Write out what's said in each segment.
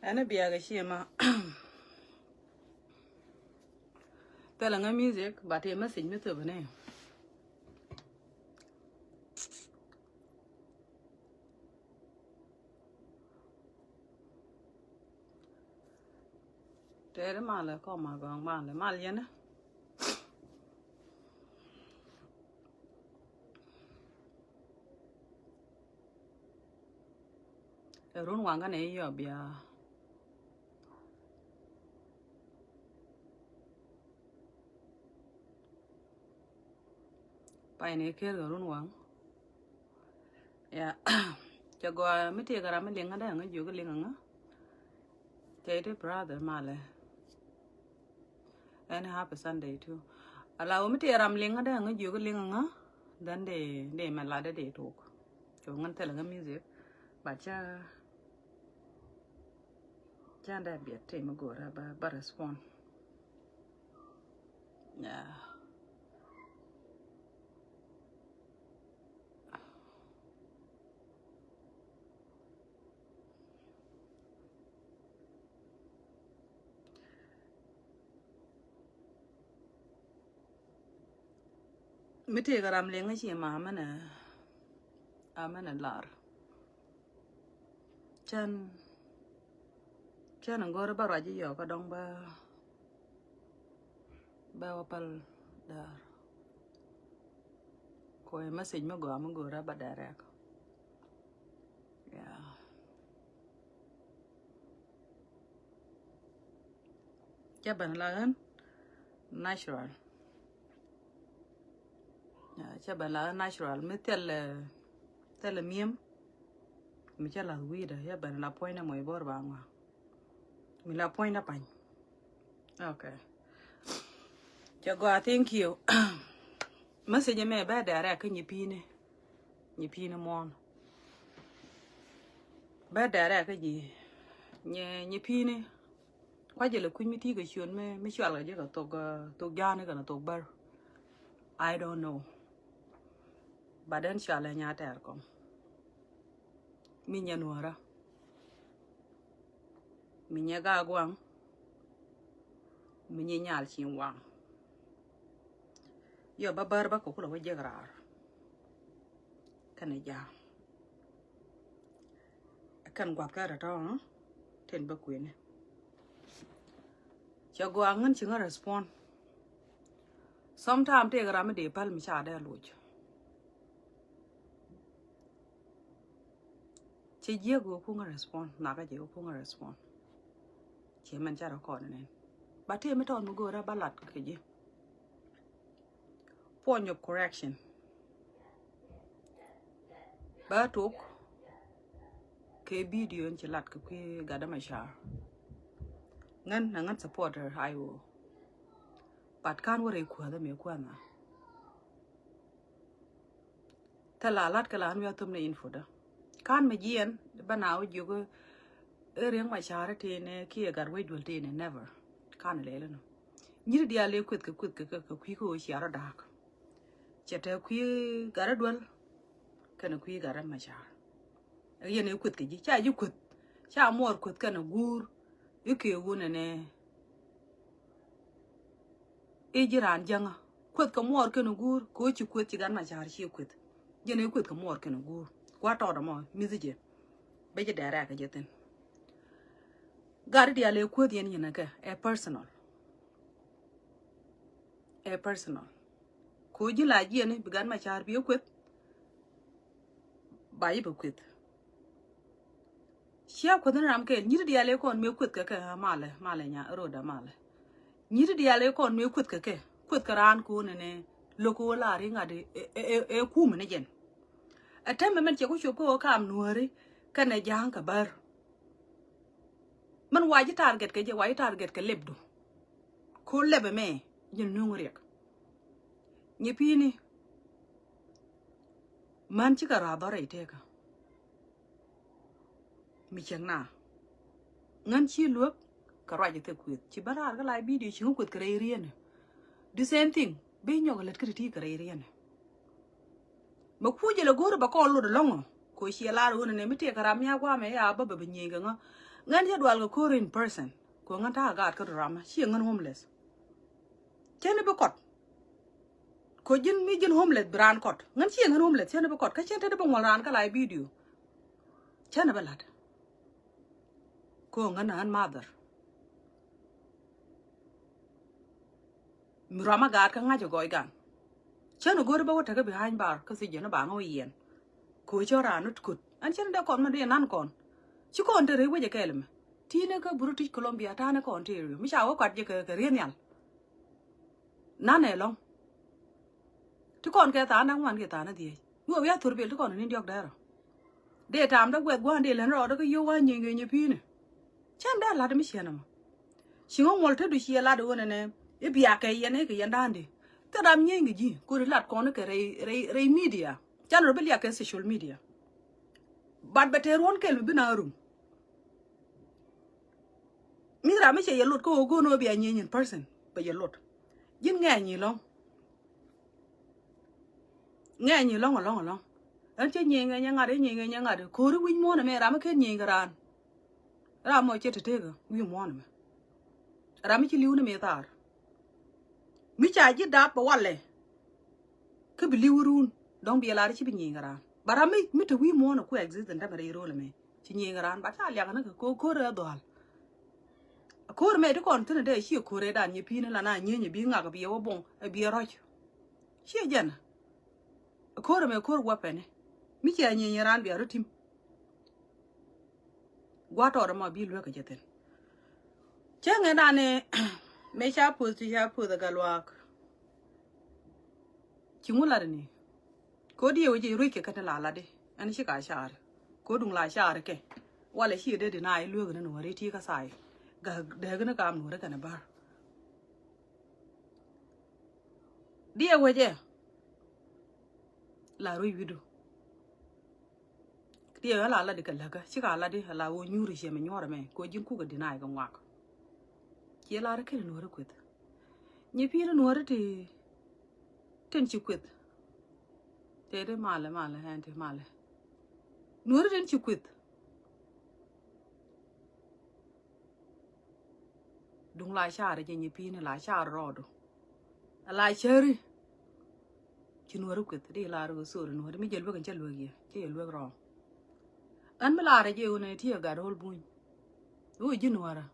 Ana biya ga shi ma tala nga music ba te message mi to bane tere mala ko ma gong mala mal yana run wanga ne yo biya pai ne ker ga run wang ya jago mi te gara mi lenga da nga ju ga lenga nga te brother mala and happy Sunday too ala mi te ram lenga da nga ju ga lenga nga dan de malada de tok jo ngan tala nga music ba cha da biya te ma gora ba respond yeah mi te garam lenga chi ma amana lar chan ngor ba raji yo ka dong ba wapal dar ko e message ma go ra ba direct yeah chaban lagan natural yeah chaban lagan natural mi tel miem mi chala wida ya ban la poina moy bor ba ngwa mi la poina pan okay chago thank you message me ba direct ka nyi pine mon ba direct ka ji nyi pine kwa jele ku mi ti ga chon me chwal ga je ga to gane ga na to bar I don't know badan chala nya ter kom mi nya nuara mi nya ga gwang mi nya nyal chin wang yo ba bar ba ko ko wa je rar kana ja kan gwa ka ra to ten ba ku ne cha gwa ngan chi nga respond sometimes te gra me de pal mi cha da luj che je go ku nga respond na ga je ku nga respond che man cha ra ko ne ba te me ton mu go ra balat ke je point of correction ba tok ke video en lat ke ga da ma sha ngan supporter ayo pat kan wore ku da me ku na talalat kala an ya tum ne info da kan me jien banaw jogo ereng ma sha te ne ki gar we dul te ne never kan le no nyiri dia le kwet ke ku ko shi ara dak chete ku gar dul kana ku gar ma sha yene kwet ke ji cha ji kwet cha mor kwet kana gur ike wona ne e jiran janga kwet ka mor kana gur ko chi kwet ci gan ma sha shi kwet yene kwet ka mor kana gur kwa to da mo mizije be je dara ka jeten gar dia le kwet yen yena ka personal ko ji la ji ne bi gan ma sha bi kwet ba yi ba kwet Shia ko ram ke nyiri dia le kon me kwet ka male nya roda male nyiri dia le kon me kwet ka ran ko ne loko la ri ngade e ku me ne jen atem men che ko ko kam nuori kana jang ka bar man waji target ke je waji target ke lebdu ko lebe me jen nungriek nyi pini man ci ka ra dore iteka mi changna ngan chi luok ka raje te kwet ci barar ga lai video ci kwet kare riene the same thing be nyoga let kriti kare riene ma kuje le goro ba ko lo de longo ko shi la ru ne mi te karam ya kwa me ya ba ba nyi ga ngan ya dwal ko in person ko ngan ta ga ka drama shi ngan homeless chene be kot ko jin mi jin homeless brand kot ngan shi ngan homeless chene be kot ka chente de bangol ran ka lai video chene be lat ko ngan an mother mi rama ga ka ngajo goy gan chene gore ba wata ka behind bar ka si jena ba ngo yen ko cho ranut kut an chene da kon ma de nan kon chi kon te re we je kelme tine ka British Columbia ta ne kon te mi cha wa kwat je ka rien yal na ne long tu kon ke ta nang wan ke ta na die yo ya tur bel tu kon ni diok da de tam da gwet gwan de len ro da ko yo wa nyi nyi pi ne chan da la de mi chena ma shi ngol mol te du shi la do ne e bia ke ye ne ke yan dan de ta dam nyi ngi ji ko ri lat kon ke re media chan ro bel ya ke social media bad beter won kel bi na rum mi ra me che ye lot ko go no bia nyi in person ba ye lot yin nghe nyi long an che nyi nga nya de nyi nga nya de ko ri win mo na me ra me ke nyi garan ra mo che te ga wi mo na me ra me chi liu na me tar mi cha ji da pa wale ke bi liu run dong bi la ri chi bi nyi garan bara mi to wi mo na ku exist nda me ro le me chi nyi garan ba cha lya na ko re dol ko me de kon tene de shi ko re dan nyi pi na la na nyi bi nga ga bi wo bon bi ro shi jen ko me ko wa pe ne mi cha nyi ran bi ro tim gwa to ma bi lo ka jeten chenga na ne me cha pu da galwak chimula ni ko di wo ji ru ke ka la la de an shi ka shar ko dung la shar ke wala shi de na ai lo ga no re ti ka sai ga de ga na kam no re ka na bar di wo je la ru widu di la la de ka la ga shi ka la de la wo nyuri she me nyora me ko jin ku ga di na ai ga ngwak ki la re ke no re kwet ni pi no re ti ten chi kwet te de male han te male no re ten chi kwet dung la share je ni pi ne la share rodo la shari chi no re kwet de la ro so no re mi jel ba kan chel gi che lo ro an me la re je ne ti ga rol bun o ji no ara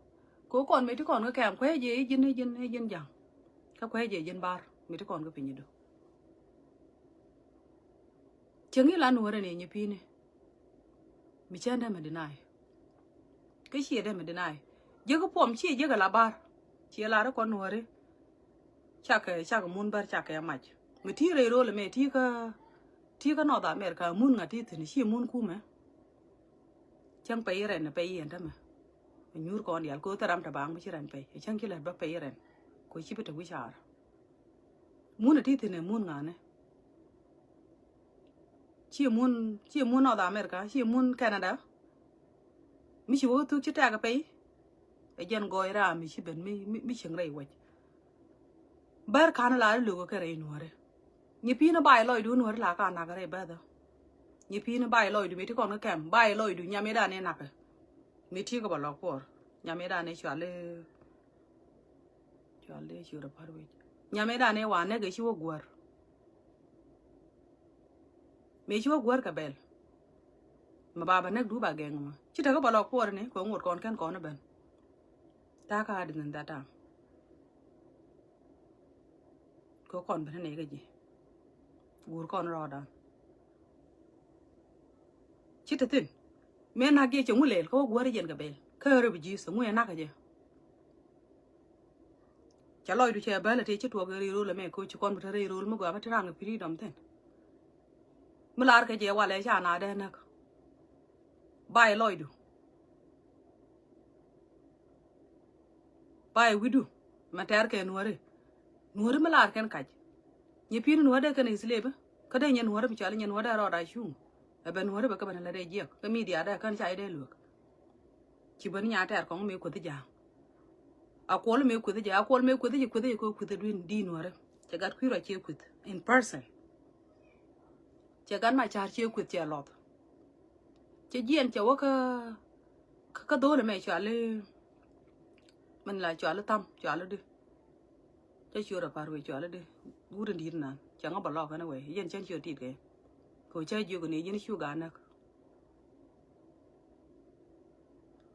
ko kon me ti kon ga kam kwe je jin jang ka kwe je jin bar me ti kon ga pin do chengi la no re ne ni pi ne mi chanda me dinai ke shi de me dinai je ko pom chi je ga la bar chi la re kon no re cha ka mun bar cha ka ma mi ti re ro le me ti ka no da America mun nga ti ni shi mun ku me chang pe re ne pe yen da me nyur kon yal ko taram ta bang mi ran pe chang ki la ba pe ren ko chi pe ta wi char mun ti ne mun nga ne chi mun no da America chi mun Canada mi chi wo tu chi ta ga pe e jen go ra mi chi ben mi ching rei wa bar kan la lu ko re no re ni pi na bai loi du no la ka na ga re ba da ni pi na bai loi du mi ti kon ga kem bai loi du nya me da ne na ka mi ti ko ba lo ko nya me da ne chwa le chu ra par wi nya me da ne wa ne ga chi wo gwar me chi wo gwar ka bel ma baba ne du ba geng ma chi ta ko ba lo ko ne ko ngot kon ken kon ben ta ka din da ta ko kon ben ne ga ji gur kon ro da chi ta tin me na ge chu le ko gwar jen ka bel ka re bi ji so mu na ka je cha loi du che ba la te chi to ga ri ro le me ko chi kon ba ri ro mo ga ba ta rang pi dom ten mu lar ka je wa le cha na de na bai loi du bai widu ma ter ke nuore ma lar ken kaj ni pi nuore ke ne slebe ka de nyen nuore bi cha le nyen nuore ro da shu e ben nuore ba ka ban la de je ka mi dia da kan cha de lu chi ban nya ter ko me ko ti ja a ko me ko ti ja a ko me ko ti ko ti di nuore cha gat ku ro che ku in person cha gan ma cha che ku ti a lot che jien che wa ka dole me chale mình là chale tam chale đi che chura parwe chale đi gurin dir na changa balo kana we yen chen chua tit ke ko che ju ko ni yin shu ga na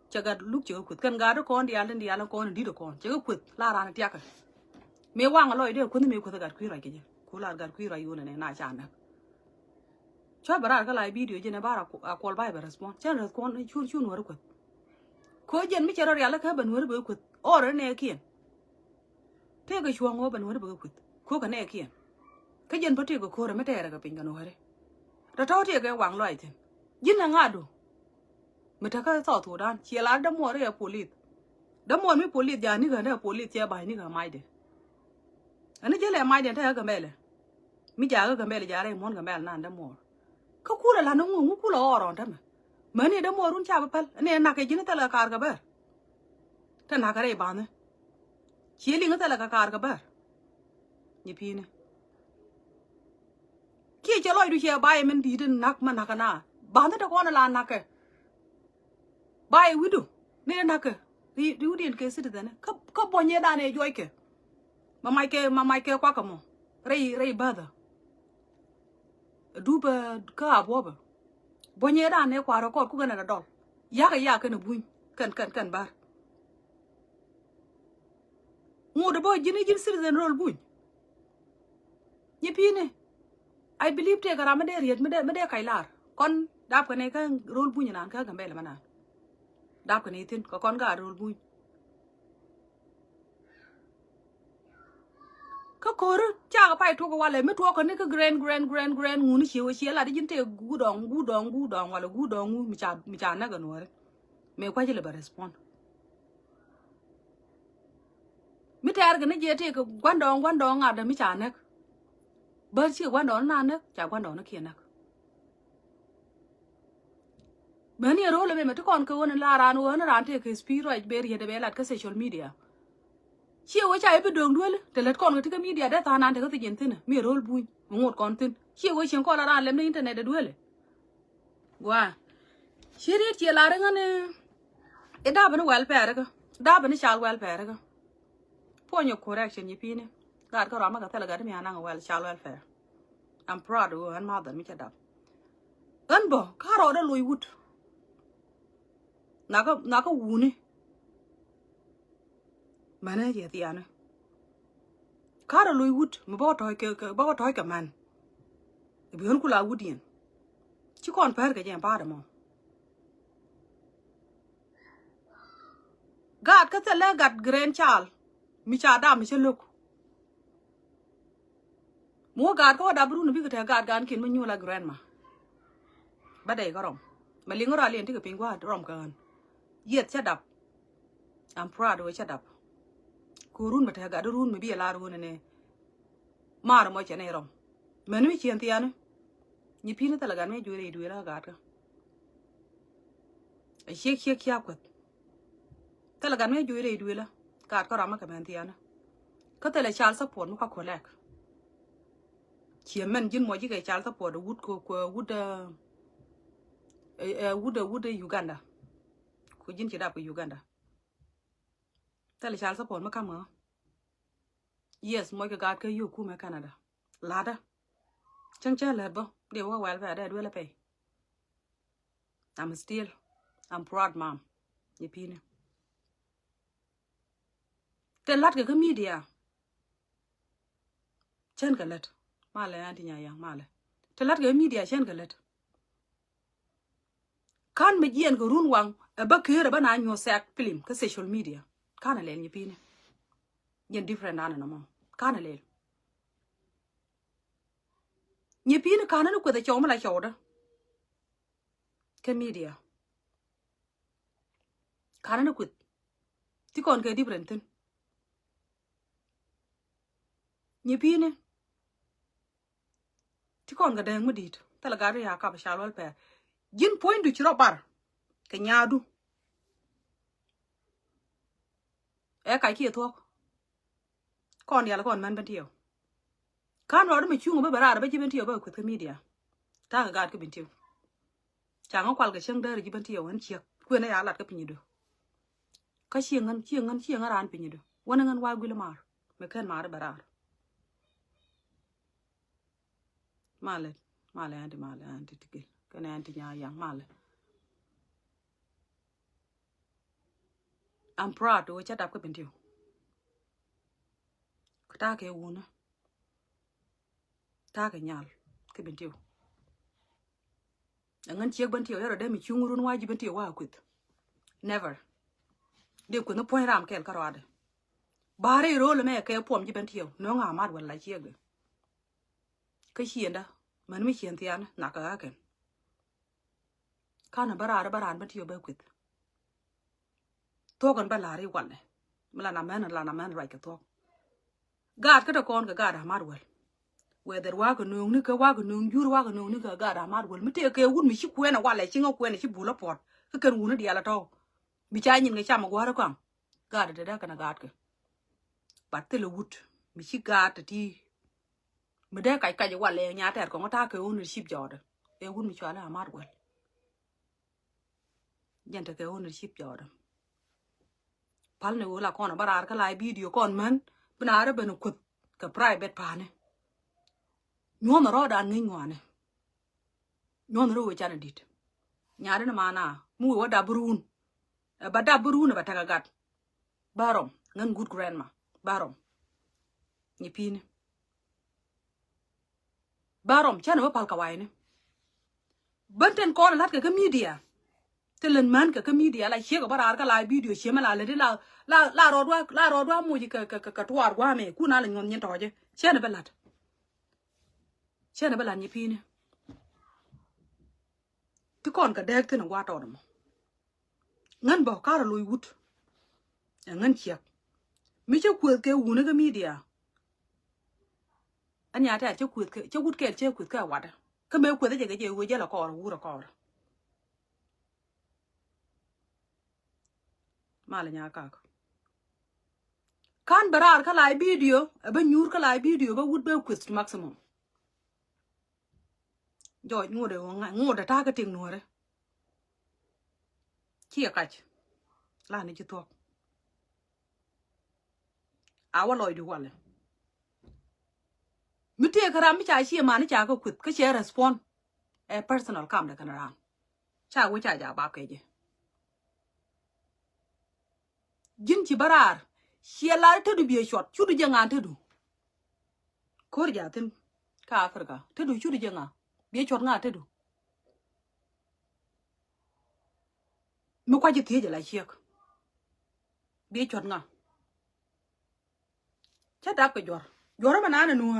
chagat lúc chưa quật cần gà đó con đi ăn con đi được con chưa quật la ra tiệt cả mẹ quăng ở lối đi quật mẹ quật gạt quý rồi kìa cú là gạt quý rồi yêu này nãy chán nè cho bà ra cái lại video trên này bà ra call bài bà respond chắc là con chun chun nữa quật có dân mấy chơi rồi là cái bên nữa bự quật ở đó nè kia thế cái chuông ở bên nữa bự quật có cái này kia cái dân bắt được có rồi mấy tè ra cái pin cái nữa đấy rồi tháo thì cái quăng lối thì dân là ngã đồ mà ta cái tao thủ đan chia lá đâm mồi đấy police đâm mồi mấy police giờ ní cái này police chia bài ní cái mai đấy anh ấy chơi lại mai đấy thấy cái mẹ này mấy giờ cái mẹ này giờ đây muốn cái mẹ là đâm mồi cái cú là nó ngu cú là ở đó mà này đâm mồi run chả bapal này nãy cái gì nó ta là car cái bờ ta nãy cái này bán này chia linh cái là car cái bờ nhỉ phi này kia chơi lôi đi chia bài mình đi đến nãy mà nãy cái nào bán thế đó con là nãy cái bài widu ne na ke ri udin ke citizen ka bonye da ne joy ke ma mai ke kwa kamo rei bada duba ka aboba bonye da ne kwa ro ko ku gana da dol ya ka ne buin kan bar ngo de boy jini citizen role buin nyi ne I believe te gara mede riet mede kailar kon dap ka ne ka role buin nan ka gambe la mana đáp cái này tin có con gà rồi vui cái cô đó cha cái phải thuộc cái mới thuộc cái này cái grand ngu nó chiếu là đi chính thế gu đòn hoặc là gu đòn ngu mi cha nó cái nữa mẹ quay lại bà respond mi theo cái này thế cái quan đòn à đó mi cha nó bớt chỉ quan đòn nào nữa cha quan đòn nó kia nó bên này rồi là mấy con câu này là nó ran thì cái speed right bây giờ để lại cái social media chiều ấy chạy bên đường đuôi để lấy con cái media để ta nan thì có thể nhìn thấy này mi rồi bui một con tin chiều ấy chẳng có là ran lên internet để đuôi wow chiều ấy chiều là cái này đã bên welfare cái đã bên child welfare cái point of correction như pin gạt cái rama cái thế là gạt mi anh ang child welfare I'm proud of anh mother mi chadap anh bo cái rồi đó lùi wood nó có vú nè mà này gì thì anh cá là lùi wood mà bao thoi cái man bị hơn kula wood điên chứ còn phải cái gì ba đó mà gạt cái thế là gạt grandchild mi cha đam mi chơi lục mua gạt có đаб ru nó bị cái gạt khiến mình như là grandma bắt đây có rồng mà liên ngora liền thì cái pin qua rồng cần yết cha đập I'm proud of cha đập kurun mà thấy gạt run mà bị là run này mà rồi mọi chuyện này rồi mình mới chuyện tiền nữa như pin nó ta là gạt mấy đuôi là gạt cái shake quật ta là gạt mấy đuôi là gạt có làm cái mình tiền có thể là child support nó có collect chỉ mình chỉ mỗi cái child support wood Uganda cô dính chỉ đạp ở Uganda ta là child support mà cam ở yes mỗi cái gạt cái yêu cũ mà Canada lada chẳng cha là bao điều qua welfare đây đuôi là pay I'm proud mom như pin cái lát cái media chân cái lát mà lại anh thì nhà yang mà lại cái lát cái media chân cái lát kan me jien ko run wang ba kere ba na nyo sak film ka social media kana le ni pine yen different ana no mo kana le ni pine kana no ko da choma la choda ka media kana no ko ti kon ke different tin ni pine ti kon ga dang medit tala ga ya ka ba shalwal pe jin point du chiro bar ka nyaadu e kai ki thok kon ya la kon man bentio kan ro me chungo be bara be bentio be ku media ta ga gad ke bentio chẳng có qual cái xương đời chỉ bên tiêu hắn chiếc quên này lạt cái pin được cái chiêng ở ran pin đượcวันนั้นว่ากุลมาไม่เคยมาได้บาร์มาเลยอันที่ติกิลกันอันที่ยายังมาเลย I'm proud ด้วยจัดดับก็เป็นเดียวก็ตาแกวูนะตาแกยาลก็เป็นเดียวงั้นเชียกเป็นเดียวเราได้มีชุ่งรุ่นว่าจีเป็นเดียวว่าคุด never เดี๋ยวคุณต้องพูดให้รามแกลก็รอดบาร์เรโร่เลยแม่แกพวมจีเป็นเดียวน้องอามาดวันไรเชียกเลยก็เขียนได้มันไม่เขียนเทียนหนักกว่ากันข้าหน้าบารานเป็นเดียวแบบคุดตัวกันไปลาเรียวันเลยเวลาน้ำแม่นไรกับตัวกาดก็ตะกอนกับกาดอามาดวันเวเดอร์ว่ากันนึงนี่ก็ว่ากันนึงยูร์ว่ากันนึงนี่ก็กาดอามาดวันไม่เที่ยวเกี่ยววุ่นมีชิบควยนะว่าอะไรชิงเอาควยนะชิบบุหรี่ปอดก็เกินวุ่นเดียร์ละท้อมีใจยินไงช่างมากว่าหรือเปล่ากาดเด็ดกันนะกาดกันปัดเตลวุฒมีชิกาดที่ไม่ได้ไก่จะว่าอะไรเงี้ยแต่ของก็ท่าเกี่ยววุ่นชิบจอดเอวุ่นมีชัวร์ละอามาดวันยันแต่เกี่ยววุ่นชิบจอดพัลเนี่ยว่าละก่อนบาร์ก็ไลฟ์วิดีโอก่อนมันเป็นอะไรเป็นขุดกับ private พาเนี่ยย้อนรอดานงี้งวเนี่ยย้อนรู้ว่าจะนั่นดิญาติน่ะมานะมูว่าดับรูนบัดดับรูนบัดทักกัดบารมงั้น good grandma บารมนี่พี่เนี่ยบารมฉันว่าพัลกวายเนี่ยบันเทนก่อนลัดกับมีเดียเทเลนมันกับมีเดียอะไรเชี่ยกับบาร์ก็ไลฟ์วิดีโอเชี่ยมาลาเลยที่ลารอดว่ามูจิกับทัวร์ว่าเมย์กูน่าเลยงอนยันต่อเจ้เชี่ยเนี่ยเป็นลัดเช่นนั้นเป็นอะไรนี่พี่เนี่ยที่ก่อนกับเด็กที่หนูว่าต่อหนูงั้นบอกข้าเราลุยวุฒงั้นเชียกไม่ใช่คุยกับวูนี่ก็มีเดียอันนี้แต่เจ้าคุยเจ้าวุฒเกลเจ้าคุยกับวัดก็ไม่คุยแต่เจ้าเจ้าวุฒเจ้าละก่อนวูละก่อนมาเลยเนี่ยกันบาร์ก็ไลฟ์วิดีโอเป็นยูร์ก็ไลฟ์วิดีโอว่าวุฒเป็นคุยสุด maximumจอยงูเดียวงูเดียวท่าก็ทิ้งหนูเลยเชี่ยกัดล้านนี่จุดทอกเอาว่าลอยดูวันเลยมิเทียครามไม่ใช่เชี่ยมานี่จ่าก็ขุดก็เชี่ย respond personal คำเด็กกันร้านชาวิจัยจ่าบาปเกย์ยินที่บาร์เชี่ยลาเธอดูเบียช็อตชุดยังงานเธอดูโคตรยาทิ้งข้าฟริกาเธอดูชุดยังงานเบี้ยชดงาเธอดูไม่ค่อยจะเทียจะไรเชียกเบี้ยชดงาชัดดับไปยอร์มันน่าหนัว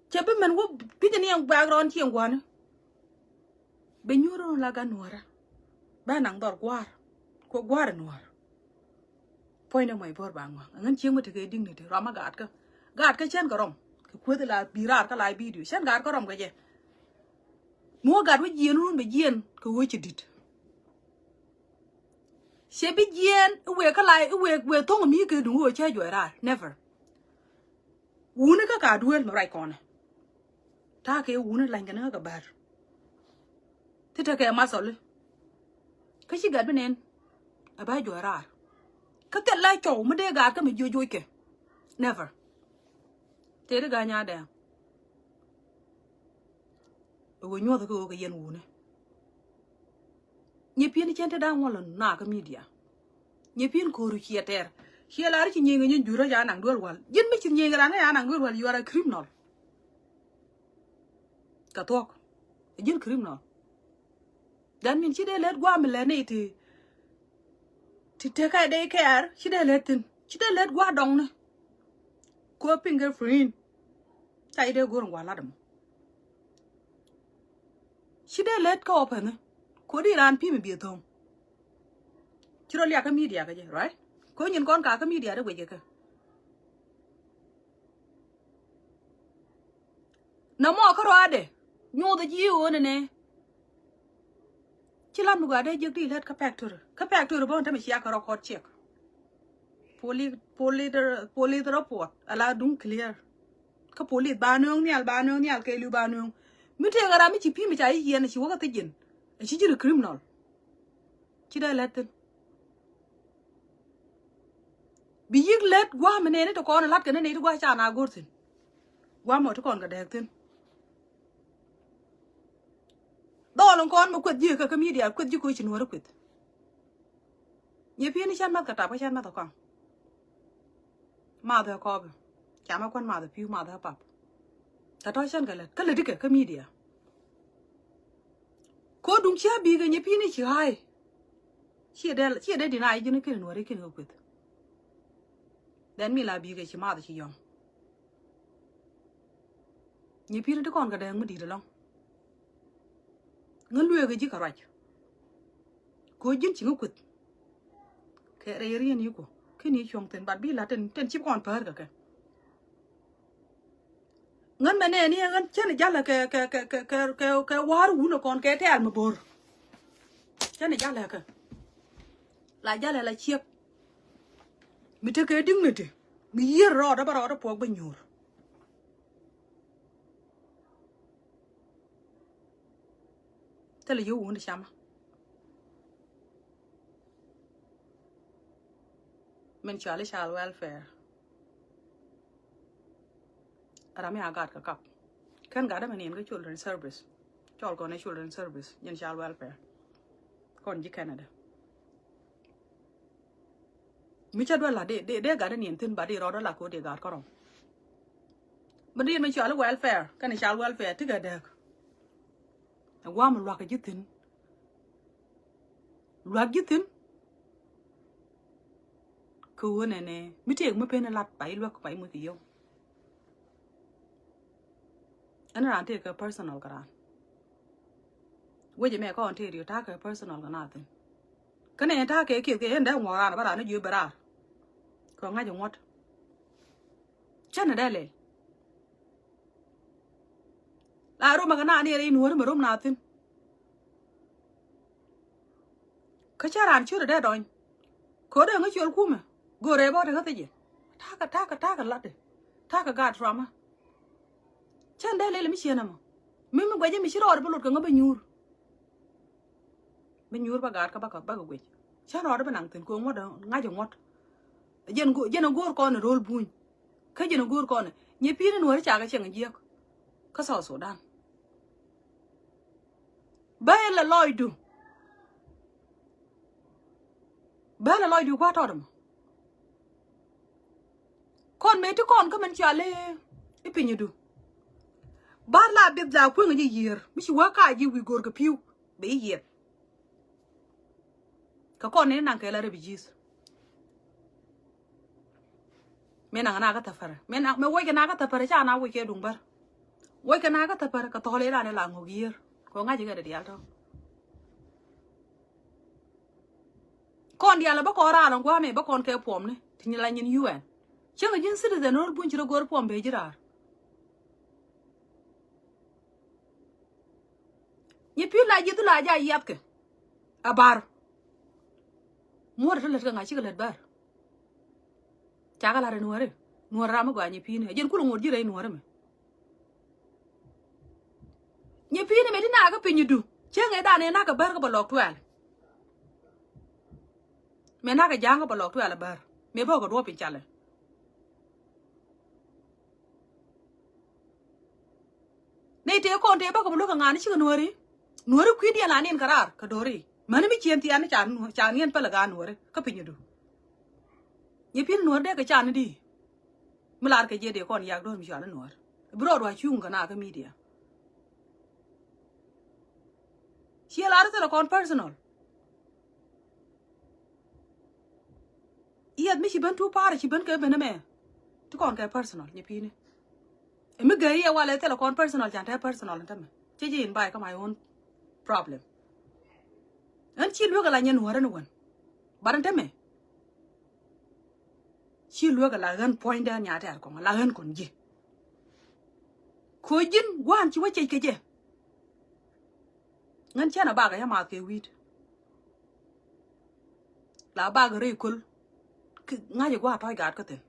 เจ็บเป็นว่าพี่จะเนี่ยแบกร้อนเชียงกว่านะเป็นยูโรลากันนัวระบ้านหนังดอดกว่านัวพ่อยน้ำไม่พอบ้างวะงั้นเชียงมาถึงดิ้งนี่เถอะรามากาดก็เช่นกระรมคุยแต่ละบีราก็ไลฟ์วิดีโอเช่นกาดก็รำกันเจ้มัวกาดว่าเยียนรุ่นไปเยียนก็ว่าจะดิดเชบิเยียนเวก็ไลฟ์เวท่องมีคือดูว่าเชื่ออยู่อะไร never วูนี่ก็กาดด้วยมาไรก่อนถ้าแกวูนี่แรงกันนะกับบาร์ที่ถ้าแกมาสอนเลยก็ชิกาดเป็นเองอะไรอยู่อะไรก็แต่ไล่โจไม่ได้กาดก็ไม่ยุ่ยแก neverเจอได้กันยังไงวันนี้ว่าถ้าเกิดก็ยันวูเนี่ยยี่พี่นี่เช่นที่ดังว่าหล่อนหน้าก็มีเดียยี่พี่นี่คือเชียร์เตอร์เชียร์ลาดิชินยิงเงินยูโรยานังด้วยวันยินไม่ชินยิงกันนะยานังด้วยวันยูอะไรคริมินอลกระทอกยินคริมินอลดันมินชิดเล็ดกว่ามิลเลนนี่ที่เทคไอเดย์แคร์ชิดเล็ดกว่าดองเนี่ยกัวพิงเกอร์ฟรีนใช่เดี๋ยวกูรองว่าละดมชิดเล็ดก็โอเพนนะกูดีร้านพี่มีเบียร์ทองชิดเราเรียกก็มีเดียกันใช่ right กูยินก้อนกาก็มีเดียได้เว้ยกันน้ำมอเขารอเด้โง่ตะจี้โอ้เนี่ยชิลันดูกันได้ยึดดีเล็ดก็แพกตัวบ้านทำไมเชียร์ก็รอคอร์เช็คโพลีตระปวดอะไรดุ้งเคลียร์ก็โพลีบ้านนึงเนี่ยเคลือบานนึง mi te gara mi chi pi mi cha yi na chi wa ka tijin chi ji criminal chi da latin bi yig let gwa me ne to ko na lat ka ne to gwa cha na gortin gwa mo to kon ga dek tin do lon kon ma kwet ji ka media kwet ji ko chi no kwet ye pi ni chan ma ka ta pa chan ma to kon ma da ko ba cha ma kon ma da pi ma da pap ta to chan ga let ka le dik ka media ko dung chia bi ga ye pi ni chi hai chi de dinai ji ni kin no re kin ko kwet den mi la bi ga chi ma da chi yong ye pi ni to kon ga dek mu di da long ngan luye ga ji ka raj ko jin chi ngukut ke re ri ni ko ke ni chong ten bat bi la ten chip kon par ka ngan mane ni ngan chen ja la ke war wu no kon ke te al ma bor chen ja la ka la ja la chiep mi te ke ding mi te mi yer ro da ba ro da po ba nyur tele yo wu ni chama men chale chal welfare rame agat ka kap kan ga da men ga children service chol ko ne children service yen chal welfare kon ji Canada mi cha dwa la de ga da nien tin ba de ro da la ko de ga ko rom ba de men chal welfare kan chal welfare ti ga da gwa mo lwa ka jitin lwa jitin ko ne ne mi te mo pe na lat pai lwa ko pai mo ti yo ana ran te ka personal kara we je me ko on te ri ta ka personal ka na tin kane ta ke nda ngora na bara na ju bara ko nga jo ngot chana dale la ro ma kana ni ri nuor ma rom na tin ka charan chu da don ko da nga chol kuma go re bo da ka te ta ka lat ta ka ga trauma chan dale le mi chena mo mi gwaje mi shiro da bulut ka nga ba nyur ba gar ka ba gwej chan ro da ba nang tin ko ngo da nga jo ngot jen gor ko na rol buñ ka jen gor ko na nye pi ni nuor cha ka chen ji ka so Sudan ba la loidu kwa to dum kon me to kon ka man chale ipinyu du ba la bit la ku ngi yer mi shi wa ka ji wi gor ka piu be yer ka kon ne nan ka la refugees me na ka tafara me wo ke na ka tafara cha na wo ke dumbar wo ke na ka tafara ka to le la ne la ngo yer ko nga ji ga de dial to kon dial ba ko ra lan gwa me ba kon ke pom ne tin la nyin UN chenga jin citizen rol bun jiro gor pom be jirar ye pi la ji tu la ja yap ke abar mo ra le nga chi ga le bar cha ga la re nuore ra ma gwa nye pi ne jin ku ngor jire nuore me nye pi ne me dina ga pinyu du chenga da ne na ka bar ga ba lok twal me na ka janga ba lok twal bar me bo ko do pin chale ne te ko te ba ko lu ka ngani chi nuore ku dia la nen karar ka dori mani mi chen ti an chan yen pa la ga nuore ka pinyu du ye pin nuore de ka chan di milar ka je de kon yak do mi chan nuore bro do chung ka na ka media she la ra kon personal iyad mi shi ban tu para shi ban ka bana me to kon ka personal ye pin e mi ga ya wala tele kon personal jan ta personal ta me je in bai ka my own problem an chi lu ga la nyen nuore no wan baran ta me chi lu ga la gan point da nya ta ko la gan kon ji ko jin wan chi wache ke je ngan chana ba ga ya ma ke wit la ba ga re kul nga je gwa toy gat ka ten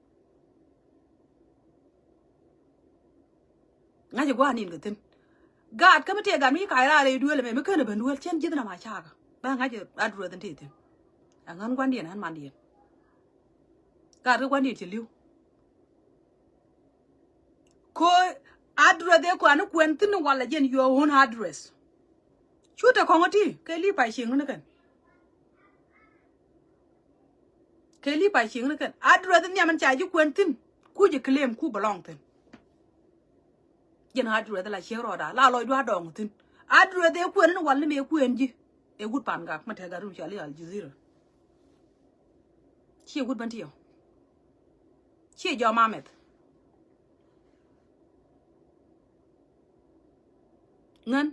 nga je gwa nin ga ten God come take a me kaira le duel me kana ben duel chen jidna ma chaga ba nga je adru den tete angan kwan dien han man dien God kwan dien ti liu ko address de ko anu kwentin wala jen your own address chuta kongoti ke li pa ching ne kan ke li pa ching ne kan address ne man cha ju kwentin ku je claim ku belong ten jen address la chero da la loy do dong tin address de kwen wala me kwen ji e gut pan ga ma te ga ru chali al jizira chi gut ban tiyo chi jo mamet ngan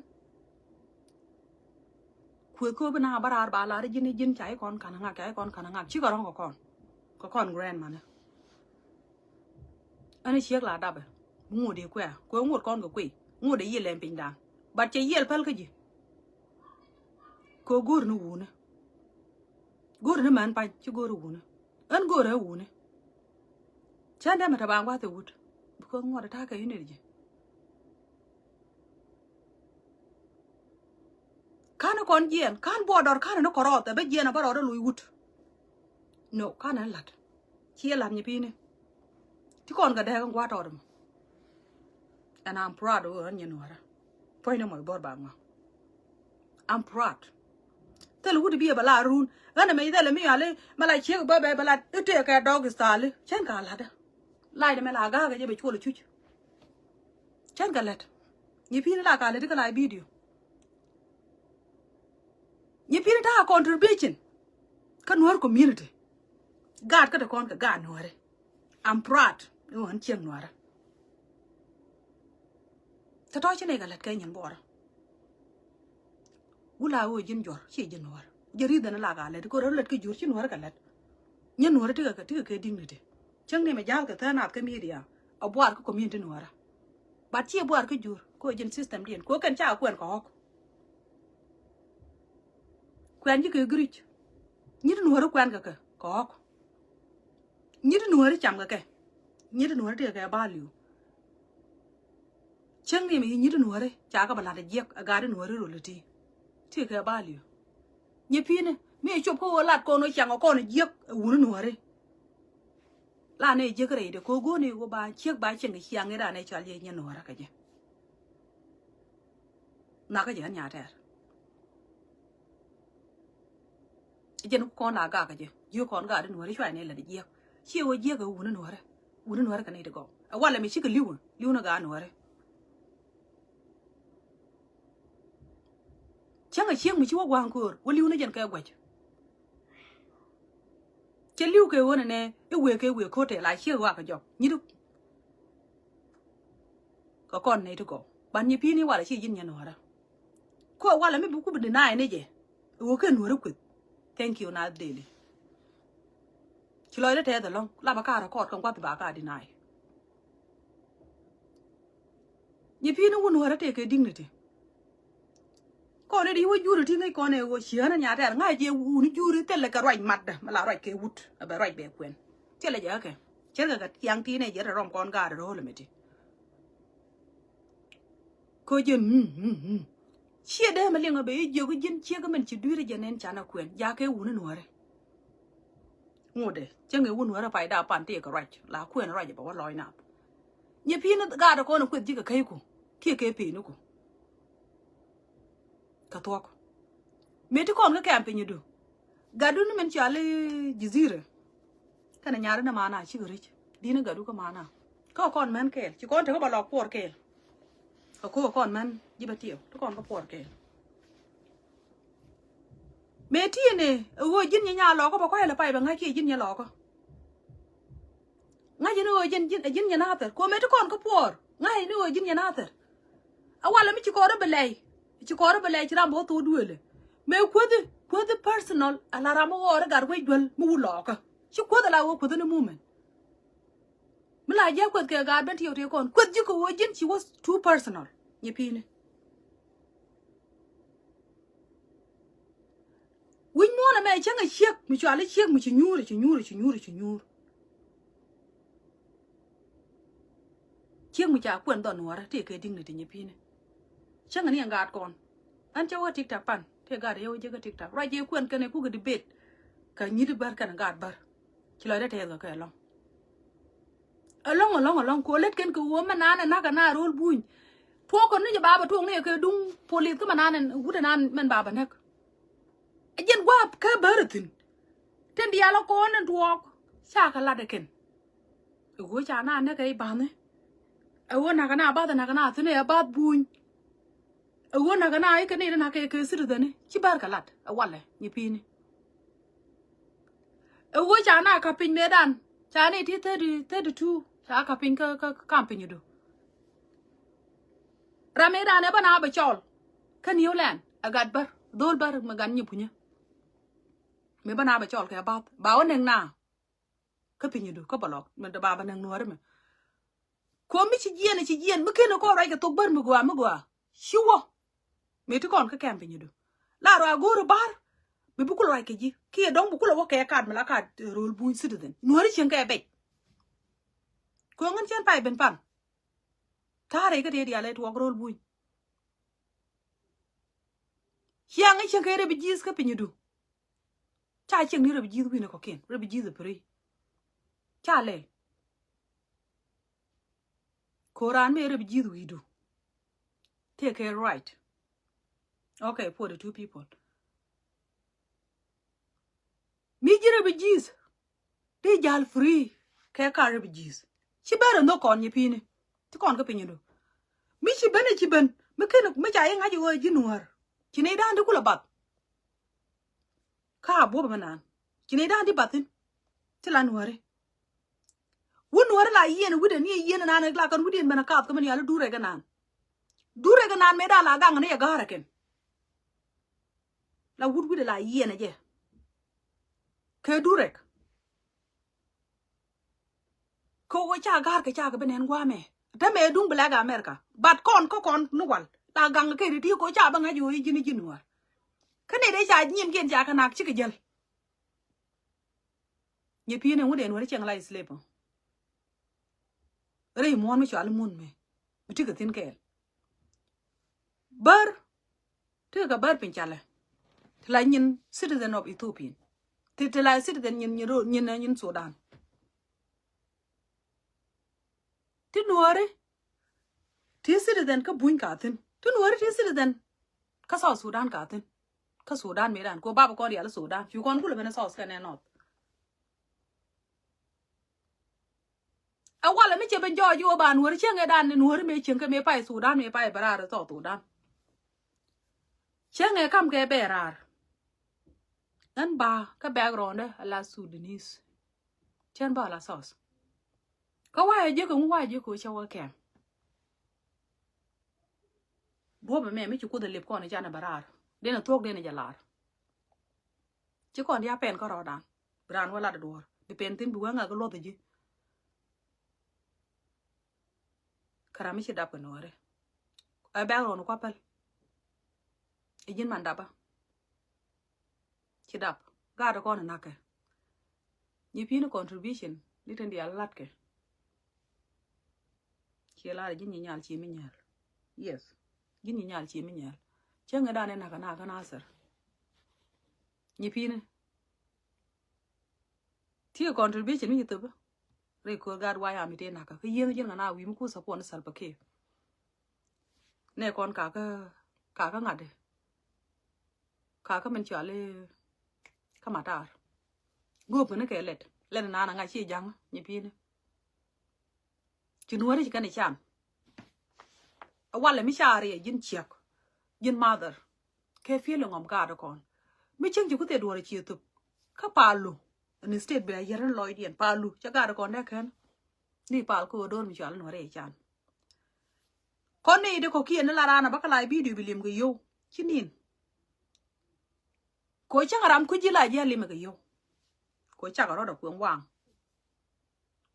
kwe ko bana barar ba la jini jin chai kon kana nga chi ko rong ko kon grand man ani chiek la dabe ngu de kwa ko ngu kon ko kwe ngu de yele pin dan ba che yel pal ka ji ko gur nu wune gur ne man pa chi gur wune an gur ha wune chanda mata ba ngwa te wut ko ngu da ta ka yune ji kana kon jen kan bodor kana no korota be jena baro do lui wut no kana lat chi lam ni pine ti kon ga de kan kwa to dum and I'm proud of her nyenora point no mo bor ba ma I'm proud tell would be a bala run gana me tell me ale mala chi ba ba bala te ka dog style chen ka la da lai de me la ga je be chulo chuch chen ka lat ni pine la ka le de ka lai video ni pine ta contribution kan war community God ka de kon ka ga nore I'm proud no han chen nore ta to chene ga lat ka nyen bor wula wo jin jor chi jin nore jeri da na la ga le ko ro lat ka jur chi nore ka lat nyen nore ti ka dignity chang ne me jal ka ta na ka media a bor ka community nore ba chi bor ka jur ko jin system dien ko kan cha kwen ko kwen ji ke grich nyir nore kwen ka ko nyir nore cham ka nyir nore ti ka ba liu chang ne me nyir nore cha ka bala de jek aga de nore ro lati ti ka ba liu nyi pine me chop ko lat ko no chang ko no jek wuru nore la ne jek re de ko go ne go ba chek ba chen ga chiang ne da ne cha le nyi nore ka je na ka je nya ta je no ko na ga ka je yo kon ga de nore chwa ne la de jek chi wo jek ga wuru nore ka ne de go wala me chi ka liu na ga nore changa chieng mi chi wo gwang ko wo liu na jen ka gwaj che liu ke wona ne e we ko te la chi wa ka jo ni du ko kon ne to go ban ni pi ni wala chi yin nya nora ko wala me bu ku bi na ne je wo ke nora ku thank you na daily chi lo le te da long la ba ka ra ko kan kwa ba ka deny ni pi ni wo nora te ke dignity ko ne di wo juru ti ngai ko ne wo chiana nya ta ngai je wu ni juru te le ka roi mat da mala roi ke wut ba roi be kwen te le ja ke cher ga yang ti ne je rom kon ga ro le meti ko je chia de ma lenga be je ko jin chia ga men chi du re je nen chana kwen ja ke wu ni nuore ngode che ngai wu nuore fa da pan te ka roi la kwen roi ba wa loi na ye pi na ga da ko no kwen ji ka kai ku ke pi nu ku ka to ko meti kon ka campaign du gadu ni men chale jizire kana nyara na mana chi gurich dina gadu ka mana ko kon man kel chi kon te ko ba lok por kel ko kon man jibatio to kon ko por kel meti ne wo jin nya lo ko ba ko hele pai ba ngai ki jin nya lo ko ngai jin wo jin nya na ter ko meti kon ko por ngai ni wo jin nya na ter awala mi chi ko ro belai ci ko ro bele ci rambo to duele me ko de personal ala ramo ore gar we dwel mu loka ci ko de la wo ko de moment mala ja ko ke gar ben ti yote kon ko ji ko wo jin ci was too personal ni pine win mo na me changa chek mi ci ala chek mi ci nyure chek mi ja ko ndon wora te ke ding ni pine chẳng anh em gạt con anh cháu TikTok pan thế gạt yêu chứ cái TikTok rồi giờ quên cái này cũng cái debate cái như được cái gạt bar chỉ nói thế rồi cái along cô let ken ko mà nan na cái na rol buñ po ko ni baba tuong ne ke dung police ko manan gude nan men baba nek ajen gwa ka baratin ten dia lo ko nan tuok cha ka la de ken go cha na ne kai ba ne awo na kana ba na kana tune ba buñ awo na kana ai ke ne na ke sir de ne ci bar ka lat wala ni pini awo cha na ka pin ne dan cha ne ti 32 cha ka pin ka camping you do Rameda ne bana ba chol kan yolan agad bar dol bar magan ni punya me bana ba chol ka ba wonen na ka pinyu do ko balok me da baba nang nuare me ko mi ci jien mu ken ko rai ka tok bar mu gwa shiwo me ti kon ka kam pinyu do la ro agoro bar me bu ko rai ka ji ki don bu ko wo ka kad me la kad rol bu citizen nuare chen ka be ko ngan chen pai ben pam tare ka dia le to rol bu yang ai chen ka re bi jis ka pinyu do cha chen ni re bi jis bi ne ko ken re bi jis pri cha le Koran me re bi jis wi do take care right okay for the two people mi jire bi jis de jal free ka ka re bi jis ci bere no kon ni pini ti kon ka pinyu do mi ci ben me ken me cha nga ji wo ji nuar ci ne dan de kula bat ka bo ba nan ci ne dan di batin ti la nuare won nuare la yen wude ni yen na na la kan wudin bana ka man yalla dure ga nan me da la gang ne ya gara ken la wude la yen je ke dure ko wo cha gar ka cha ga benen gwa me ta me dung bla ga America bat kon nu wal ta gang ke ri ko cha ba nga ju yi ni nuar kane dai cha nyim gen cha kana chi ke jel ye pi ne wude no ri chang lai sleep re mon mi chal mon me biti ka tin ke bar te ka bar pin chala la nyin citizen of Ethiopia te la citizen nyin Sudan ti nuare ti citizen ka buin ka tin ti nuare ti citizen ka South Sudan ka tin ka Sudan me dan ko baba ko ya Sudan fi kon kula bena South ka ne not awala mi che ben jo ba nuare che nge dan nuare me chen ka me pai Sudan me pai barar to Sudan che nge kam ke berar nan ba ka background la Sudanese chen ba la South ka wa je ko cha wa kem bo ba me mi chu ko de lep ko ne jana barar de na tok de ne jalar ci kon ya pen ko ro dan bran wala da dor bi pen tin bu nga ko lo de ji karami ci dap no re ay ba ro no ko pal e jin man daba ci dap ga da ko na ka ni pin contribution ni tan dia lat ke ci la jin ni nyal ci mi nyal yes jin ni nyal ci mi nyal ci nga da ne na ka sar ni pin ti contribution mi to ba re ko ga wa ya mi te na ka yen jin na wi mu ku support sal pa ke ne kon ka ngade ka men chale ka matar go ne ke let na nga chi jang ni pin ci nuore ci kan cham wala mi share jin chiak jin mother ke feel ngom ga da kon mi ching ju ku te do re chi tu ka palu ni state be yaran loidien palu cha ga da kon da kan ni pal ko do mi chal no re chan kon ni de ko kien la rana ba kala bi du bilim go yo chinin ko cha ram ku ji la je lim go yo ko cha ga ro da ku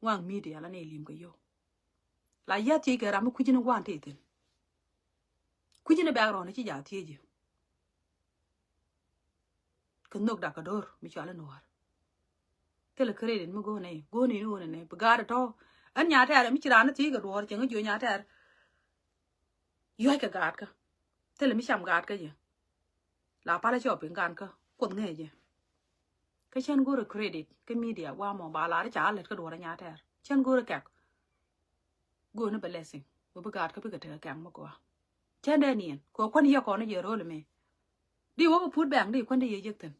wang media la ne lim go yo la ya ti ga ram ku ji no wan te ten ku ji ne ba ro ne ci ja ti ji kan nok da ka dor mi chal no war tele credit mo go ne no ne ba to an nya ta mi ci ran ti ga dor chen ju nya ta yo ka ga ka tele mi cham gat ka je la pala cho pin gan ka kon nge je ka chen go credit cái media wa mo ba la cha let ka do ra nya ter chen go ka go na blessing bu gat ka bi ka te ka mo ko chen de nien ko kon ye ko na je ro le me đi wo put bang đi kon de ye je ten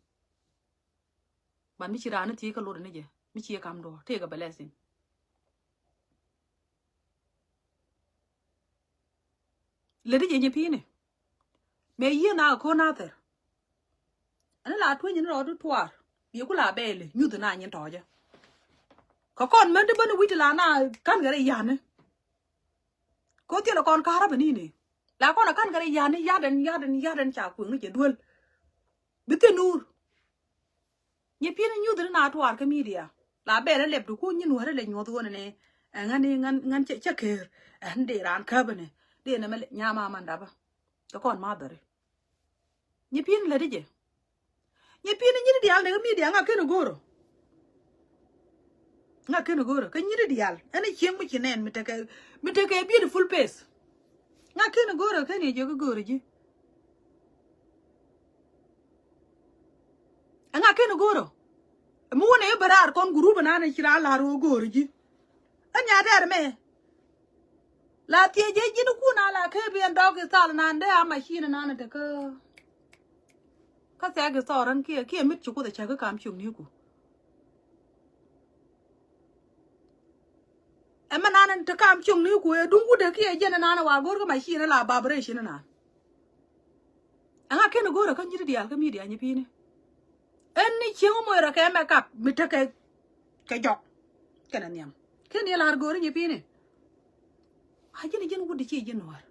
ban mi chira na ti ka lo ne je mi chi kam do te ka blessing le de je pi ne me ye na ko na ter ana la tu nyin ro du twar bi ku la bele nyu de na nyin to je ko kon men de ban wi la na kan ga ya ne ko ti la kon ka ra bani ne la kon kan ga ya ne ya den cha ku ngi je duol bi te nur ye pi ne nyu de na twar ka media la bele le du ku nyin wa le nyu do ne ngan che ker an de ran ka bane de na me nya ma man da ba ko kon ma dare ye pi ne le de je ye pi ne nyi de al ne media nga ke no goro ka nyiri dial ene chieng mu chinen mi te ke beautiful face nga ke no goro ka ni jo goro ji nga ke no goro mu ne barar kon group na ne chira la ro goro ji anya der me la tie je ji ku na la ke bi en dog sal na nde a machine na ne te ka sa ge soran ke mit chu ku de cha ka kam chung ni ku emma nanan ta kam chung ni ku e dungu de ki e jena nana wa gor ko machine la vibration na anga ken goro kan jiri dial ka media ni pini en ni chengo mo ra ka make up mi ta ke jok kana nyam ken ya lar goro ni pini ha jini jin wudi ci jin war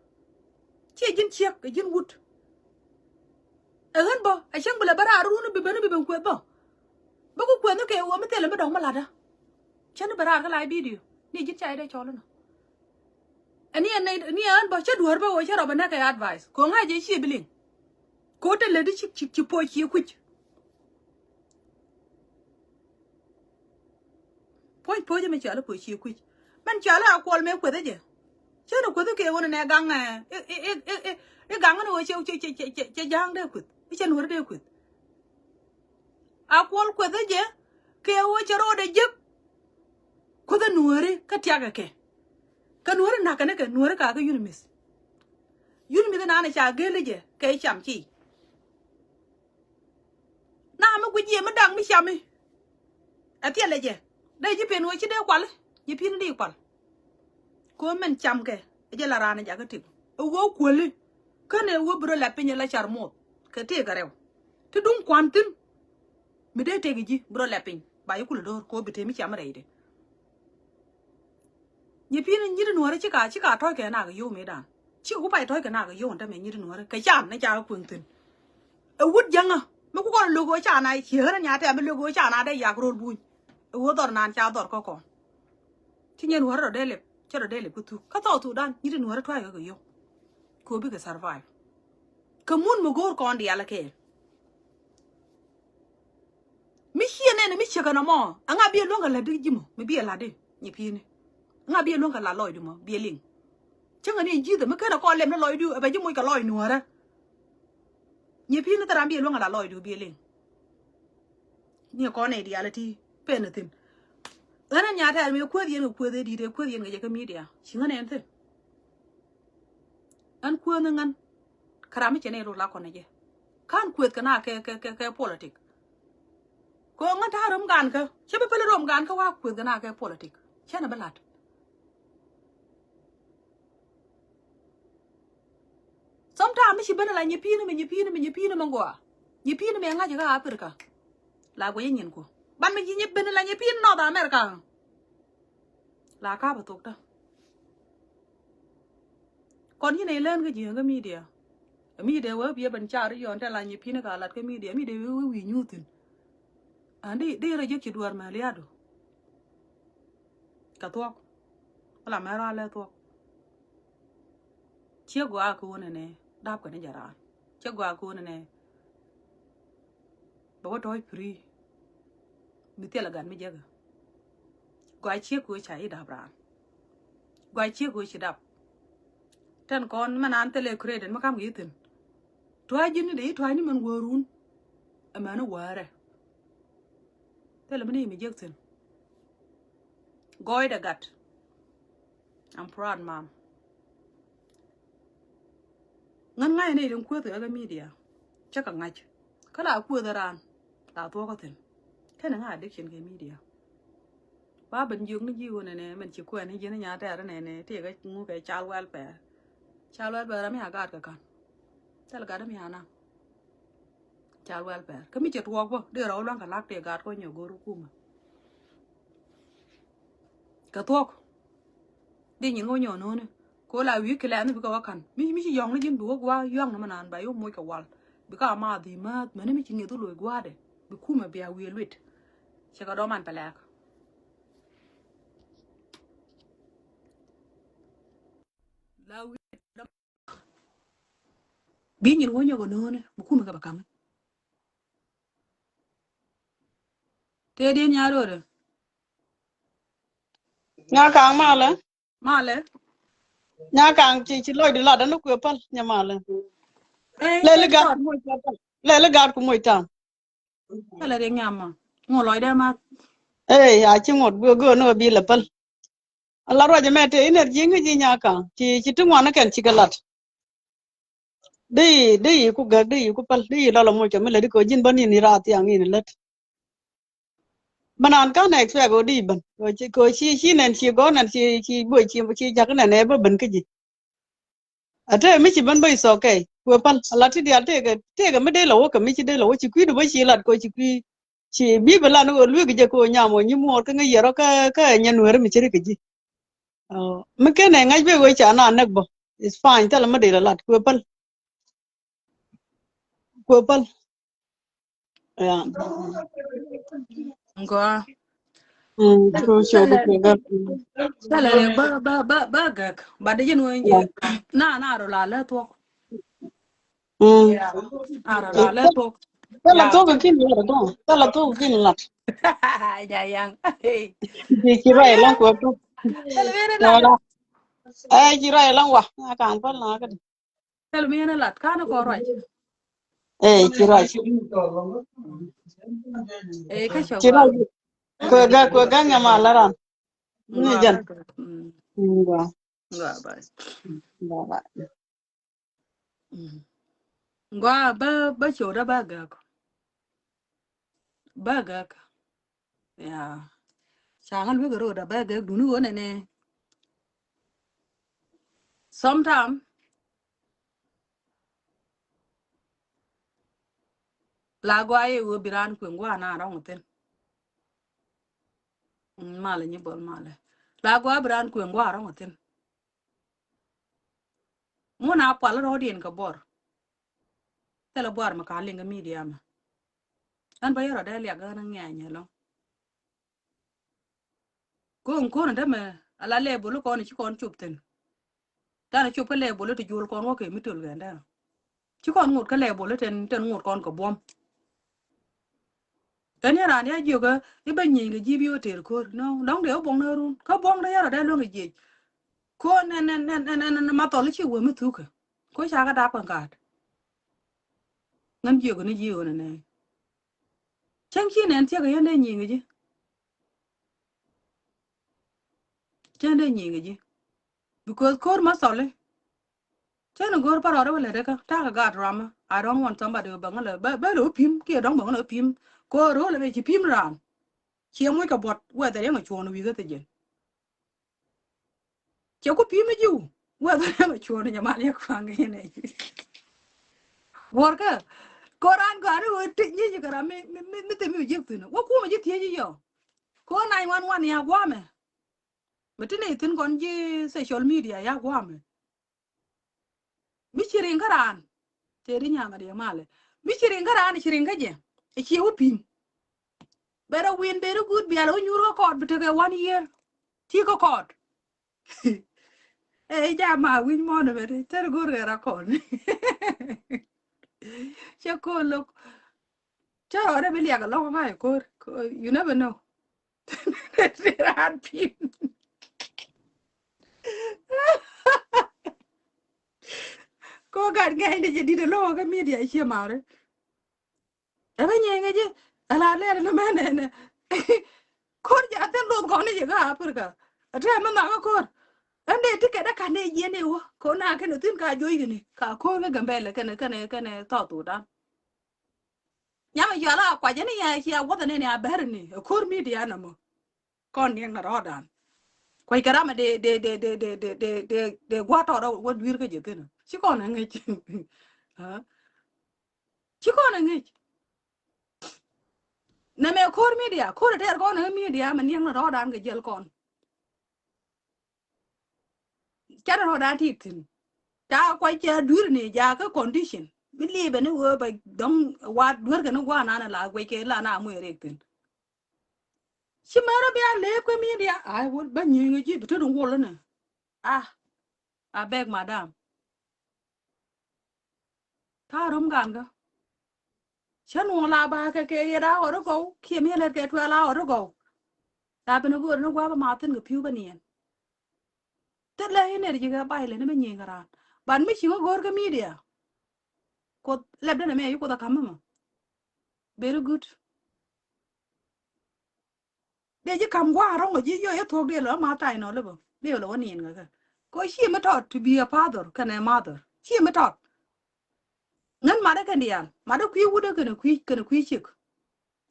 ci jin ciek ke jin wud e han bo a chang bula bara ru no bi ben ko ba ko no ke wo mi tele ma dong malada chen bara ka lai video ni jit chai de cholo no ani an ba cha duar ba wo cha ro ba na ka advice ko nga je chi bilin ko te le di chi po chi ku po je me cha la po chi ku man cha la ko me ko de je cha no ko de ke wona na gang e gang no che jang de ku e cha nuor de ku a ko de je ke wo cha ro de je ko de nuore ka tia ka nuore na ka ne ka nuore ka unimis na cha gele je ke cham chi na ma ku je ma dang mi chami a tia le je dai ji pen wo chi de kwal ji pin di kwal ko men cham ke je la rana ja ka ti wo kwali ka ne wo bro la pin la char mo ka te ga rew ti dun kwantin mi de te ji bro la pin ba yi kula dor ko bi te mi cham re de ni pin ni de nuore chi ka to ke na ga yo me dan chi ku pai to ke na ga yo nda me ni de nuore ka cham na ja ku tin e wut janga me ku ko lo go cha na chi ha nya te me lo go cha na de ya ro bu wo dor nan cha dor ko chi nyen nuore de le cha de le ku tu ka to tu dan ni de nuore to ga yo ko bi ga survive ka mun mo gor ko ndi ala ke mi hiene ne mi chega na mo anga bi lo ga la de jimo mi bi la de ni pin nga bi lo ga la loy du mo bi ling changa ni ji de me ka na ko lem na loy du ba ji mo ka loy nuore ni pin na tara bi lo ga la loy du bi ling ni ko ne di ala ti penetin ana nya ta me ko de di de ko ga ka media chinga ne ente an ko na ngan karami chene ro la ko ne je kan kwet kana ke politic ko ngata rom gan ka chebe pele rom gan ka wa kwet kana ke politic chena balat sometimes shi bana la nyi pini me ngwa nyi pini me nga ga Africa la go yin ko ban me nyi bana la nyi pini no da America la ka ba tok ta kon yi ne len ga ji ga media media wo bi ban cha ri yon ta la nyi pini ka lat ka media wi nyutin andi de ra je ki duar ma liado ka to la ma ra le to che gwa ko ne dap ka ne jara che gwa ko ne bo toy free mi te la gan mi jaga gwa che ko cha i da bra gwa che ko chi dap tan kon man an tele credit ma kam gitin twa jini de twa ni man worun amana ware tele mani mi jekten goy da gat I'm proud mom ngan ngai ne den ko ga media chaka ngach kala ku da ran ta to ko ten kana nga addiction ke media ba ban jung ni jiwo ne men chi ko ne jina nya ta ra ne te ga ngu ke child welfare mi aga ka kan tel ga da mi ana child welfare ka mi chet wo bo de ro lan ka lak te ga ko nyo go ru kuma ka to de nyi ngo nyo no ne ko la wi ke la ne bi ka kan mi chi yong ni jin bu wa yong na manan ba yo mo ka wal bi ka ma di ma ne mi chi ngi to lo gwa de bi kuma bi a wi lwit che ka do man pelek la wi bi nyi ngo nyo go no ne bu kuma ka ba kam te de nya ro de Nya kang male. male Nya kang chi loy de la da no ku pal nya male. Lele e gat to ku moy ta. Lele gat ku moy ta. tele de nyama ngo loy de ma Ya chi ngot go no bi le pal. Ala ro je mete energy ngi ji nya kang. Chi tu ngwana ken chi galat. Dei ku ga dei ku pal dei la moy cha mele di ko jin bani ni rat yang ni let. Manan ka na extra go di ban. Ko chi nen chi go nan chi boy chi jak na ne ba ban ke ji. Ate mi chi ban boy so ke. Ku pal ala ti dia te ga me de lo ka mi chi de lo chi ku do ba chi lat ko chi ku chi bi bala no lu ge ko nya mo ni mo ka ngi yero ka nya nuer mi chi ke ji. Mi ke ne ngai be go cha na nak bo. It's fine tala ma de la lat ku pal. Ku pal. Ya. ngo Ku show do ku ga. tele de ba gak ba de jin wenje na ro la le to ya ara la le to Tala ya to ga kin la do. Tala to ga kin la. ya yang Chi rai long ku to. tele mena Ya lat la. Ai chi rai long wa. Ka pal na ka. tele mena lat kana ko raj Chi rai. e ka Chi shogwa rai. Ku ga nya ma la ran. Ni ngo jan. ba gak Wa. ngo ba Ba. ngo ba shoda ba gak ya changal bi ro da ba gak dunu wona ne sometime la gwa ye wo biran ku ngwa na ra ngoten mala ni bol mala la gwa biran ku ngwa ra ngoten muna pal ro dien ka bor tele bor ma ka linga media ma an ba yoro da ya ga na nya nya lo ko na da me ala le bolu ko ni kon chupten ta na chup ka le bolu ti jul kon wo ke mitul ga da ci kon ngut ka le bolu ten ngut kon ko bom kan ya ran ya juga i ba nyi ga jibi o ter ko no dong de bong na run ka bong da yoro da lo ngi ji ko ma to li ci wo mi tu ka ko sha ga da kon ka ngam ji ko ni ji o ne chen chi nen tie ga yende nyi ga ji chen de nyi ga ji because kor ma so le chen gor pa ro le de ka ta ga drama I don't want somebody bang le ba ro pim ki dong bang le pim ko ro le be chi pim ran chi mo ka bot wa da nga chon wi ga te je che ko pim ji wa da nga chon nya ma le kwa ga ne bor ka koran ga ro ti ni ji ga mi te mi ji tu no wo ku ma ji tie ji yo ko 911 ya gwa me metine tin kon ji social media ya gwa me mi chirin garan te ri nya ma de male mi chirin garan chirin ga je e chi wo pim better win better good bi alo nyuro ko bitege 1 year ti ko kod e ja ma win mo no bere ter gur ga kon che ko lo cha ore bi ya ga lo ma ko you never know ran pim Ko gạt ngay để chỉ đi được lo cái media chia mà đấy. Ở bên nhà nghe chứ. Ala lên nó mà nè. Con ja ten lo ko ne ga Africa. Ata ma na ko. Ande tike da kan ne yene wo. Ko na ke no tin ka joyi ni. Ka ko ga gambele kene to to da. Nyama yala kwa jeni ya wada ne ya ber ni. Ko media na mo. Kon yang na rodan. Kwa karama de gwa to do wo wir ke jetin. Chi ko na ngi. Ha. Chi ko na ngi. Na me ko media, ko de ko na media man yang na rodan ke jel kon. Chara rodan titin. Ta quay cha đuổi này ra cái condition bili bên nó vừa by đông qua đuổi cái nó qua na là quay cái là na mới được tin chứ mà nó bây giờ cái mi đi ai muốn bao nhiêu người chứ tôi đúng luôn nè beg madam tha rum gan cơ chân nó là ba cái đó ở đó câu khi mi lên cái thuê lao ở đó câu ta bên nó vừa nó qua mà tin cái phiếu bên này tất là này thì cái bài lên nó bên nhiều cái ra bạn mới chịu gọi cái mi đi có làm đó là mẹ yêu có ta cắm mà very good để chứ cầm qua rong rồi chứ yo thuộc đi là mà tay nó là bộ điều là vấn đề cái có chi mà taught to be a father can a mother chi mà taught ngân mà đã cái đi mà đã quý vô được cái quý chiếc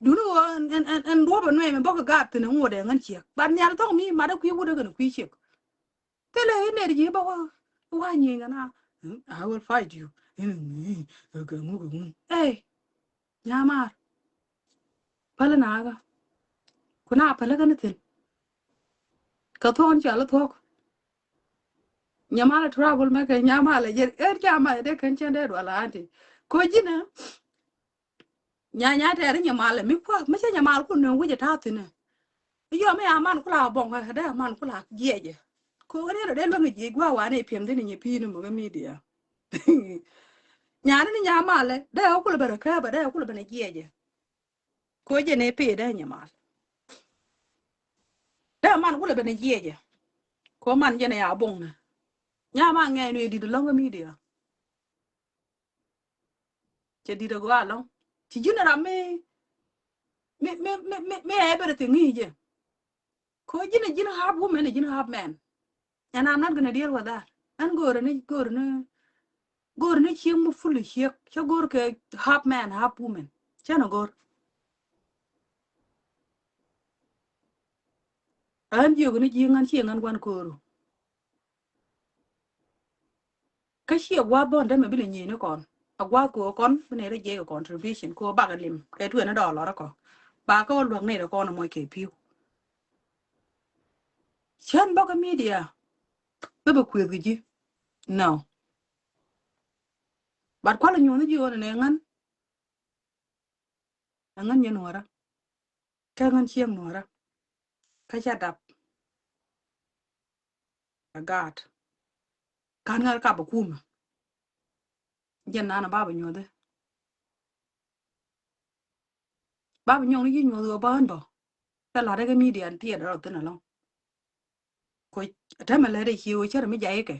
đúng rồi anh đua bên này mình bao cái gạt từ nó ngồi để ngân chiếc bạn nhà tao mi mà đã quý vô được cái quý chiếc thế là cái này gì bao bao nhiêu cái nào I will fight you ê nhà mà pala naga kuna pala cái này cái thôn chả là thuốc nyamala trouble ma ke nyamala je chama de kan chende wala anti ko jina nya te ri nyamala mi kwa ma che nyamala ku no wuje ta tine yo me aman kula bon ha da man kula jeje ko re de lo ngi gwa wa ne piem de ni pi no mo media nya ni nyamala de o kula bere ka ba de o kula bene jeje ko je ne pi de nyamala de man kula bene jeje ko man je ne ya bon na nyama nge no di de lo media che di de gwa lo ci jina ra me everything je ko jina half woman and jina half man and I'm not gonna deal with that and go ne chi mu fully here cho go ke half man half woman chana go and you gonna ji ngan chi ngan kwan ko ka chi gwa bon da me bi ni ne kon agwa ko kon ne re je contribution ko ba ga lim ke tu na do lo ko ba ko luong ne ko na mo ke piu chan ba ka media be ba ku ji no but kwala nyu ne ji wona ne ngan ye nuora ka ngan chieng nuora ka cha dap agat kan ngal ka ba kuma jen na baba nyu de baba nyu ni nyu do ban bo ta la de ga media an tie ro tin lo ko ta ma le de hi o cha mi jai ke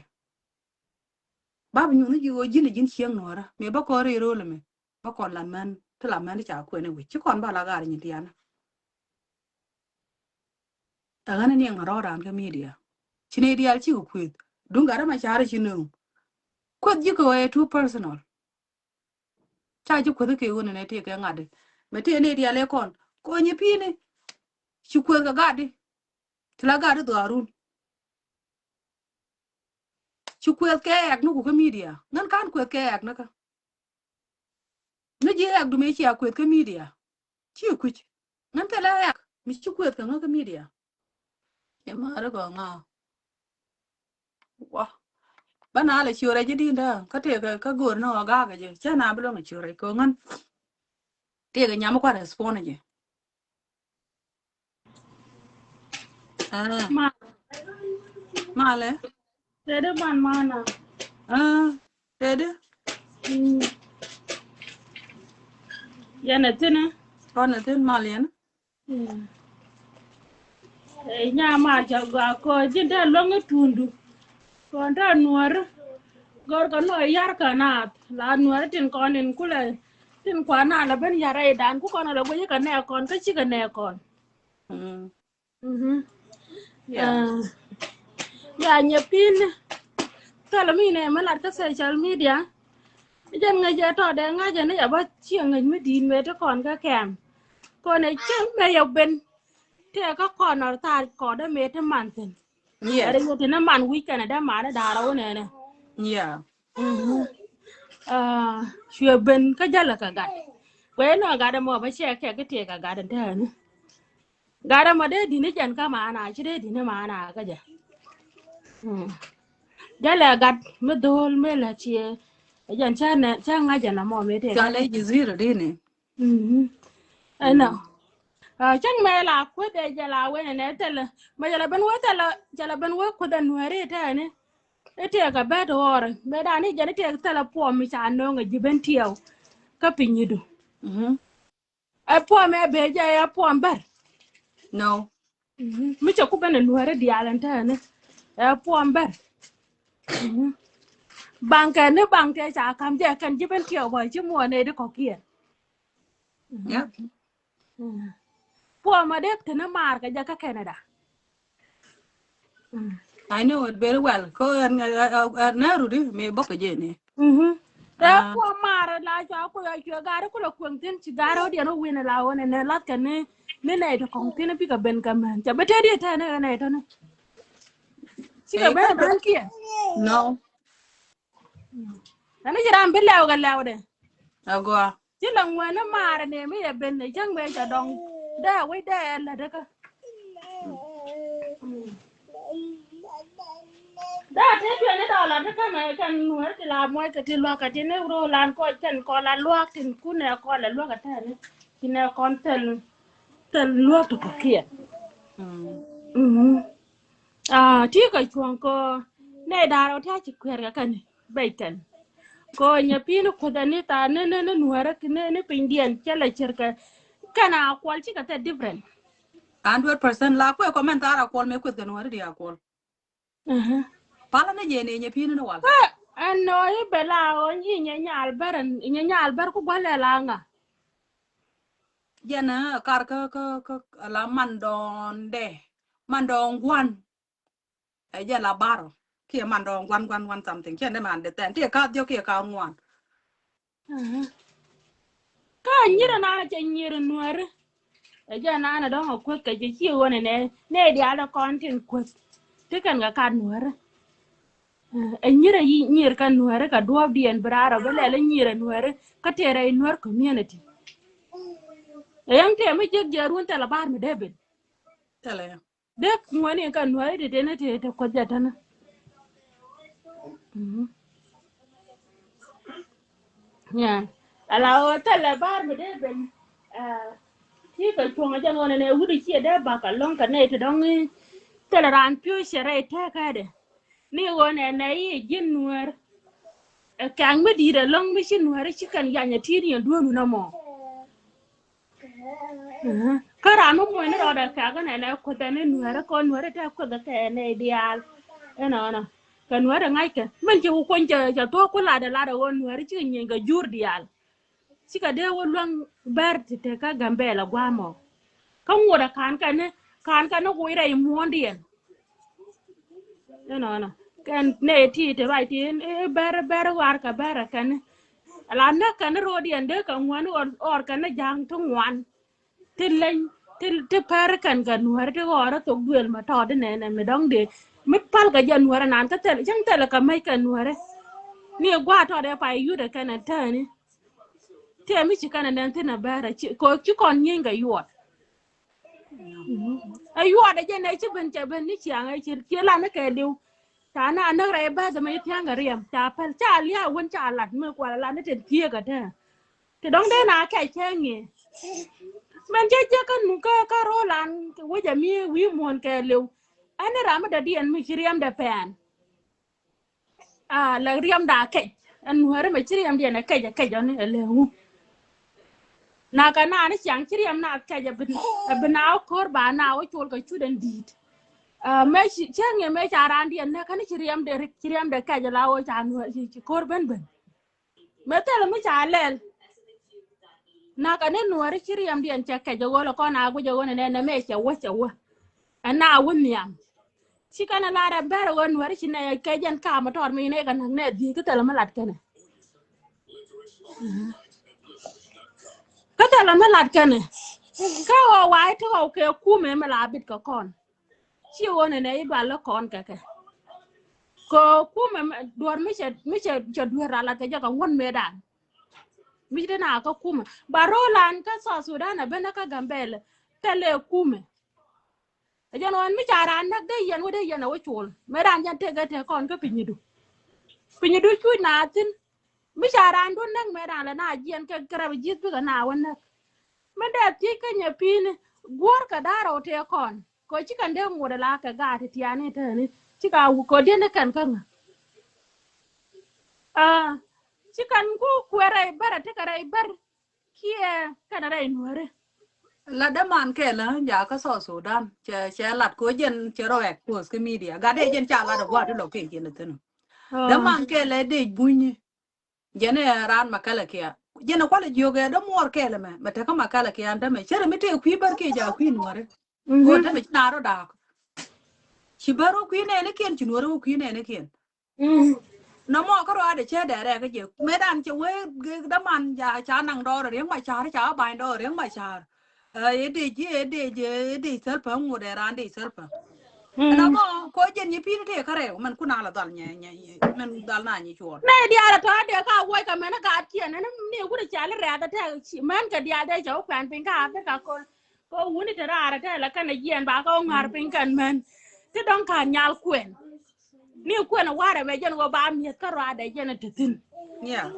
baba nyu ni ji o jin chieng nuora me ba ko re ro le me ba ko la man ta la man cha ko ne wi chi kon ba la ga ni tiana ta ga ni ngaro ran ga media chine dia chi ko kwet dunga ra ma cha re chinu ko ji ko e too personal cha ji ko ke wona ne te ke ngade me te ne dia le kon ko ni pi ne chi ko ga gadi tla gadi do arun chi ko ke ak no ko media nan kan ko ke ak na ka ne ji ak du me chi ak ko ke media chi ku nan te la ak mi chi ko ka no ka media e ma ra ko nga wa bana le chi ore ji din da ka te ka gor no ga ga je cha na blo ma chi ore ko ngan te ga nyam ko respond je Ma, ma le dede ban mana. te de Yana tene. con là tên mà liền Nya ma jaga ko jinda longa tundu. Ko nda nuar. gor ka no yar ka na la nuar tin kon in kule tin kwa na la ben yara dan ku kon la goje ka ne kon ka chi ka ne kon Yeah. ya nye pin tala mi ne malat ka social media jan nga je to de nga je ne ya ba chi nga mi din me to kon ka kem kon e chen me yo ben te ka kon ar ta ko de me te man tin Yes. are yo te na man weekend da ma da ra ne ne Yeah. shwe ben ka jala ka gat we no ga da mo ba che ke te ka ga da ne ga da mo de di ne jan ka ma na chi de di ne ma na ka ja jala gat me dol me la chi jan cha ne cha nga ja na mo me te ka Chale jizira dini. ano chang me la ko de jala we ne tele ma jala ben we tele jala ben we ko da nuere ta ne ete ka bet or be da ni jani te tele po mi cha no nga jiben tiyo ka pinyidu e po me be ja ya po mbar No. mi cha ku ben nuere di alan ta ne e po mbar banka ne banka cha kam je kan jiben tiyo bo chi mo ne de ko kia Yeah. po ma de te na mar ka ja ka Canada I know it very well. Ko na rudi me boka jeni. te po mar la cha ko ya chu ga ko la kun tin chi ga ro de no win la wona ne lat ka ne ne to kong tin pi ka ben ka man cha bete de ta ne to ne chi ka Eh, ben kaka. ben kia No. ana jira be law ga law de Agwa. chi la ngwana mar ne me ya ben ne jang me cha dong da we da la de ka da te pe ne da la de ka na kan nuer ti la mo ka ti lo ka ti ne ro lan ko chen ko la lo tin ku ne ko la lo ka ta ne ti ne kon tel lo to ko kia ti ka chuan ko ne da ro ta chi kwer ga kan baitan ko nya pin ko da ni ta ne nuer ne pindian chala cerka kana kwal chi ka ta different 100% la ko komentara kol me kwet gan wari dia kol. Pala na jeni nye pini na wal. ano i bela o nyi nya nya albar ku gwale la nga Jena kar ka la mandon de. Mandon gwan. E jela baro. Kia mandon gwan something. Kia ne man de ten. Tia ka dio kia ka ngwan. ka nyira na cha nyira nuer e ja na do ko ka ji chi wona ne dia da content ko te kan ga ka nuer e nyira yi nyir ka nuer ka do dien braro bele le nyira nuer ka tere nuer community e yang te mi jeg jarun ta la bar mi debin Tele ya. de ngwani ka nuer de ne te ko jatana ya ala o ta la bar mi debin ti ka chonga jan wona ne wudi chi de ba ka long ka ne te dong te la ran pyo shere te ka de ni wona ne yi jin nuer kang me dire long mi shin nuer chi kan ya nya ti ni do nu na mo ka ra no mo ne ro da ka ga ne ko te ne nuer ko nuer te ko ga te ne dial na ka nuer ngai ke men chi ko ja to ko la da won nuer chi nyi ga jur dial chi ka de wo long ber te ka gambe la gwa mo ka ngura kan ka no guira i mondien no kan ne ti te bai ti ber war ka ber kan ala na kan rodien de ka ngwan or kan jang to ngwan tilen til per kan gan war de ora to gwel ma to de ne me dong de mi pal ga jan war nan ka tel jang tel ka mai kan war ni gwa to de pa yu de kan ta ni te mi ci kan den te na bara ko ci kon nyin ga yuot ayu ada je ne ci ben ni chiang ai ci la na ke diu ta na na re ba da mai tiang ga riam ta pal cha lia won cha lat me kwa la na te tie ga ta te dong de na ke che ngi men je kan mu ka ro lan ke wo ja mi wi mon ke liu ana ra ma da dien mi ci riam da pen la riam da ke an wara ma ci riam dien ke ja ni le hu na ka na ni chiang ci riam na ke ja bin na kor ba na o chol ka chu den dit me chenge me charan di na kan chiriam de ka jala o chan chi kor ben me tele me chalel na kan nuore chiriam di en cheke jogo lo kona go jogo ne me che wo ana wonyam chi kana la ra ber won nuore chi ne ke jen ka ma tor mi ne kan ne di ko tele malat kene ko tele malat kene ka o wai to ke ku me mala bit ko kon chi won ne i ba lo kon ke ko ku me duor mi che duor ala ke jaga won me dan mi de na ko kuma barolan ka so sudan bena ka gambele tele kume jan wan mi charan nak de yen wo chul me ran jan te ga te kon ka pinyidu ku na tin mi charan dun nak me ran la na jen ka grab jit bi ga na won nak me de ti ka nya pin gor ka daro te kon ko ci kan de mu da la ka ga ti tiane te ni ci ka ko de ne kan kan ci kan ku kwere bara te kare bar kie kana rai nuore la da man ke la ja ka so Sudan che lat ko jen che ro ek post ke media ga de jen cha la da wa de lo ke jen te no da man ke le de bunyi jene ran makala ke jene kwale joge da mor ke le me te ka makala ke anda me chere me te kwi bar ke ja kwi nuore ko ta me na ro da chi baro kwi ne ken chi nuore kwi ne ken nó mò có rồi để chơi để cái gì mấy đàn chơi với đó man ja cha năng đo rồi riêng mà cha bài đo riêng mà cha đi sớm phong ngồi để ran đi sớm phong nó mò có chuyện như pin thế cái này mình cũng nào là toàn nhẹ nhẹ mình toàn là như chuột này dia là thôi dia ka woi ka mena ka tian ne ni ku de chale re da ta man ka dia de jo kwan pin ka ta ka ko wuni te ra ta la kana yen ba ko ngar pin kan men ti don ka nyal kwen ni kwen wa re me jen go ba mi ka ra de jen te tin yeah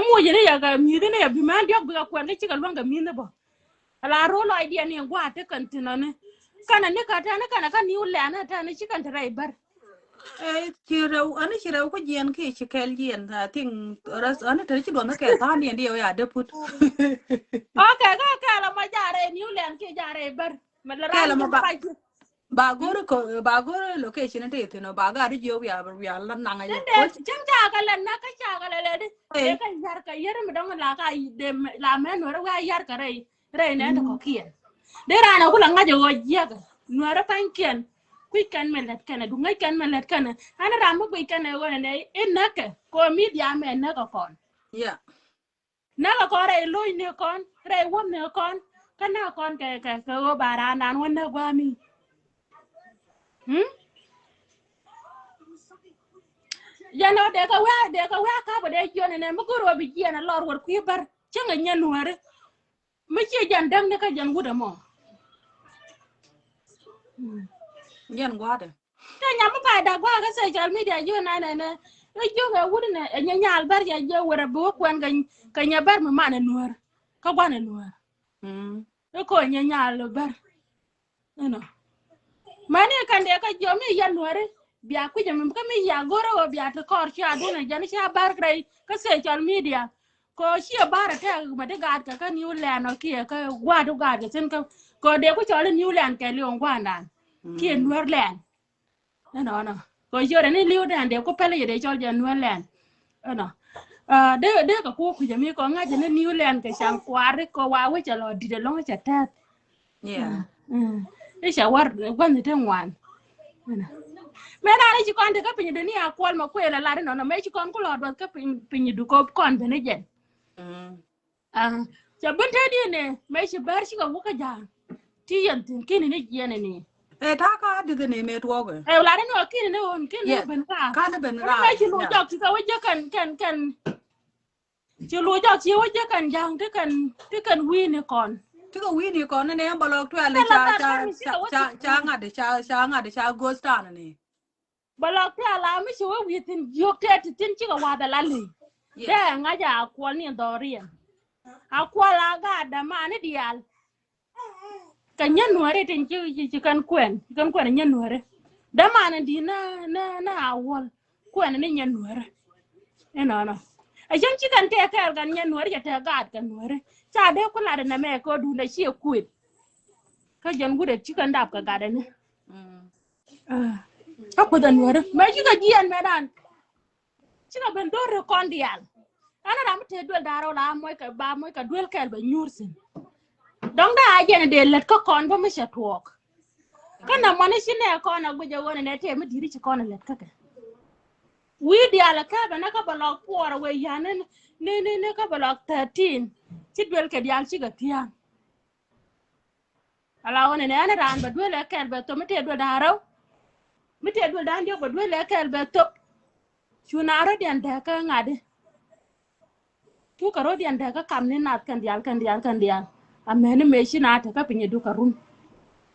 mo je ne ya ga mi de ne ya bi man dia bi ka kwen ke ka longa mi ne bo la ro lo idea ni gwa te kan tin ne kana ne ka ta ne kana ka ni ule na ta ne chi kan te rai bar anh chỉ đâu có chuyện cái chỉ cái chuyện là tiếng anh thấy chỉ đoán nó kẹt ta niên điều ya đỡ put okay ka la ma jare ni ule an ke jare bar ma la cái ran là mà ke bà guru location đấy thì nó bà ga đi vô ya lần năng ấy Tende có jang jagalan na ka jagalan de e ka yar ka yar mi dong la ka de la men wora wa yar ka rei ne to ko kien de rana kula nga jo yaga nuara pankien ku kan melet kana du ngai kan melet kana ana ramu ku kan e wona ne enaka ko media men na ko kon yeah na ko rei loy ne kon rei won ne kon kana kon ka go barana wona gwa mi ya no de ka wa ka ba de jone ne mu goro bi jena lor wor ku bar cenga nyanuare mu ci jan dang ne ka jan wuda mo nhân quá đấy ta nyam ba da gwa ga social media jo na ne e jo ga wuda ne nya nyal bar ya jo wora bo kwan ga ka nya bar mu ma ne nuar ka gwa ne nuar e ko nya nyal bar no mane kan de ka jo mi ya nuare biya ku jam ka mi ya goro wa biya ta kor cha aduna jan cha bar krai ka social media ko shi bara ta ma de gad ka New Land o kia ka wa do gad ka sen ka ko de ko chole New Land ke leon gwa nan ki New Land no ko jore ni New Land de ko pele de chole New Land no de ka ko ku jami ko nga je New Land ka sham kware ko wa we chalo di de long cha ta yeah e sha war gwan de ngwan me na ni ci kon de ka pinyi de ni akwal ma kwela la no me ci kon ko lor ka pinyi du ko kon be ne jen cha bunta di ne me shi bar shi ka wuka ja ti yantin kini ne jene ne ê ta ka diga ne me tuwa ga e la no kini ne on kini yeah ben ka ka na ben ra me shi lu jok ti ka waje kan ci lu jok ci waje kan jang te kan wi ne kon chứ có quý này còn này em bảo lộc thuê là cha ngà để cha ghost này balok te ala mi shi wa wi tin jok te tin ci ka wa da la le de nga ja akwal ni dorian akwal aga da ma ne dial ka nyanuare tin ci kan kwen nyanuare da mana di na awol kwen ni nyanuare no a jan ci kan te ka kan nyanuare ya te gad kan nuare cha de ko la na me ko du na shi kuit ka jan gude ci kan dap ka gada ne Aku dan wara ma juga jian medan cika ben do kon dial ana ram te dul daro la moy ka ba moy ka dul kel ba nyursin dong da ajene de let ko kon ba misha tuok kana mani shine kon agu je wona ne te mi diri ci kon let ka wi dial ka ba na ka ba lok por we yanen ne ka ba lok 13 ci dul ke dial ci ga tian ala wona ne ana ran ba dul kel ba to mi te dul daro mi te dul dan jo ba dul kel ba to chunaro dian da ka ngade tu karo dian da ka kam ni nat kan dial amene me shi na ta ka pinye du karun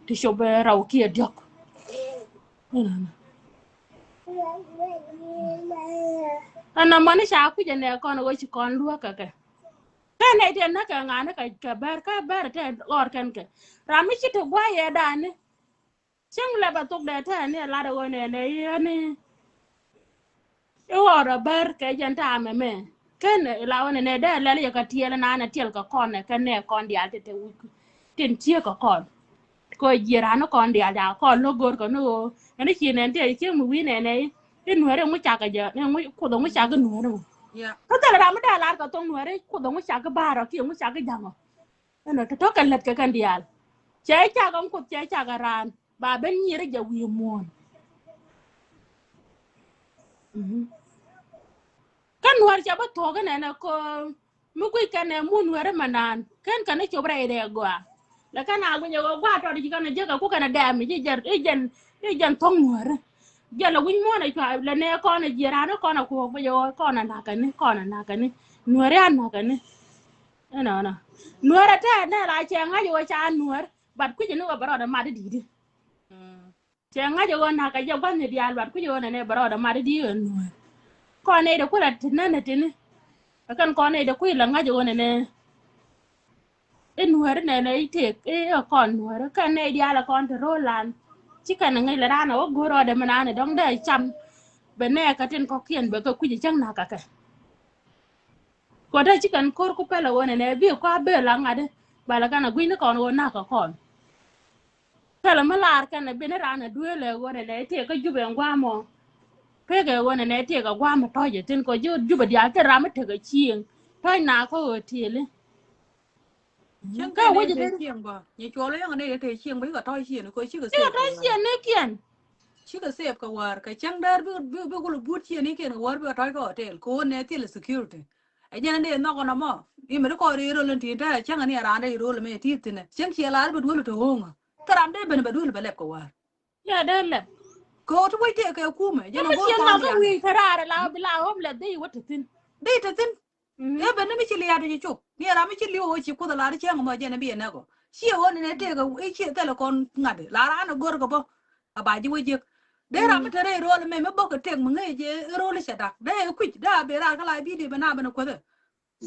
ti shobe raw ki diok ana mani sha ku je ne kon wo chi kon lu ka ne dian na ka ngane ka ber te or kan ke rami chi to gwa ye dane chang le ba tok de ta ne la da wo ne ni e ora ber ke janta me ken la wona ne de le ya ka tiele na na tiel ka kon ne kan ne kon dial te wu tin tie ka kon ko jira no kon dial da kon no gor ko no ne chi ne te chi mu wi ne ti nuore mu cha ka je ne mu ku do mu cha ka nuore mu ya ko ta la mu da la ka to nuore ku do mu cha ka ba ro ki mu cha ka jango no to kan let ka kan dial che cha ka ku che cha ka ran ba ben nyire je wi mon kan nuar cha ba to ga ne ko mu ku kan ne mu nuore manan kan ne chobra ide gwa la kan a gunyo gwa to di kan je ka ku kan da mi je jen tong nuore je la win mo na cha la ne ko na jira no ko na ku ba yo ko na ka ni nuore an na ka ni na nuore ta na la che nga yo cha nuor bat ku je no ba ro da ma di che nga yo na ka je ba ni di al bat ku je na ne ba ro da ma di nuor ko ne da ku la tinana tin kan ko ne da ku la nga yo ne nuor ne te kon nuor kan ne di ala kon to rolan ci kan ngai la rana wo goro de manane dong de cham be ne ka tin ko kien be ko kuji chang na ka ko da ci kan kor ku pela wona ne bi ko be la ngade bala kana gwini kon wo na ka kon kala malar kana be ne rana duele wona ne te ka jube ngwa mo pe ga wona ne te ka gwa ma toje tin ko juba dia ka rama te ka chieng toy na ko tiele Chẳng ka cái wo này je de thế chiang ba. Như chỗ lấy cái này thế chiang mấy cái toy chiang ko chi cái te sếp ka cái war. chien ne kien Chi cái sếp cái war cái chẳng dar bi ko but chiang ni cái war bi toy ko hotel ko ne ti security. Ai jana ne no kono mo. I me ko ri ro len ti ta chẳng ani ara ne ro le me ti tine. Chẳng chi la bi dul to honga. Karam de ben ba dul ba lep ko war. ya de le Ko to wai te ka ku me jana ka gor chien ko na an ka ya. wi tarara la bila hom le de wo te tin De te tin. E ben mi chi le ya de chu. Ni ara mi chi li o chi ko da la chiang mo jana bi na ko. Chi o ne te ka e chi te la kon ngade. La ra na gor ko bo. Aba ji we de ra ma tere ro me me boko tek mo nge je ro le shada de ku da be ra kala bi de bana bana ko de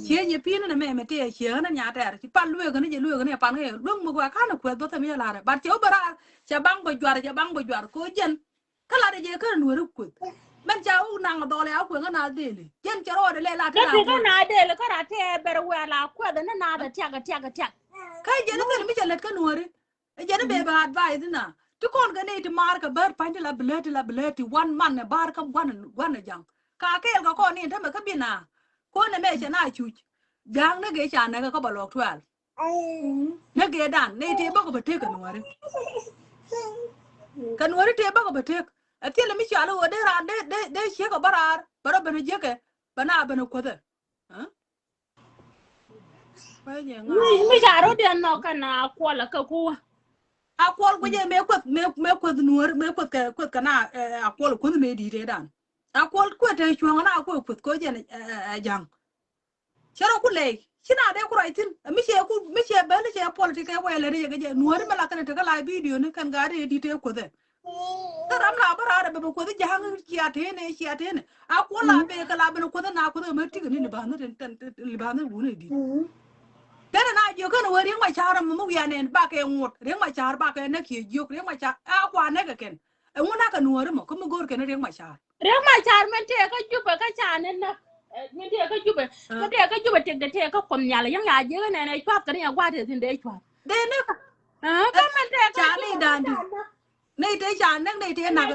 che je pin na me te che na nya ta ti pan lue ga ne je lue ga ne pan nge lung mo ga kana ko do ta me la ra ba che bara che bang bo jwar ko jen kala de je ka nu ru ku men cha u nang do le a ku na de le jen che ro de le la ta da na te ko ka na de le ka ra te ber we la ko da na da tiaga kai je ne me che let ka nu ri je ne be ba advice na tu kon ga ne ti mar ka ber pa la bleti one man ne bar ka one jang ka ke ga ko ni ta me ka bina ko ne me che na chu jang ne ge cha ne ka ba lok twal ne ge dan ne ti ba ko ba te ka nu ri ka nu ri te ba ko ba te a ti le mi cha lo de ran de che ko barar bara ba ne je ke bana ba ne ko de ha pa je nga ne mi ja ro de no ka na ko la ka ku a kwol ko je me ko nuor me ko na a kwol ko me di re dan a kwol ko te chwa na ko je jang chero ku le china de ku raitin mi che be le che politika we le re je nuor me la kan te ka la video ne kan ga re di te ko de taram la bara be ko de jang ki ate ne a kwol la be ka la be ko de na ko de me ti ni ba ne li ba ne bu ne di Dana na jo kan wari ma chara mu ya ne ba ke ngut re ma char ba ke ne ki jo re ma char a kwa ne ka ken e nguna ka nuore mo ko mu gor ken re ma char re ma char men te ka juba ka cha ne na men te ka juba te de te ka kom nyala yang ya je ne ne chwa ka ne ya gwa te tin de chwa de ne ka men te ka cha ne juba ka dan cha di na ne te cha nang dei te na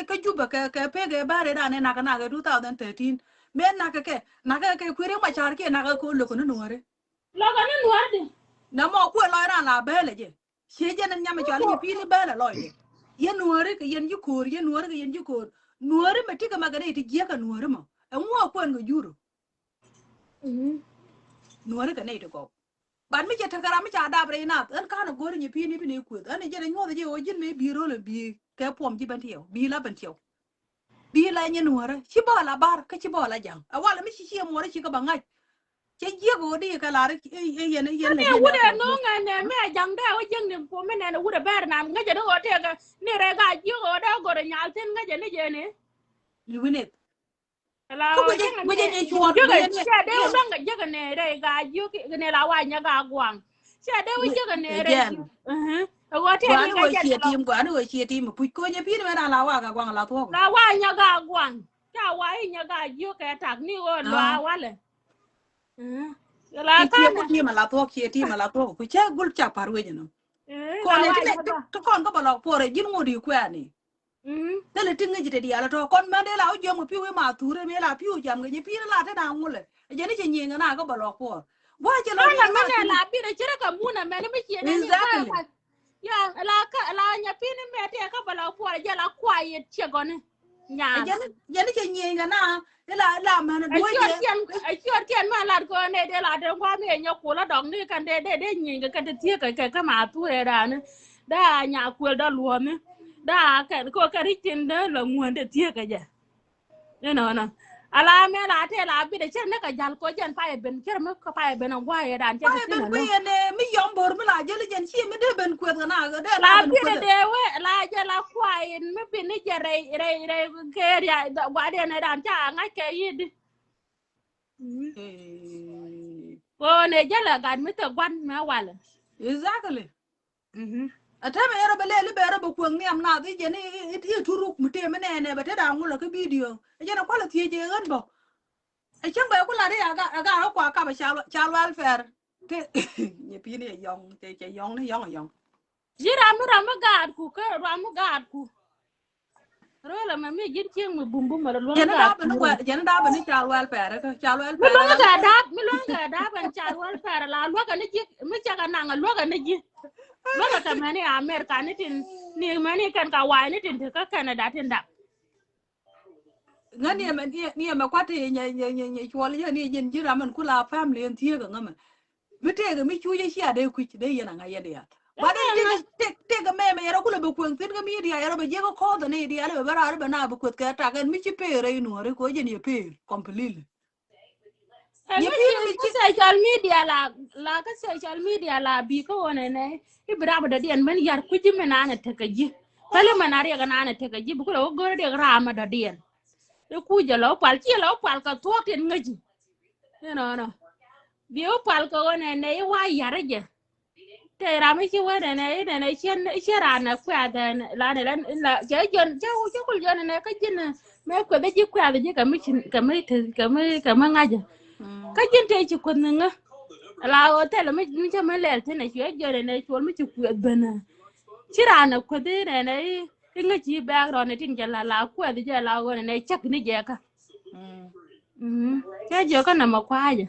ka juba ka pe ga bare da ne na ka 2013 men na ka kwere ma char ke na ka ko lo ko no re lo ga na nuar de na mo ko lo ra la bele je she je na nyama cha ni pi ni bele lo de ye nuore ke yen ju kor ye nuore ke yen ju kor nuore ma ti ka ma ga dei ti je ka nuore mo e mo ko ngo juro nuore ka nei to ko ban mi je takara mi cha da bre na an ka na gori ni pi ni bi ni ku an je na nyoda je o jin me bi ro le bi ke pom ji ban tiyo bi la ban tiyo bi la ni nuore chi bo la bar ka chi bo la jang a wala mi chi mo re chi ka ba ngai che je go di ka la re yen le ne je wude na no nga ne me jang da o jeng ne po me ne wude ber na nga je do te ga ni re ga ji go da go re nyal ten nga je ne je ne li winet la ko o jeng go ne je ni chuo je go ga je che de o nga je ga ne re ga ju ki ne la wa nya ga gwang che de o je ga ne re jen go te ni gwan ga wo je chi la tim gwan wo chi tim pu ko je pi ni na la wa ga gwang la to la wa nya ga gwang cha wa nya ga ju ka tak ni o lo à wa le la thì ka chia na cũng chia mà là thuốc chia thì mà là thuốc cứ chơi gul chả paru vậy nó la còn này wa thế này nya ga cái con có bảo là phổ rồi dính ngồi đi qua này thế là tiếng cái gì đấy là thôi con mà đây là ông một phiếu mà thu rồi mấy là phiếu chậm cái gì phiếu là thế nào ngồi lại giờ này chỉ nhìn cái nào có bảo là phổ quá chỉ là Kala riêng mà mene chỉ la bi de chere ka muna mene mi chene ni exactly ka ya la nya pini mete ka bala po ya la quiet chegone nyan giờ này chỉ nhìn cái nào thế là làm mà nó đuôi gì a chior tian ma la ko ne de la de kwa me nya ko la dong ni kan de nyin ka de tie ka ma tu re da ne da nya ko da luo ne da ka ko ka ritin de la muon de tie ka ja no ala me la te la bi de chere ne ka jal ko jen pa e ben chere me ko pa e ben ngwa ya dan che phải de tin bên lo quê này mấy yom bor mới là giờ là dân chi mới đưa bên quê cái nào cái đây la là bên pide quê de we la je la kwai me pini je re ke ya gwa de na dan cha nga ke yid ko ne je la gan mi te gwan me wala exactly atame yaro belele bero bo kwang niam na ti jeni ti turuk mute mene ne bete da ngulo ke video jena kwala ti je ngan bo e chang ba kula ri aga kwa ka ba chal welfare te ye pi ne yong te yong ne yong jira mu ra ma gad ku ke ra mu gad ku ro la ma mi jin chieng mu bum bum ra lo gad ku jena da ba ni chal welfare ga mi lo ga da ban char wal fara la lo ga ne ji mi cha ga na lo ga ne ji lo ga ta mani america ni tin ni mani kan ka wa ni tin ka canada tin da ngani ni ma kwate nye chwal ye ni jin jira man kula family en tie ga ngama mite ga mi chu ye sha de ku de yana nga ye de ya ba de te ga me yaro kula bu kwang tin ga mi dia yaro ba je ko ko da ne dia le ba ra ba na bu ko ka ta ga mi chi pe re no re ko je ni pe completely ye pi mi chi social media la ka social media la bi ko wona ne ibrahim da dian man yar ku ji mena na ta kaji kale manari ga na ta kaji bu ko go de rama da dian e ku je lo pal ka to tin ngaji no bi o pal ko wona ne wa yar je te rama chi wona ne chen rana kwa da la ne la je jon je kul jon ne ka jin me ko da ji kwa da ji ka mi ngaji ka jin te ci ko nga la hotel mi cha ma le te ne ci jore ne ci mi ci ku bana ci rana ko de ne nga ci ba ro ne tin jala la ku de jala go ne chak ni je ka ke je ka na ma kwa ja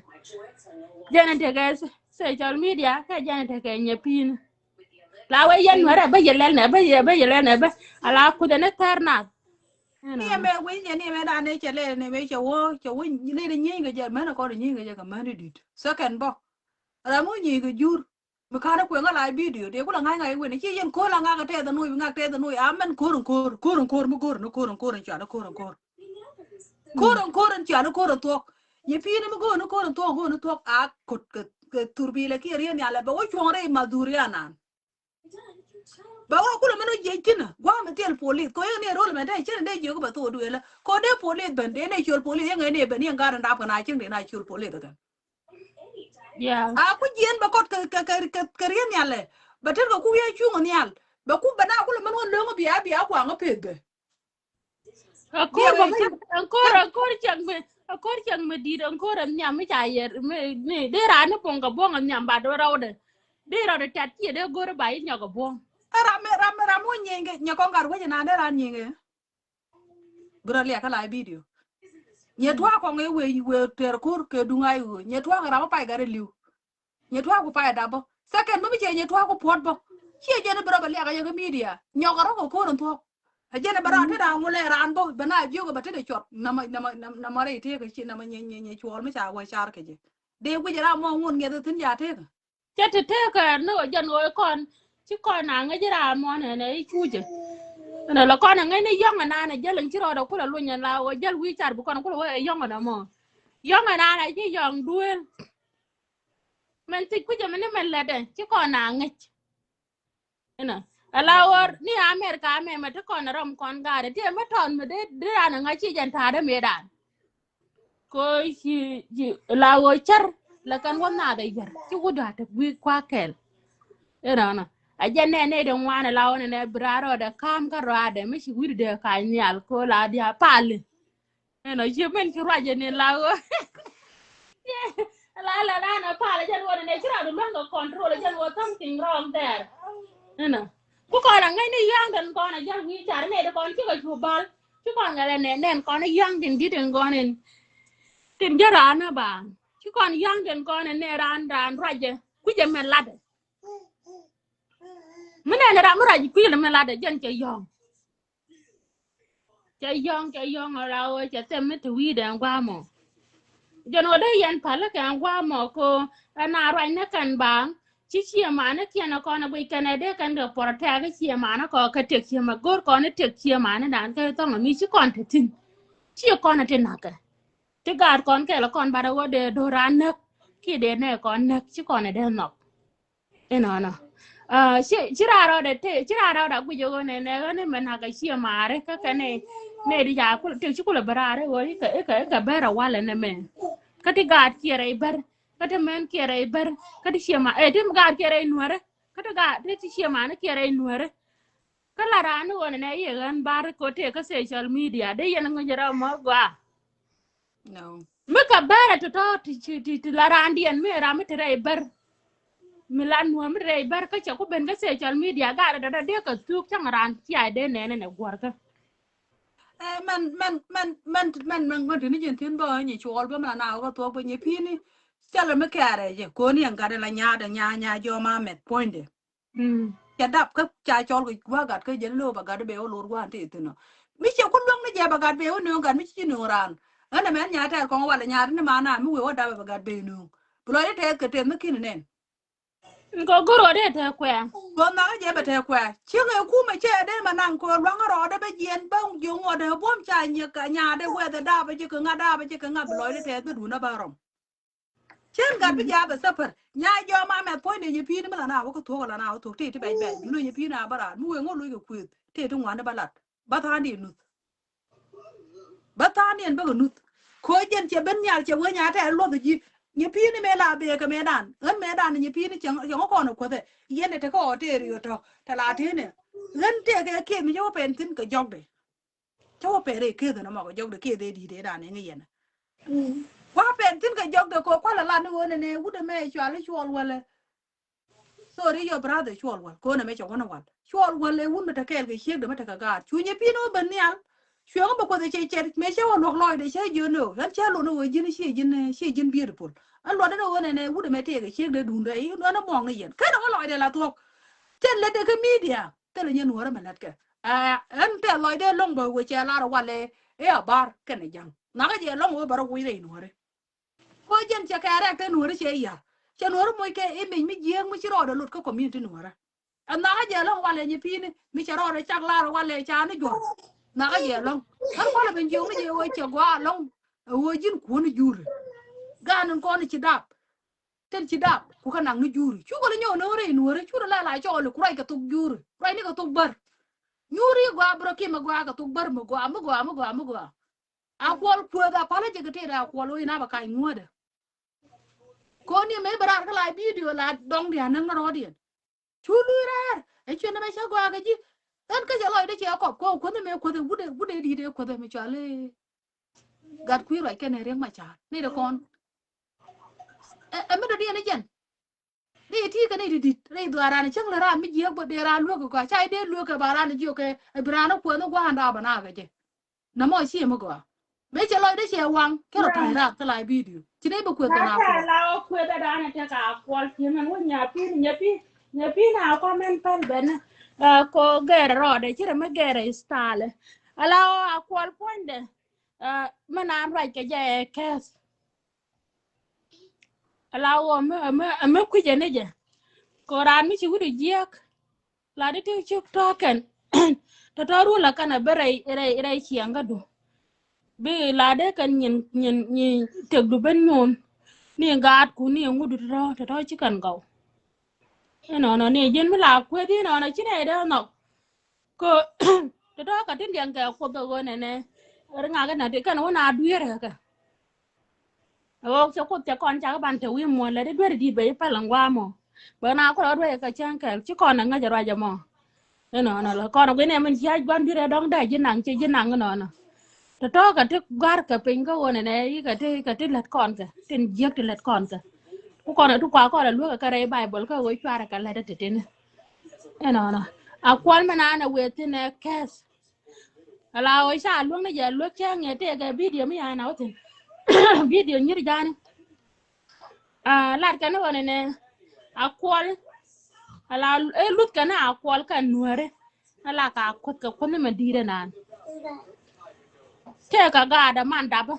jana te ga social media ka jana te ka nya pin la we yan wara ba yelel ne ba ala ku de ne terna ni me we je ni me da ne che le ne me che wo ni de nyi ga je me na ko de nyi ga je ka ma ni dit second bo ra mu nyi ga jur mi kana ku nga lai video de kula ngai we ne chi yen ko la nga ga te da nui nga te da nui amen ko mu ko cha na ko cha na ko to ye pi ne mu ko to a kot ke turbi le ki rien ya le ba wo chore ma duriana ba wa kula meno je kina gwa me tel police ko ne rol me dai chen dai je ko ba to du la ko de police ben de ne chol police yang ne ben yang garan da kana chen de na chol police da ya a ku jen ba kot ka rien ya le ba ter ko ku ye chu ngon yal ba ku ba na kula meno lo bi a kwa ngo pe be akor ba akor chang me di akor nyam mi cha yer me de ra ne ponga bonga nyam ba do rawde de ra de tat ye de gor ba yin ga bong ya mo nyenge nya kon gar waje na ndera nyenge bro le ka la video nyetwa ko nge we ter kur ke dungai wo nyetwa ga pa gare liu nyetwa ko pa dabo second mo je nyetwa ko pot bo che je ne bro le ga yo media nyogoro ko ron to ajene bara te da ngule ran bo bana jogo bate de chot na mare te ke chi na nye chol me cha wa char ke je de wi jara mo ngun nge tin ya te Chete te ka no jan wo kon chi kon na nga jira mo ne chuje na la kon nga ne yong na na jelen chiro da kula lunya la wo jel wi char bu kon kula wo yong na mo yong na na chi yong duel men ti kuje men men lede chi kon na nga ina ala wor ni America me ma te kon rom kon ga de te ma ton me de na nga chi jan ta de me dan ko chi la wo char la kan wo na da yer chi wo da te wi kwa kel na ajane ne de wana la wona ne braro de kam ka rade mi shi wirde ka nyal ko la dia pal eno je men ki raje ne la wo la na pal jan wona ne tira do longo control jan wo something wrong there ku ko la ngai ne yang den ko na jan wi tar ne de kon ki ko jubal ki ko ngale ne nen ko na yang din di den ko nen tin jara na ba ki ko yang den ko ne ran raje ku je men lade mene ne ra mura ji kwile me la de jen che yong ra o che tem me tu wi de ngwa mo jen o de yen pala ka ngwa mo ko na ra ne kan bang chi chi ma ne kia na ko na bui kan de kan de por ta ga chi ma na ko ka te chi ma gor ko ne te chi ma ne dan ka to mi chi kon te tin chi ko na te na ka te gar kon ke la kon ba da wo de do ra ne ki de ne kon ne chi ko ne de no eno chiraro de te chiraro da ku jogo ne ne men ha ga chi mare ka ne di ja ku te chi ku le barare wo ka bera wala ne men ka ti ga kiere ber ka te men kiere ber ka ti chi ma tim ga kiere nuore ka te ga ti chi ma ne kiere nuore ka la ran wo ne ye gan bar ko te ka social media de yen ngo jara mo gwa no me ka bera to ti la ran dien me ra me te ber milan nuwa mi rey bar ka cha ku ben ga social media ga da de ka tuk chang ran ti ai de ne gwar ka man tin jin tin bo ni chol bo ma na ko to bo ni pini chala me kare je ko ni an ga de la nya jo ma met point ya dap ka cha chol ko wa gat ka je lo ba ga de be o lor wa ti tin no mi che ku long ni je ba ga be o no ga mi chi no ran ana men nya ta ko wa la nya ni ma na mi we wa da ba ga be no bu lo te ka te me kin ne ko goro de ta kwa ko na ga je ba te kwa chi nge ku me che de ma nan ko lo nga ro de be jen bong ju ngo de bom cha nya ka nya de we de da ba je ka nga da ba je ka nga bu lo te du na ba rom chen ga bi ja ba sapar nya jo ma me po ni pi ni ma na ko to la na to te te be lu ni pi na ba ra mu we ngo lu ko ku te tu ngwa na ba lat ba ta ni nu ba ta ni en ba nu ko jen che ben nya che we nya ta lo de ji ni pi ni me la be ka me dan en me dan ni pi ni chen yo ko no ko de yen te ko te ri to ta la te ne ren te ke mi jo pen tin ka jog de cho pe re ke de na ma ko jog de ke de di de da ne ngi yen kwa pen tin ka jog de ko kwa la ni wo ne wu de me chwa le chwa wala sorry your brother chwa wala ko na me chwa na wala chwa wala wu me ta ke ke che de me ta ka ga chu ni pi no ben ya chwa ba ko de che che me che wo lo lo de che ju no ran che lo no wo jin che jin beautiful an lo de no ne wu de me te ke che de dun de yi no na mo ngi yen ka no lo de la to chen le de ke media te le nyen wora me lat ke an te lo de long bo we che la ro wala e a bar ke ne jang na ga je long wo bar wo ire no re ko jen che ka re ke no re che ya che no re mo ke e mi jeng mo chi ro de lut ko community no re an na ga je long wala ni pi ni mi che ro re chak la ro wala cha ni jor na ga je long an ko le ben jeng ni je wo che gwa long wo jin ko ni jur ga nan ko ni chi dap ten chi dap ku ka nang ni jur chu ko le nyo no re no re chu la la cho le ku rai ka tuk jur rai ni ka tuk bar nyuri gwa bro ki ma gwa ka tuk bar ma gwa akwal pweda pala je ke te akwal ina ba kai ngode ko ni me bara ka la video la dong dia nang ro dia chulu rar e chen me cha gwa ga ji tan ka jalo de che ko ni me ko de bude di de ko de me chale gat ku ra ke ne reng ma cha ni de kon e me de dia ne jen đi thi cái này đi đây đùa ra này chắc là ra mới giết bữa để ra luôn cái chai để luôn cái bà ra này chịu cái bữa nó quên nó qua hàng đào bà na cái chứ nó mọi gì mà có mấy chơi lời đấy chơi quăng cái là thay ra cái lại video chỉ đấy bữa quên cái na nào ta có la ku da da na ta ka kwal ti man wo nya pi na comment pal ben ko gere rode chira me gere style ala a kwal ponde man an right ke je kes ala wo me ku je ne je ko ran mi chi wudu jiek la de ti chuk token to toru la kana bere ere chianga du bi la de kan nyin tek du ben nyon ni gaat ku ni ngudu to chi kan go nó ni jen mi la kwe di nó chine de no ko to to ka tin yang ka ko to go ne ne nga ga na de kan wona duere ka o so ko te kon cha ban te wi mo le de duere di be pa langwa mo ba na ko do ka chan ka chi kon nga ja ra ja mo nó la kon go ne man chi aj ban duere dong da jin nang chi jin nang no to ka te gar ka pin ko ne ne yi ka te let kon ka tin jek te let kon ka ku kon tu kwa ko la lu ka re bible ka go chwa ka le de te ne nó a kwal mana na wetin kes ala o sha luong na ya lu cha nge te ga video mi ya na otin video nyir jani lat kan wona ne a kwal ala e lut kan a kwal kan nuore ala ka kot ka kon ma dire nan te ka ga da man da ba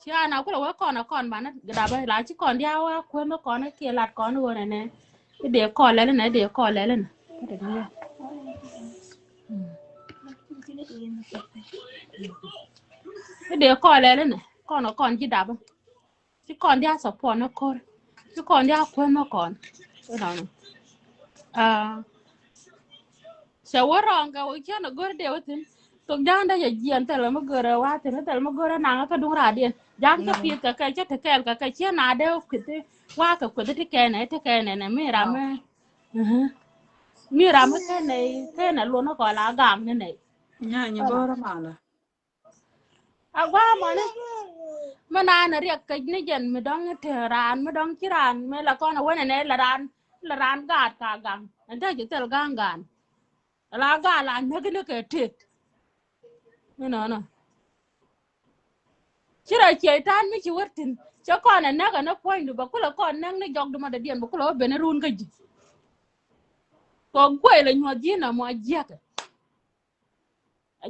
cha na ko wa kon ba na da ba la chi kon dia wa ko no kon ke lat kon wona ne de ko le ne de ko le ne de ko le ne kon ji da ba chứ còn đi support nó coi chứ còn đi quên nó còn cái nào sẽ quá rong cái chứ nó gọi đều thế tụi giang đây giờ diện thế là mới gọi ra quá thế nó mới gọi ra nàng cái đúng ra điện giang cái phía cái chứ cái chứ nào đều cái qua cái này mới làm cái này luôn nó gọi là gam thế này nya nya bora mala qua mà này mà na riêng cái này dân mới đóng cái ran mới đóng cái ran mới là con ở bên này là ran gạt cả gang anh thấy chỉ tell gang gan là gà là nó cái thiệt nó chỉ là chơi tan mới chịu tin cho con này nó point được bác là con nó dọc được mà để điện bác là bên run cái gì còn quay là nhua gì nào mà giặc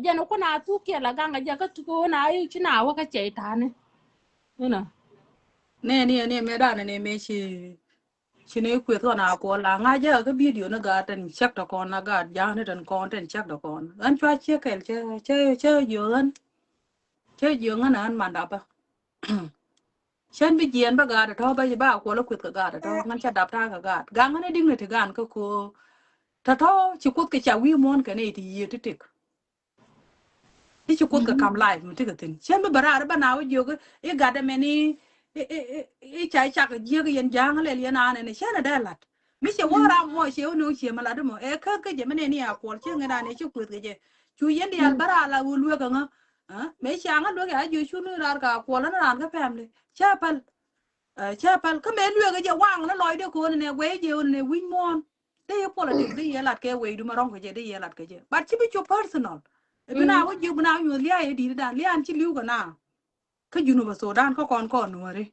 giờ nó có nào thu kia là gang cái cái thu nào chứ nào cái chơi tan này nó ne me da ne me chi ne ku to na ko la nga ja cái video nó ga ten chắc da kon na ga ja ne ten kon ten chắc da kon an chwa che kel che yuen che yuen an man da ba chen bi jien ba ga da to ba ko la ku ka ga da to ngan cha da ta ka ga gang ne ding ne te gan ko ta to chi ku cái cha wi mon ka ne ti yi ti tik ti chi ku ka kam lai mu ti ka tin chen ba ba na wo cái e ga da me ni e chai cha ka ji ga yen jang le le na ne chen da lat mi che wa ra mo che no che ma la de mo e ka je me ne ni a ko che nga da ne chi ku ke je chu yen di al bara la u lu ka nga me cha nga lo ga ju chu nu ra ka ko la na ka family cha pal ka me lu ga je wang na loy de ko ne we je ne win mon de politics de ye lat ke we du ma rong ke je de ye lat ke je but chi bi chu personal e bina wo ju bina yu lia e di da lia an chi liu ka na ka ju no ba so dan ko kon no re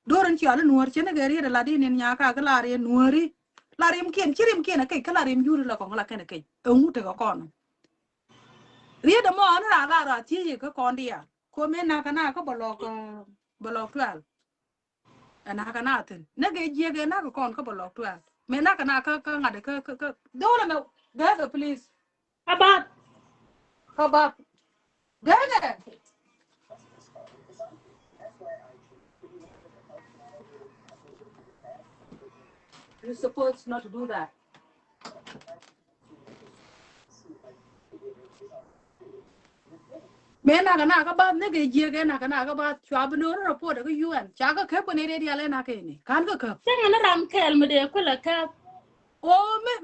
doran chi ala nuor chene ga ri la di nen nya ka la re nuori la rim kien chi rim kien ka la rim ju la ko la ken ke ngu te ko kon ri da mo na ra chi ka kon dia ko me na ka na ko bolok twal na ka na tin na ge je ge na ko kon ko bolok twal me na ka na ka ngade ka do la me ga please about ka ba ga you're supposed not to do that me na ka ba ne ge je ge na ka ba chwa bu no ro po de ko UN cha ka ke ko ne re dia le na ke ni kan ka thế nó làm kẹl mà để có là cái o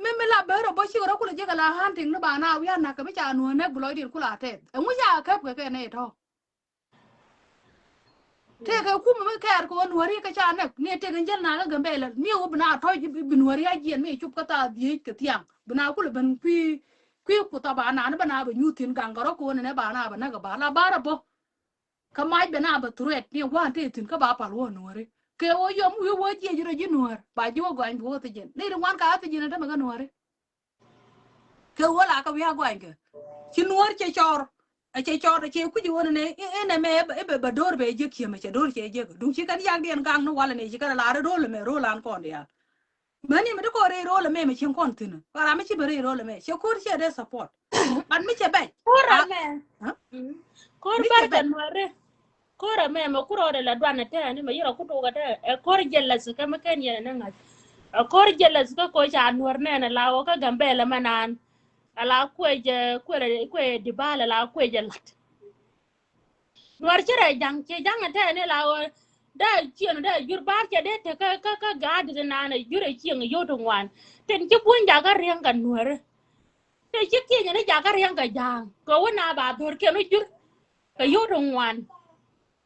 me la be ro bo shi ro ku le je ka la han ting no ba na wi na ka me cha no ne bu lo dir ku la te ngu ja ka ke ne to te ka kuma me kar ko nuari ka cha na ne te ganjal na ga gambe la mi wo bna to bi nuari ya jien me chup ka ta di ka tiang bna ku le ban kwi ku ta ba na bana ba nyutin gangaro ko ne ba na ba na ga ba la bara bo ka mai bana ba turet ni wa te tin ka ba pa lo nuari ke o yom wi wo je jiro ji nuar ba ji wo gwan bo te jen ne ri wan ka te jina ta ma ga nuari ke wo la ka wi ha gwan ke chi nuar che chor a che chor che ku ji wona ne ne me e ba dor be je ki me che dor che je du chi kan ya den gang no wala ne chi kan la ro le me ro lan kon ya mani me ko re ro le me chin kon tin para me chi be ro le me che kur che de support ban mi che be Kora a me. Kor mi bar che be kan ware. Kora me ma kuro de la dwana te ni ma yira kutu ga te e kor jelas ka ma ken ye na ngat. E kor jelas ka ko cha anwar ne na lawo ka gambe la manan. Ala kwe di bala la kwe jelat. Nwar chere jang te ne lawo da chien da jur bar che de te ka ga de na na jure chien yo to ngwan. Ten chi bun ja ga riang kan nwar. Te chi ki ne ja ga riang ka jang. Ko na ba dor ke no jur ka yo to ngwan.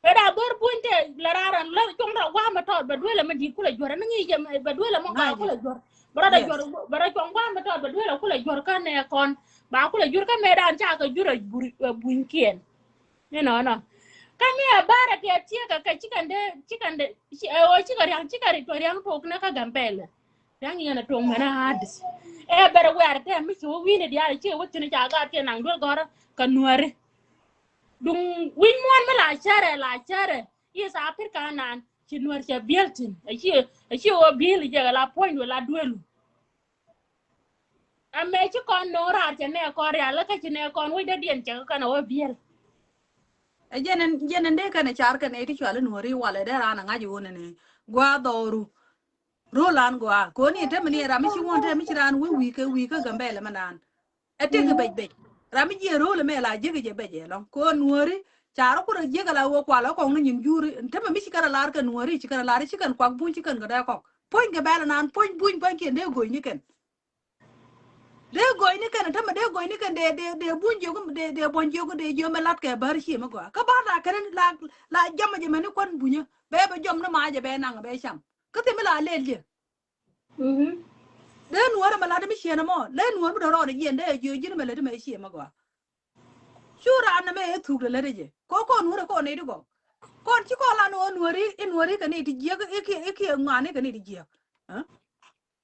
Ada ber punte lararan la chong da wa ma tot ba dwela ma di kula jora na ngi jam ba dwela ma ka ngaji kula jor bara yes jor bara chong wa ma tot ba dwela kula jor ka ne kon ba kula jor ka me dan cha ka jura buin kien ne no ka mi bara ke tie ka chikande o chikari to yang tok na ka gambele yang yana tong mana hadis e bara wer te mi so wi ne dia chi wo tini cha ga te nang dol gora ka nuare dung win mon ma la chere yes apir kanan ci nuer ci beltin ci o bil je la point la duelu ame ci kon no ra ci ne ko ya la ka ci ne kon wi de dien ci ka no bil jenen de kan char kan e ti chwala nuari wala de rana ngaji wona ne gwa doru rolan gwa ko ni te mani ra mi chi won te mi chi ran wi ka gambe le manan e te ke be ra mi je ro le me la je ke be je lo ko nuari charo ko je ga la wo kwa la ko ni juri te mi chi kara lar ka nuari chi kara lar chi kan kwa bu chi kan ga da ko point ga bela nan point buin point ke de go ni ken de goy ni kan tama de goy ni kan de bunjo ko de bonjo ko de joma lat ke bar shi ma ko ka ba la kan la jama je mani kon bunyo be ba jom na ma je be nang be sham ka te la le je de nuora ma la de mi shi na mo le nuora bu ro de yen de je je ma le de me shi ma ko shura na me tu le de je ko nuora ko ne de go kon chi ko la no nuori kan ni ti je ke ke ngane kan ni ti je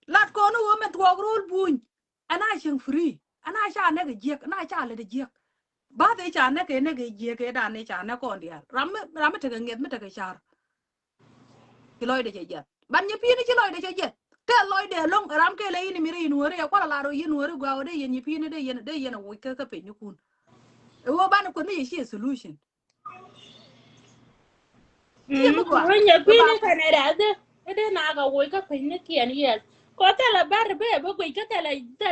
lat ko no me to ro buny ana shin free ana sha ne ga je ana sha le de je ba de cha ne ke je ke da ne cha ne ko dia ram te ga nget me te ga char ki loy de je ban ye pi ni ki loy de je te loy de long ram ke le ni mi ri nuore ya kwa la ro yi nuore gwa de yen yi pi ni de yen wo ka pe ni kun e wo ban ko ni shi solution ti mo gwa wen ya e pi ba ni ka ne da de na ga wo ka pe ni kien yes ko te la bar be bo ko ka te le de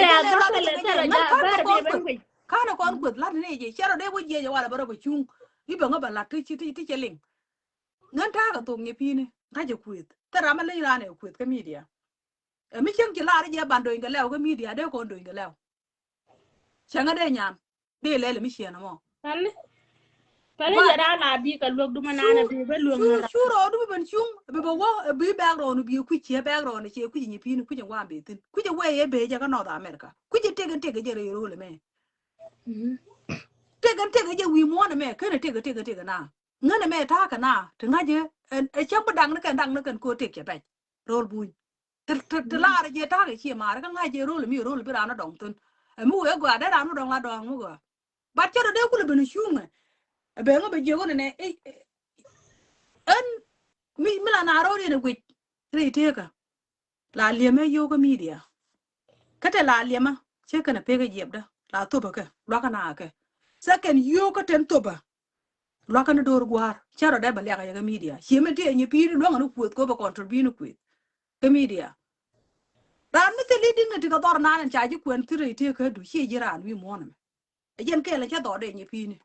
e ara je le ga ra de je te le ngal ja kan bar na be kon ko ben ko kana kon ko la ne je chero de wo je wala baro ba chung yi ba nga ba la ti cheling ngan ta ga to ngi pi ni ga je kuit ta ra ma le ra ne kuit ka media e mi chen ki la je ban do ngi lew ga media de ko do ngi lew changa de nyam de le mi shena mo pale but jara la bi ka lok du shu manana bi be luong na ra ro du ben chung be bo wo bi ba ro no bi ku che ba ro ne che ku ni pi ni ku je wa be tin ku je we ye be je ga no da america ku je te ga je ro le me te ga je wi mo na me ke ne te ga na ngana me ta ka na te nga je e che ba dang na kan ko te ke ba rol bu te la je ta ga che ma ga nga je ro le mi ro le bi ra na dong tun mu we gwa da ra no dong la dong mu gwa ba che ro de ku le ben chung be ngo be je go ne en mi la na ro ne gwi re te ka la le me yo ga media ka te la le ma che ka na pe ga jeb da la to ba ka lo ka na ka second yo ka ten to ba lo ka na dor gwar che ro da ba le ga media che me te ni pi lo nganu ku ko ba contribute ku ka media ran mi te li ding ne ti ka dor na na cha ji kwen ti re te ka du che ji ran wi mo na yen ke la che do de ni pi ni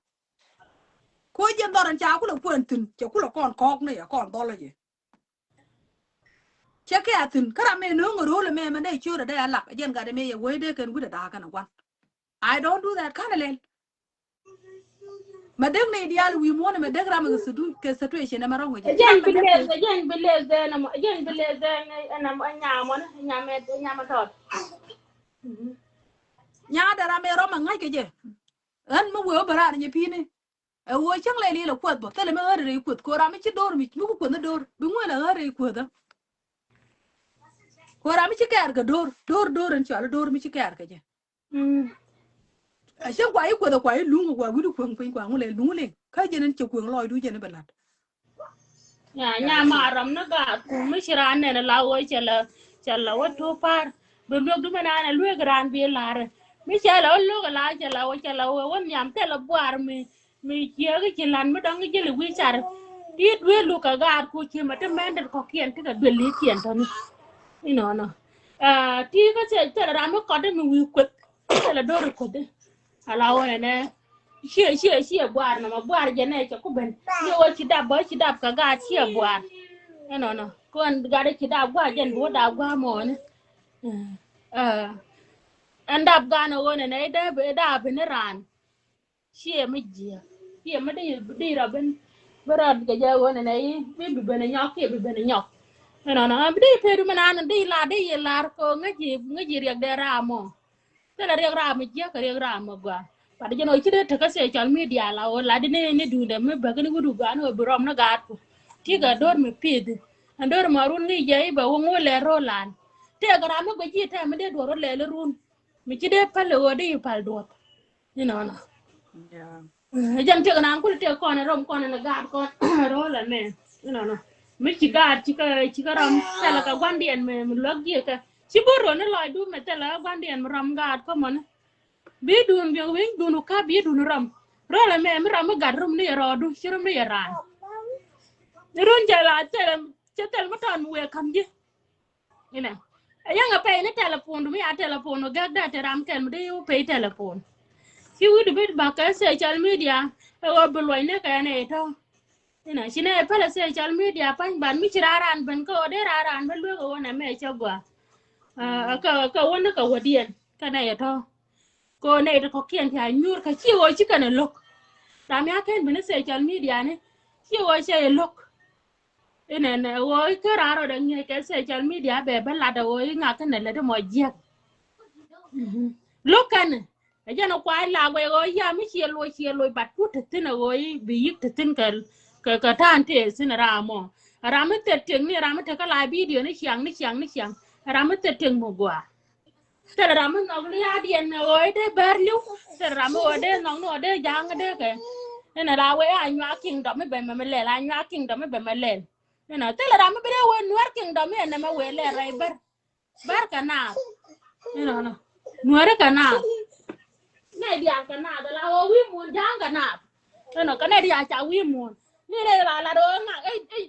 ko jen dor an cha ku la kwen tin che ku la kon kok ne ya kon do la je che ke atin kara me no ngoro le me ne chura de ala jen ga de me ye we de ken gude da kana wan I don't do that kind of len mà đếch này đi al we muốn mà đếch ra mà cái situation mà rong cái Again believe then again believe then and nhà mà thôi. nhà đã ra mẹ rong mà ngay cái gì anh mà vừa bả ra như pin này wo chẳng lẽ đi là quật bỏ tao mà ở đây quật cô ra mấy chiếc đôi mình cũng quật nó đôi đúng rồi là ở đây quật đó cô ra mấy chiếc kẹt cái đôi anh chọn là đôi mấy chiếc kẹt cái gì à chắc quái quật quái lúng quái quý được quần quên quàng lên lúng lên cái gì nên chụp quần lòi đuôi gì nên bẩn nhà mà ram nó cả cũng mới chỉ ran này là ôi chả là what to par bên lúc đó mà anh lui cái ran bia là mới chả là lúc là chả là ôi nhảm thế là buar mi chia cái chỉ lan mới đóng cái gì là quy chả tiết với lúc cả gạt cô chỉ mà cái men được có kiên cái cái lý kiên thôi you know no tí cái chả là ram nó có đấy mình quật chả là đôi được quật đấy là ôi này chia buar na ma buar je ne ko ben yo ci dab ka ga chia buar no kon ga de ci dab buar jen bo dab gwa mo ne andab ga no wona ne da be ne ran chia mi je chia ma de ra ben barad ga ja wona ne bi be ne nyok bi be ne nyok no bi pe du manan di la ko ngaji riek de ra mo te la riek ra mi je ka riek ra mo gwa pada jeno chide to ka social media la o la dine ne dunde me bagani gudu gano brom na gat tiga dor me pid andor marun ni jey ba wongo le rolan te gara me go jita me de doro le run mi chide pale o de pal dot you know na jam te kana ko te ko na rom ko na gat ko rolan me you know na mi ci gat ci ka ram tala ka gwandien me logi ka ci boro ne loy du me tala gwandien ram gat ko mon bi dun bi wing dunu ka bi dunu ram rola me ram gad rum ni rodu chirum ni ran run jala tel matan we kam ji ina ayanga pe ni telephone mi a telephone ga da te ram kel mi u pe telephone ki wu du bit ba ka social media e wo buloi ne ka ne to ina chine pe la social media pan ban mi chiraran ban ko de raran ban lu ko na me chagwa ka wona ka wadien ka na ya to cô này nó có kiên thì anh nhur cái chiều ấy chỉ cần là lục làm gì cái mình nó social media này chiều ấy sẽ lục cái này ôi cái ra rồi đừng nghe cái social media về bên là đâu ôi ngã cái này là để mọi việc lúc cái này cái cho nó quay là quay ôi ya mới chia lôi bắt phút thực tin ôi bị thực tin cái than thế xin ra mà ra mới thực tin này ra mới thấy cái live video này chẳng ra mới thực tin một quả te ram no lia dien oi de berlu te ram o de no de jang de ke na la we anwa kingdom be me le la anwa kingdom be me le na te ram be we nuar kingdom na me we le rai bar kana no nuar kana ne dia kana da la o wi mun jang kana no kana dia cha wi mun ni le la do nga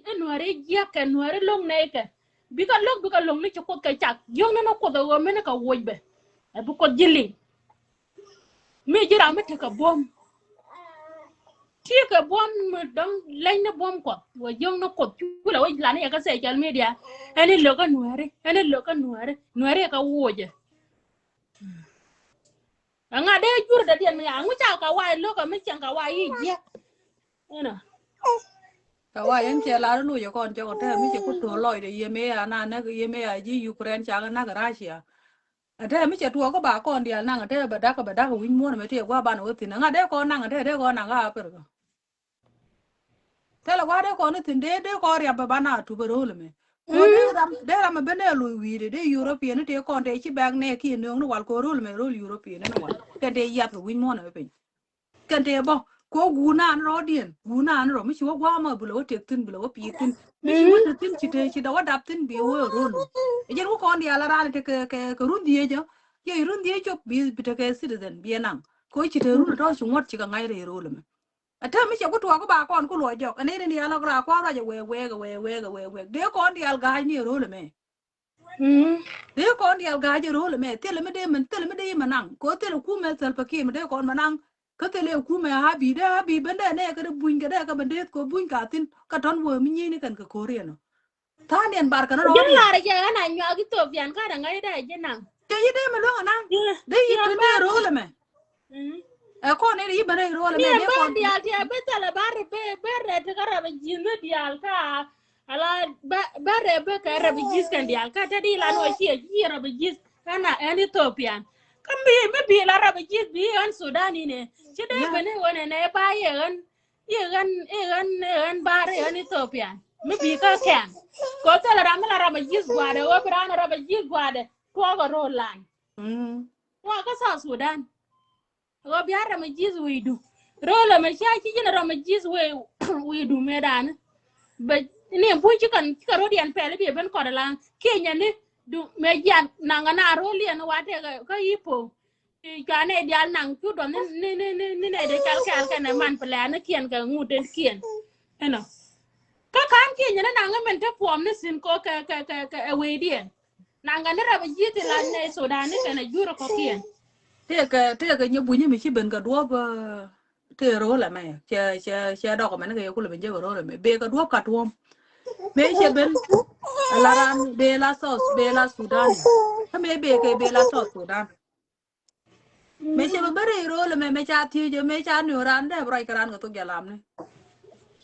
e nuar ye ke nuar long ne ke bi ka long ni chukot ka chak yong na ko do me na ka woj be e bu ko jili mi jira me te ka bom ti ka bom me dang lain na bom ko wo yong na ko chu la woj la ni ka social media ene lo ka nuare ka woje nga de jur da dien me angu cha ka wai lo ka me chang ka wai ye ena cả vài anh chị là nó nuôi con cho con thế mấy chị có tuổi lòi để yếm mẹ à na cái yếm mẹ à gì Ukraine cha cái na cái Russia à thế mấy chị tuổi có bà con đi à na cái bà đắc cái win mua mấy chị qua bà nó thì nó đấy con na cái đấy con na cái apa rồi thế là qua đấy con thì đấy con đi bà na tu bơ rồi mẹ đấy là mà bên đây lùi vì đấy European đấy con đấy chỉ bag này kia nương nó vào rồi mẹ rồi European nó vào cái đấy yết win mua nó phải cái đấy bao ko guna ro dien guna ro mi chiwa wa ma bulo tektin bulo pitin mi chiwa tektin chite da wadap tin bi wo ro no e jen ko ndi ala ran te ke rundi je ye rundi je bi te ke citizen bi nan ko chite ru to su ngot chi ka ngai re ro le ata mi che ko to ko ba kon ko lo jo ane ni ala ra kwa ra je we de ko ndi al ga ni ro le me de ko ndi al ga je ro le me te le me de manang ko te ku me sel pa ki me de ko manang cái tele ku me habi bende ne ka buin ka da ka bende ko buin ka tin ka ton wo mi ni kan ka korea no ta nian bar ka no jen la re ja na nyo gi to bian ka da ngai da je nang ke yi de me lo na de yi tin me ro le me con này đi bên đây rồi là mi mẹ bé ba con dial ti be tala bar be re te kara be jin dial ka ala ba re be ka re be jis kan dial ka ta di la no chi ji re be jis kana en Ethiopian kan bi la re be jis bi an Sudan ne chi de be yeah ne wona ne ba ye gan ba re en Ethiopian bi ka kan ko tala ram la re be jis gwade o bra na re be jis gwade to go ro lan wa ka sa Sudan go biara ma jis widu rola ma sha ki jina ro ma jis widu medan ba ne bu ci kan ka ro dian pele bi ben ko la kenya ni du me jan nanga na ro li na wate ka yipo ka ne dial nang ku do ni ne de kal ka na man pele na kien ka nguden kien eno ka kan kenya na nanga men te pom ne sin ko ka we dien nanga ne ra ba jiti la ne Sudan ni kana juro ko kien thế cái như bún như mình chỉ bên cái đũa thế rồi là mẹ che đọc mà nó cái cũng là bên chơi rồi là mẹ bê cái đũa cắt uông mẹ chỉ bên là ran bê la Sudan thế mẹ bê cái bê la Sudan mẹ chỉ bên bê rồi là mẹ cha thiêu chứ mẹ cha nhiều ran đấy rồi cái ran cái tôi giờ làm này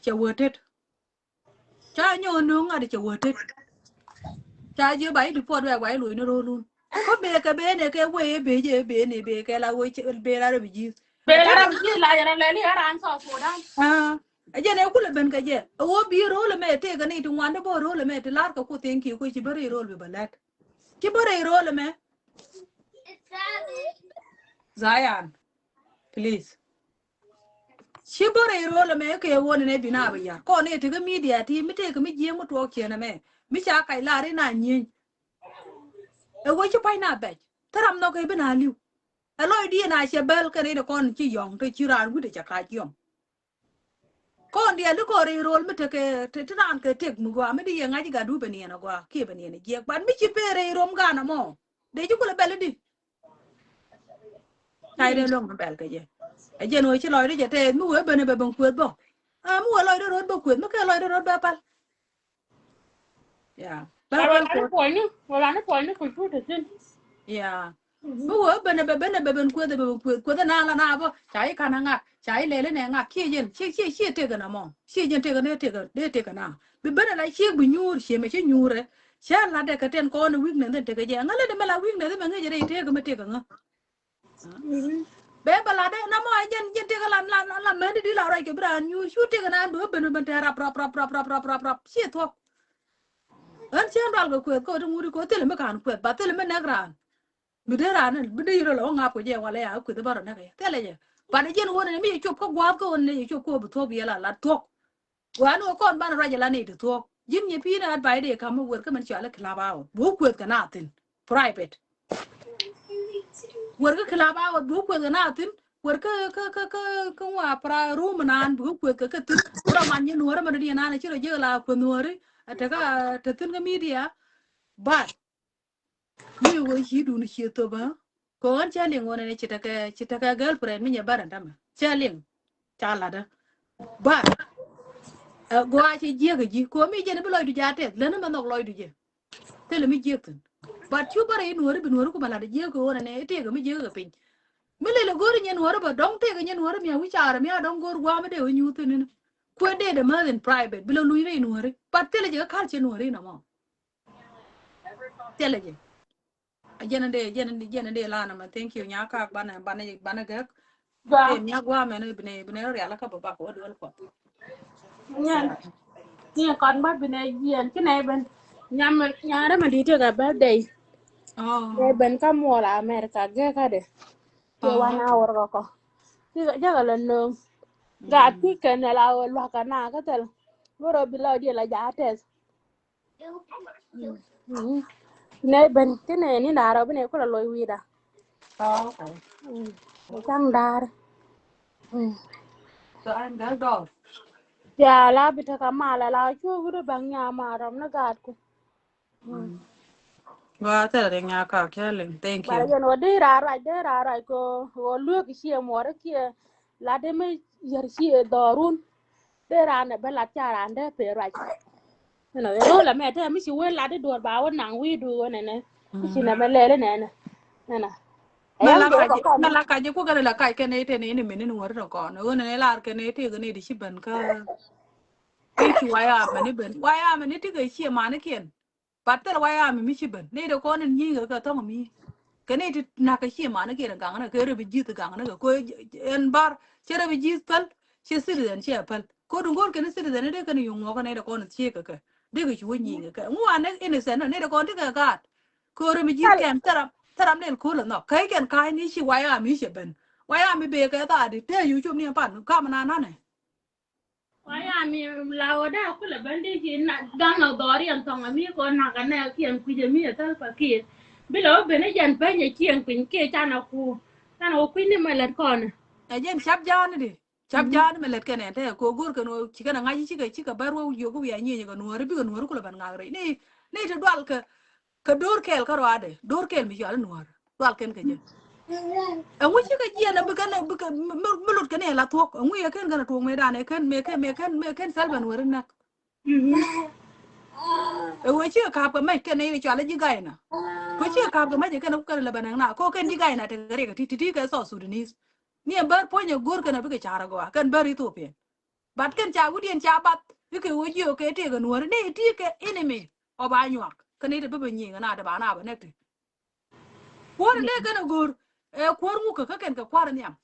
chỉ vừa tết cha nhiều nướng à để chỉ vừa tết cha dưới bảy được phốt về bảy lùi nó luôn có bê cái bê này cái quê bê này bê cái là quê bê là được gì Bela ra ji la ya la li ara an so Sudan. aje ne kula ben kaje wo bi role me te ga ni tun wanda bo role me te lar ka ko thank you ko ci bare role be balat ci bare role me Zayan please ci bare role me ke woni ne bina ba ya ko ne te ga media ti mi te ga mi je mu to ke na me mi cha kai lare na nyin e wo ci pai na be taram no ke bina liu aloy di na che bel ka ne kon ci yong te ci ran wu de cha ka yong con dia lu ko ri rol mi te ran ke tek mu gwa mi di nga ji ga du bani na gwa ke bani ne je ban mi ci pere rom ga na mo de ju ko le bel di tai de long bel ke je e je no ci loy de je te mu we bene be bon kwet bo mu we loy de rod bo kwet mu ke loy de rod ba pal ya ba pal ko Wala ni po ni ku tu de tin. ya mu we bene be ben kwet be bon kwet kwet na la na bo chai kana nga chai le ne nga ki jen chi te ga na mo chi jen te ga ne te ga na bi bene la chi bu nyur chi me chi nyure cha la de ka ten ko no wig ne te ga je nga le de me la wig ne de me nga je te ga me te ga nga be bala de na mo jen te ga la me di la ra ke bran nyu shu te ga na bu bene ben te rap chi to an chen dal ga kwet ko to nguri ko te le me kan kwet ba te le me na gran mi de ran bi de ro lo nga ko je wala ya ku de baro na ke te le je ba de jen wona mi chop ko gwa ko ne chop ko bu to bi la to wa no kon ban ra je la ni to jim ye pi na bai de kam wor ka man cha la kla ba bu kwet ka na tin private wor ka kla ba bu kwet ka na tin wor ka wa pra room nan bu kwet ka tin ora man ye no ora man di na na chi ro je la ko no ri ata ka ta tin ga media ba mi wo shi du ni shi to ba ko an cha ling wona ne chita ka girlfriend mi nya baran dama cha ling cha la da ba go a chi je ga ji ko mi je ne loy du ja te le na ma nok loy du je te le mi je tin ba chu bare ni wori bi wori ko bala de je ko wona ne te ga mi je ga pin mi le gori nyen wori ba dong te ga nyen wori mi wi cha ra mi dong gor gwa ma de wi nyu tin ne ko de de ma in private bi lo lu ni wori ba te le je ka che wori na mo te le je jene de lana ma thank you nya ka bana ga te Ja. nya gwa me ne bine ri ala ka ba ko do ko Nyan. Ni kon ba bi ne yen ki ne ben. Nyare ma di te ga birthday. Ne oh ben ka mo la America ge ka de. Ke oh 1 hour ko. Ki ga ja ga len no. Ga ti ke ne la wa ka na ka tel. Goro bi la di la ja tes. Ne ben ki ne ni na ra bi ne ko la loy wi da. okay Chang dar. so I'm that dog Ya la bi ta ka ma la chu guru bang ya ma ram na ga ku. wa te le nya ka kele thank you Bara yen o de ra ko lu ki she mo ra ki la de me yer she dorun de ra ne be la cha ra de pe ra no ro la me te mi shi we la de dor ba won nang wi du ne ne mi shi ne me le ne na ayang de ko kon Malaka je ko gana la kai kene te ne mini nuor to kon. Ne lar kene te gane di shiban ka ki waya mani ben. Waya mani te ga shi ma ne ken. Patel waya mi shiban. Ne de kon ni ga to mi. Kene ti na ka shi ma ne ken ga na ke re bi ji ga na ko en bar chere bi ji pal che citizen che pal. Ko dun gor kene citizen de kan yung ko ne de kon che ka. De ga shi ni ga. Mu an ne sen ne de kon te ga. Ko re mi ji ken taram nen ko no kai ken kai ni shi waya mi shi ben waya mi be ka ta di te yu chum ni pan ka ma na ne Waya mi lawa da kula bandi ki na danga dori an tonga mi ko na kana kian ku je mi ta pa ki bilo bene jan pa nye kian pin ke chana ku ni malet kon a jen chap jan di chap jan me let ken te ko gur ka no chi kana ngai chi ka bar wo yu ko ya ni ga no re bi ga no ko ban ngai re ni te dwal ka dor kel ka ro ade dor kel mi ya no dwal ken ka je a ngu chi ka ji na bi ka mulut ka ne la thok a ngu ya ken ga na thok me da ne ken me ken sal ban wer na we chi ka pa mai ken ne cha la ji ga na ko chi ka pa mai ken ka la ban na ko ken ji ga na te gare ka ti ka so sudanese ni bar po nya gur ka na bi ka chara go kan bar ethiopia bat ken cha udien cha bat bi ke wo ji ke te ga nuor ne ti ke enemy o ba nyak kan ne de bi ni na da ba na ba ne ti ko ne ka na gur e ko mu ka ken ka kwar nyam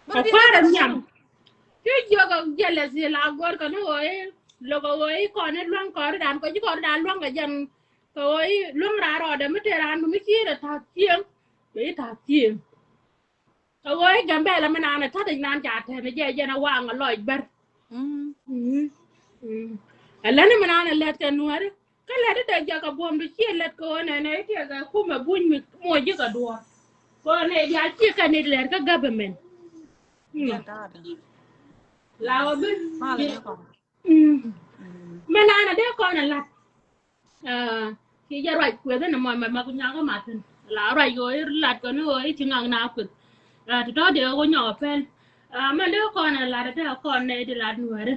bar di ne para ka nyam ti yo ga jele si la gor ka no e lo go e ko ne luang ko dan ko ji ko dan luang ga jan ko e luang ra ro da mi te ran mi chi da ta chieng be ta chieng ko e gambe la mi na ta de nan cha te ne je na wa nga loj ber alani mi na let ka nuor ka let da ja ka bom bi chi let ko ne te ga ku ma buñ mi mo ji ka do ko ne ya chi ka ne let ka government jen ta da lawa bi ma le ne ko Menana de ko na lat ki ja right ku de na mo ma ku nya ga matin la right go lat ko no i tingang na ku to do de go nyo pel ma de ko na lat de ko ne de lat nuore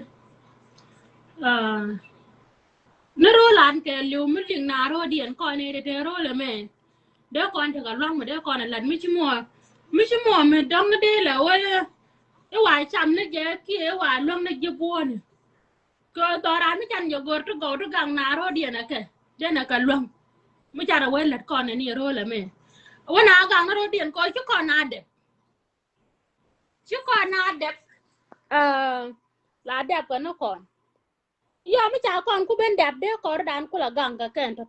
na ro lan ke liu mi ling na ro dien ko ne de ro le me de ko an ga long ma de ko na lat mi chi mo me dong de la wa e wa cham ne je ki e wa long ne je bo ne ko to ran mi chan yo gor to go to gang na ro dien na ke de na ka long mi chara we lat ko ne ni ro le me wa na gang ro dien ko chi ko na de la de ko no kon yo mi cha kon ku ben dab de ko dan ku la gang ka ken to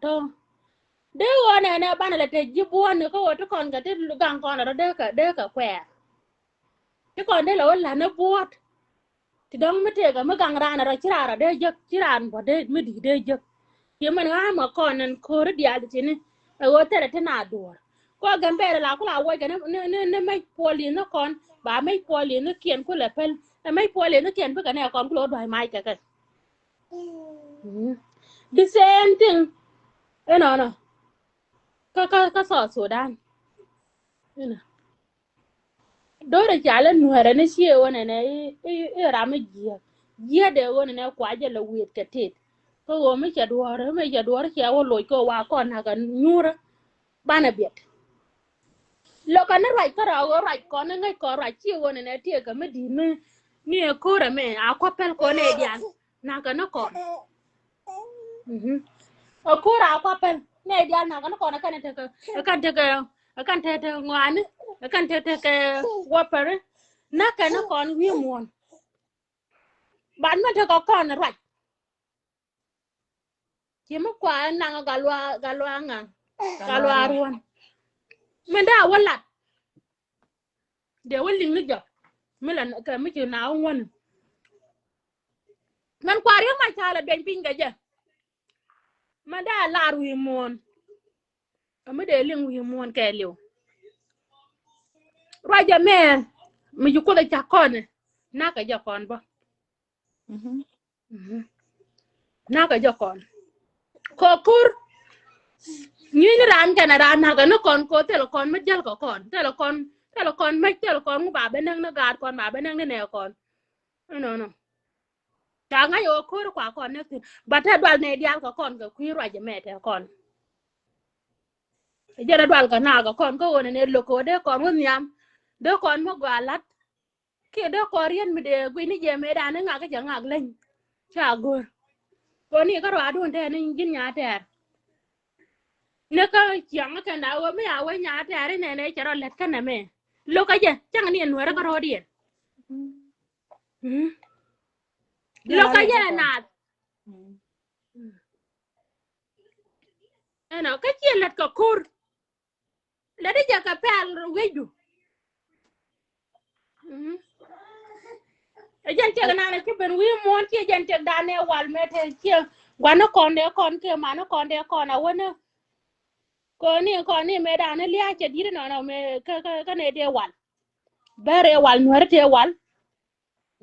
de wo ne ban la te ji bo ne ko to kon ga te gang kon ro de ka kwe te kon de lo la na buot ti dong mi te ga mi gang ran ro chira de je chiran bo de mi di de je ye man ha ma kon nan ko ri dia ti ni e wo te te na dur ko gambe la ku la wo ga ne mai poli no kon ba mai poli no kien ku le pel mai poli no kien bu ga ne kon ku lo doi mai ka the same thing no ka so Sudan dore jala nuara ne sie wona ne rama gia de wona ne kwaje la wet katet ko wo me cha duore che wo loy ko wa kon ha kan nyura bana bet lo kan rai ka ra rai kon ngai ko rai chi wona ne tie ka me di me ni ko ra me a ko pel ko ne dian na ka no kon o ko ra ko pel ne dian na ka no kon ka ne te kan te ngwan kan te ke wo per na ka no kon wi mon ban ma te ko kon rai chi mo kwa na galwa nga galwa ruon men da wala de wali ni jo milan ka mi ci na won man kwa ri ma chala ben pinga je man da lar wi mon mi de ling wi mon ke liu raja men mi ju ko da cha kon na ka jo kon ba na ka jo kon ko kur ni ran kana ran na ka no kon ko te kon ma jal ko kon te kon ma te kon ba be nang na gar kon ba be nang ne kon no ta nga yo kur kwa kon ne ba ta dal ne dial ko kon ko ku raja me te kon jara dwal ka na ga kon ko wona ne loko de kon won yam de kon mo gwalat ke de ko rien mi de gwi ni je me da ne nga ka ja ngak len cha gor ko ni ka ro adun te ni jin nya ter ne ka chiang ka na wo me a we nya ter ne ne charo let ka na me lo ka je chang ni en wera ka ro dien lo Jala ka le je ko na kon. ena ka chi let ka kur le de ja ka pel we du ejen tek na ne ben wi mon ti ejen tek da ne wal me te ti gwana konde kon ke mana konde kon a wona ko ni me da ne liya che dire no me ka ne de wal bare wal nuer te wal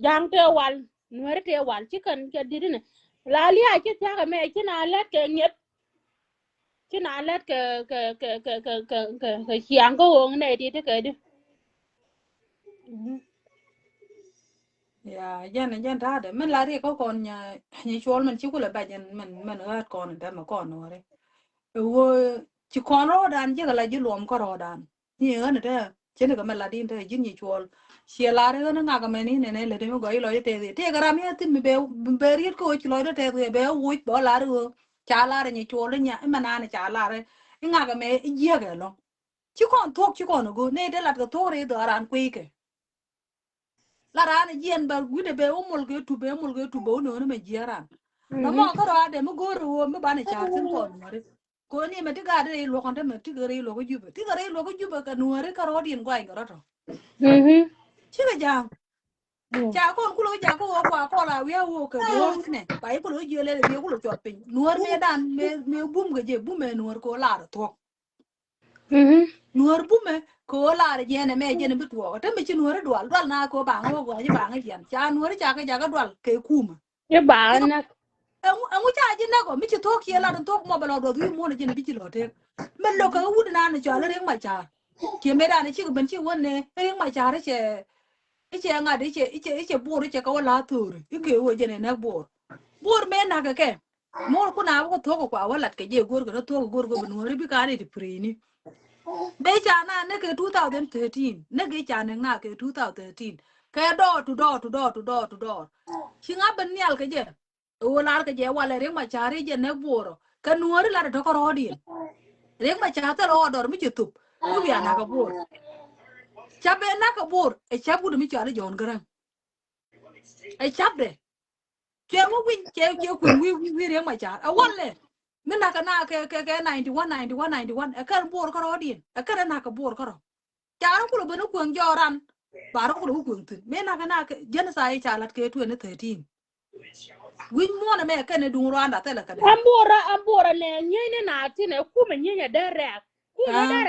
jang te wal nuer te wal ci kan ke dire ne la liya ci ta ga me ci na let ke nyet ci na let ke chiang ko wong ne di te ke di Ya jen ta de men la ri ko kon nya chol men chi kula ba jen men ga kon da ma kon no re wo chi kon ro dan je la ji lom ko ro dan ni ga ne de chen ga men la din te jin ni chol xia la re na ga men ni ne le de mo go lo te ga ram ya tin be ri ko chi lo de te be wo bo la re cha la re ni chol nya ma na ne cha la re nga ga me je ga lo chi kon tok chi kon go ne de la ga to re do ran kwe ke la rana jien ba gude be o mol ge tu bo no me jiaran na mo ko ra de mo go ro me bane char tin kon mare ko ni me tiga de lo kon de me tiga re lo go jube tiga re lo go jube ka nuare ka ro din gwai ngoro to chi ga jang cha kon ku lo ja ko wa ko la wi wo ke bor ne ba ko lo je le bi ko lo chot pin nuar me dan me bum ge je bum me nuar ko la to nuor bume ko la jene me jene bitwo ta me chi nuor dwal dwal na ko ba ngo go ji ba ngi cha nuor cha ka ja ka dwal ke kuma ye ba na ngu cha ji na go mi chi to ki la to mo ba lo do wi mo ne jene bi chi lo te me lo ka wu na na cha le ring ma cha ke me da ne chi ko ben chi won ne ring ma cha re che che nga de che bo re che ka la tur i ke wo jene na bor me na ka ke mo ku na ko to ko kwa wala ke je gor ko to gor go nuor bi ka ne ti pri ni be chana ne ke 2013 ne ke chana nga ke 2013 ke door to door to door to door to door chinga ben nyal ke je o lar ke je wala re ma chari je ne boro ke nuori la to ko rodin re ma cha ta ro dor mi chup ku bi ana ka bor chabe na ka bor e chabu mi chari jon gran e chabe ke mo win ke ku wi re ma cha a wala mina ka na ke 91 91 91 e kan bor ko rodin e kan na ka bor ko charo kulo beno kuang joran baro kulo kuang tin me na kana jen sa e chalat ke 2013 win mo na me kene dung rwanda tele kade ambora ne nyene na tine kuma nyenya dara kuma ah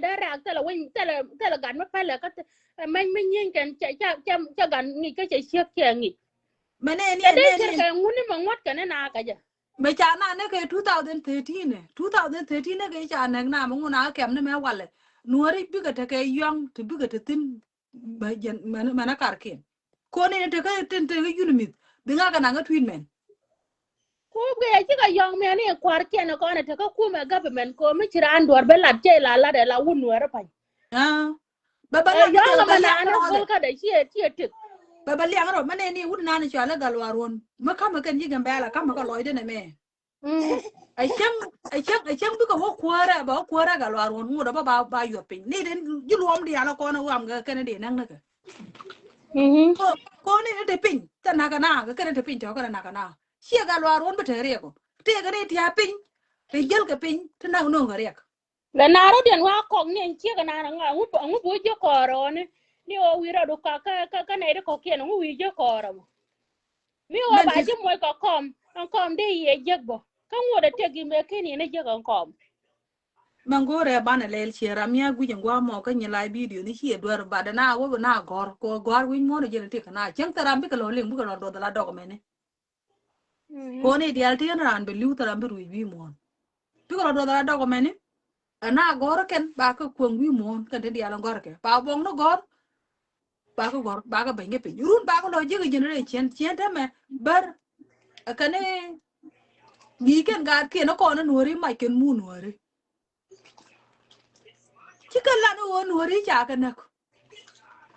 dara tala wen tala gan ma pala ka man nyen kan cha gan ni ka cha shek ke ngi mene ya ne de ne ter ne ka nguni ma ngot kana na ka ja me chana ne ke 2013 ne 2013 ne ke chana na mo na kem ne me wale nuori biga te ke yong te biga te tin ba jen mana karkin ko ne te ke tin te yunimit binga kana nga twin men ko be ya ka yong me ne kwar ke na ko na ta ka kuma government ko mi tiran dor be la te la de la wunu ra pa ah babala ke de yong ma babala na na ngoro gol ka da shi ti babali angro mane ni wud nana chala galwaron ma kama kan yigan bala kama ka loide ne me ai chang bi ko kwara galwaron mu da ba yopin ni den jilom di ala ko na wam ga kan de nan naka ko ni de pin ta na kana ga kan de pin to kana na kana shi galwaron ba tere ko te ga ni ti ha pin te jel ka pin ta na no ga rek la naro den wa kong ne chi ga na nga ngu bu je koro ni o wi ro ka ne ko ke ngu wi je koro mi o men ba ti je mo ko kom an kom de ye je bo ka ngu de te gi me ke ni ne je kan kom mangore bana lel chera mia gu jengwa mo ka ni lai video ni chi dwar ba da na wo na gor ko gor win mo ne je te kana chang taram bi ka lo ling bu ka lo do da do me ne ko ni dial ti ran be lu taram bi ru wi mo bi ko do da do me ne na gor ken ba ka ko wi mo ka de dial gor ke ba bong no gor ba ka gor ba ka be nge pe run ba ko lo je ga jenere chen ta me bar ka ne gi ken ga ke no ko no nori ma ken mu nori chỉ cần là nó nuôi đi chả cần nè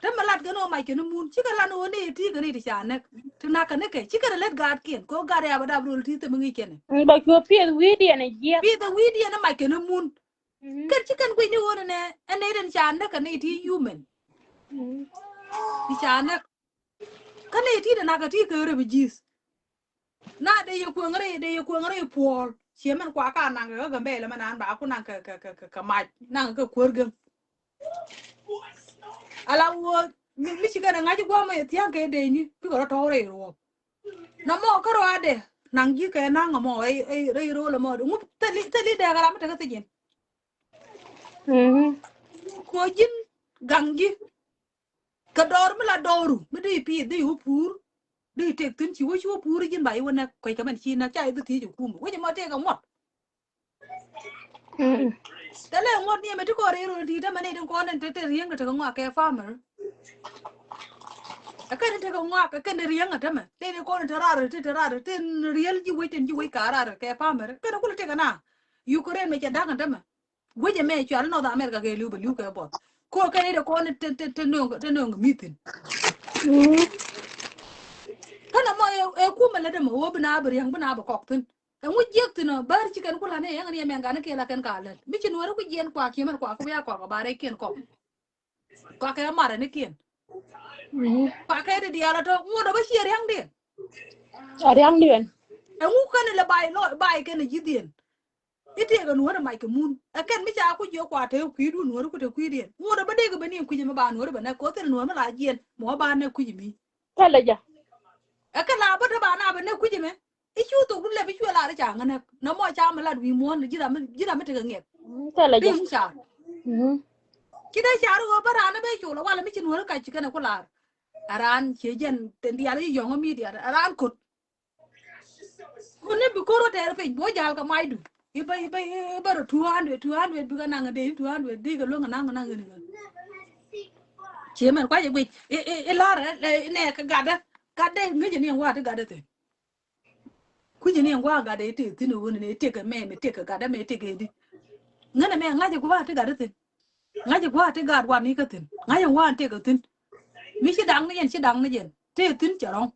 thế mà lát cái nó mày cái nó muốn chỉ cần là nó đi thì cái này thì chả nè thì na cái này cái chỉ cần là gạt kiện có gạt ya bada bro thì mình nghĩ cái này ba ko pie video này je vì the video nó mày cái nó muốn cái chỉ cần quay như vậy nè anh ấy đến chả nè cái này thì human thì chả nè cái này thì na cái thì cái rồi bị na đây yêu quên Paul chỉ mình quá cả nàng cái gần bề là mình ăn bảo cô nàng cái mạch nàng cái quên gần ala wo mi chỉ cái ngay qua mà thiang cái đây nhỉ cứ gọi thâu rồi rồi nó mò cái rồi đấy nàng chỉ cái nàng mò ấy rồi là mò đúng không tali đây cái làm cái gì cô jin gang gì cái đor mới là đor mới đi pi đi húp pur đi tek tin chi wo chi wo pur jin bai wona kai ka man chi na chai du thi ju kum wo ma te ka mot tale ngot ni me to ko re ro di ta mane den ko nan te rieng ta ka ngwa ke farmer ka ne te ka ngwa ka ne rieng ta ma te ne ko ne ta ra te riel ji wo ka ra ke farmer ka ko te ka na Ukraine me cha da ta ma wo je me cha no da America ke lu ke bot ko ka ne de ko ne te no mitin kana mo e ku mala de mo wo bina bari yang bina ba kok tin en wu jek tin bar ci kan kula ne yang ne men ga ne ke la kan ka le mi ci no ku jen kwa ki man kwa ku ya kwa ba re ken ko kwa ka ma ne ken kwa ka de dia la to mo do ba ci yang de ari am dien en wu kan le bai ken ji den ite ga no mai ke mun a ken mi cha ku jo kwa te ku du no ku te ku den mo do ba de ga ba ni ku ji ma ba no ba ne ko te no ma la jen mo ba ne ku ji mi tala ja akala ba ba na ba ne ku ji me ichu to gulle bi chu la ra cha ngane no mo cha ma la wi mo ni jira me te ga nget tala ja dim cha ki da cha ro ba ra na be chu la wala mi chin wo ka chi kana ko la aran che jen ten dia ri yo mi dia aran ko ne bi ko ro te pe bo jal ka mai du iba ro 200 bi ga na ngade 200 di ga lo nga na ni che men kwa je bi la ra ne ka ga de ngi je ni wa te ga de te ku je ni wa ga de te ti no ne te ka me te ka ga da me te ke di ngana me ngaje ku wa te ga de te ngaje ku wa te ga wa ni ka tin ngaje wa te ka tin mi chi dang ni yen chi dang ni yen te tin cha rong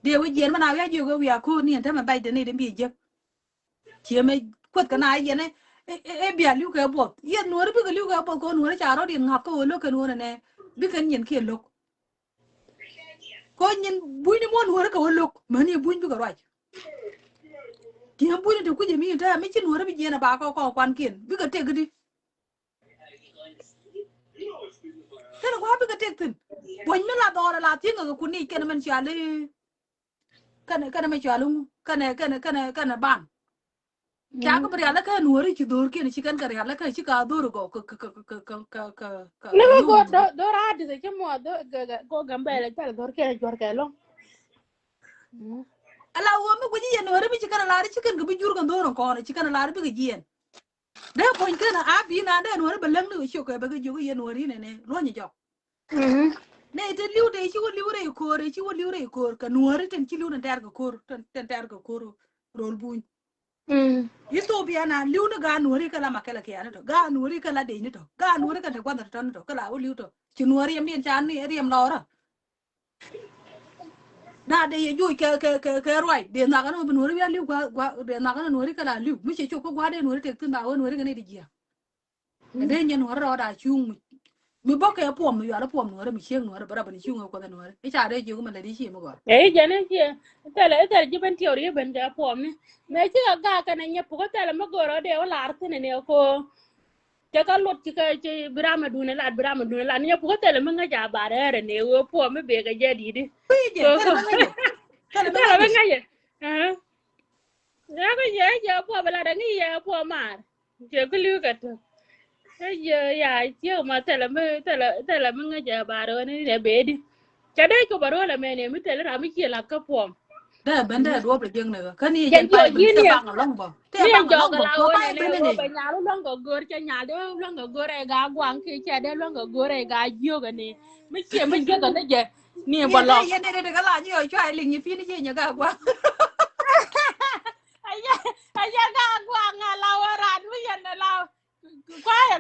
de wi yen ma na ya ju go wi a ku ni ta ma bai de ni de bi je chi me kwat ka na yen e bi a lu ka bo yen no bi ka lu ka bo ko no cha ro din ngap ko lo ka no ne bi kan yen ke lo ko yen bu ni mo no ka lo ma ni bu bi ka ra ki han bu ni de ku je mi ta mi chi no bi je na ba ko kwan ken bi ka te ga di thế quá bị cái tiền tin bún mới là đò là tiếng người quân đi cái này mình trả đi cái này mình trả luôn cái này bán chả có bữa là cái nuôi chỉ đôi cái này chỉ cần cái là cái chỉ cả đôi rồi no go do ra de ke mo do go gambe le tala dor ke jor ke lo ala wo mi ko ji nuôi bi chỉ cần là chỉ cần cái bị jur cái đôi rồi còn chỉ cần là bị cái gì đấy bún cái là áp đi nè đấy nuôi bị lăng nữa chịu cái cái jur cái nuôi này lo nhỉ chọc này tên liu đấy chỉ có liu đấy cor chỉ có liu đấy cor cái nuôi tên chỉ liu nên tao cái cor tên tao cái cor roll bún Ethiopia na liu na ga nuôi cái là mà cái là kia đó ga nuôi cái là đấy nữa ga nuôi cái thằng quan trọng đó cái là ô liu đó chỉ nuôi em điên chán này em lo đó na đây vui cái rồi để nào cái nó nuôi cái liu qua để nào cái nuôi cái là liu mới chỉ cho có qua đây nuôi cái tên nào nuôi cái này đi gì đây nhân nuôi rồi đã chung mi bok ya pom mi ala pom nuore mi cheng nuore bara bani chunga ko nuore e cha de jigu mala di chi mo gor e jane che tala ji ben teori ben da pom ne me chi ga ka na nya pu ko tala ma goro de wala arte ne ko te ka lot ci ka ci birama dune la nya pu ko tala ma nga ja bare ne wo pom be ga jadi di je tala ma nga ye ya ko je pom bala da ni ya pom mar je ko liu ka to giờ ya chiều mà tala mà nghe giờ bà rồi này để bé đi cho đấy có bà rồi là mẹ này mới tala làm cái gì là cái phom da benda do be jeng ne ka ni jen pai ben te bang long bo te bang long bo ko pai be ne ba nhà lu long go gor cho nhà đó long go gor ga quang khi cha đấy long go gor ga yêu cái này mới chia mới cái này giờ nè bà lo ye ne de ka la ni oi chai ling ni pi ni je nya ga kwa ai ga quang à lao ran mới giờ là lao quá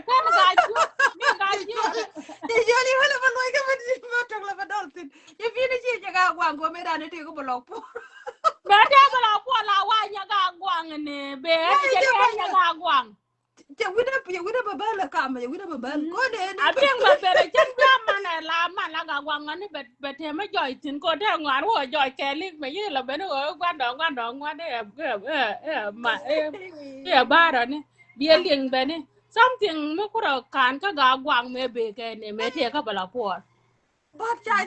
quang của mấy đàn ấy thì có một lọc po bé thế mà là qua là qua nhà ga quang nè bé cái nhà ga quang ya wida baba la kama ya wida baba ko de ne à tiếng bà bé chân ra mà là ga quang anh bé thế mà giỏi tin cô thế ngoan rồi giỏi kẻ lịch mà như là bé nó ở quan đó đấy mà ba rồi nè bia liền bé nè something mới có được cán cái ga quang mẹ bé cái này mẹ thế cái bà là qua ba cha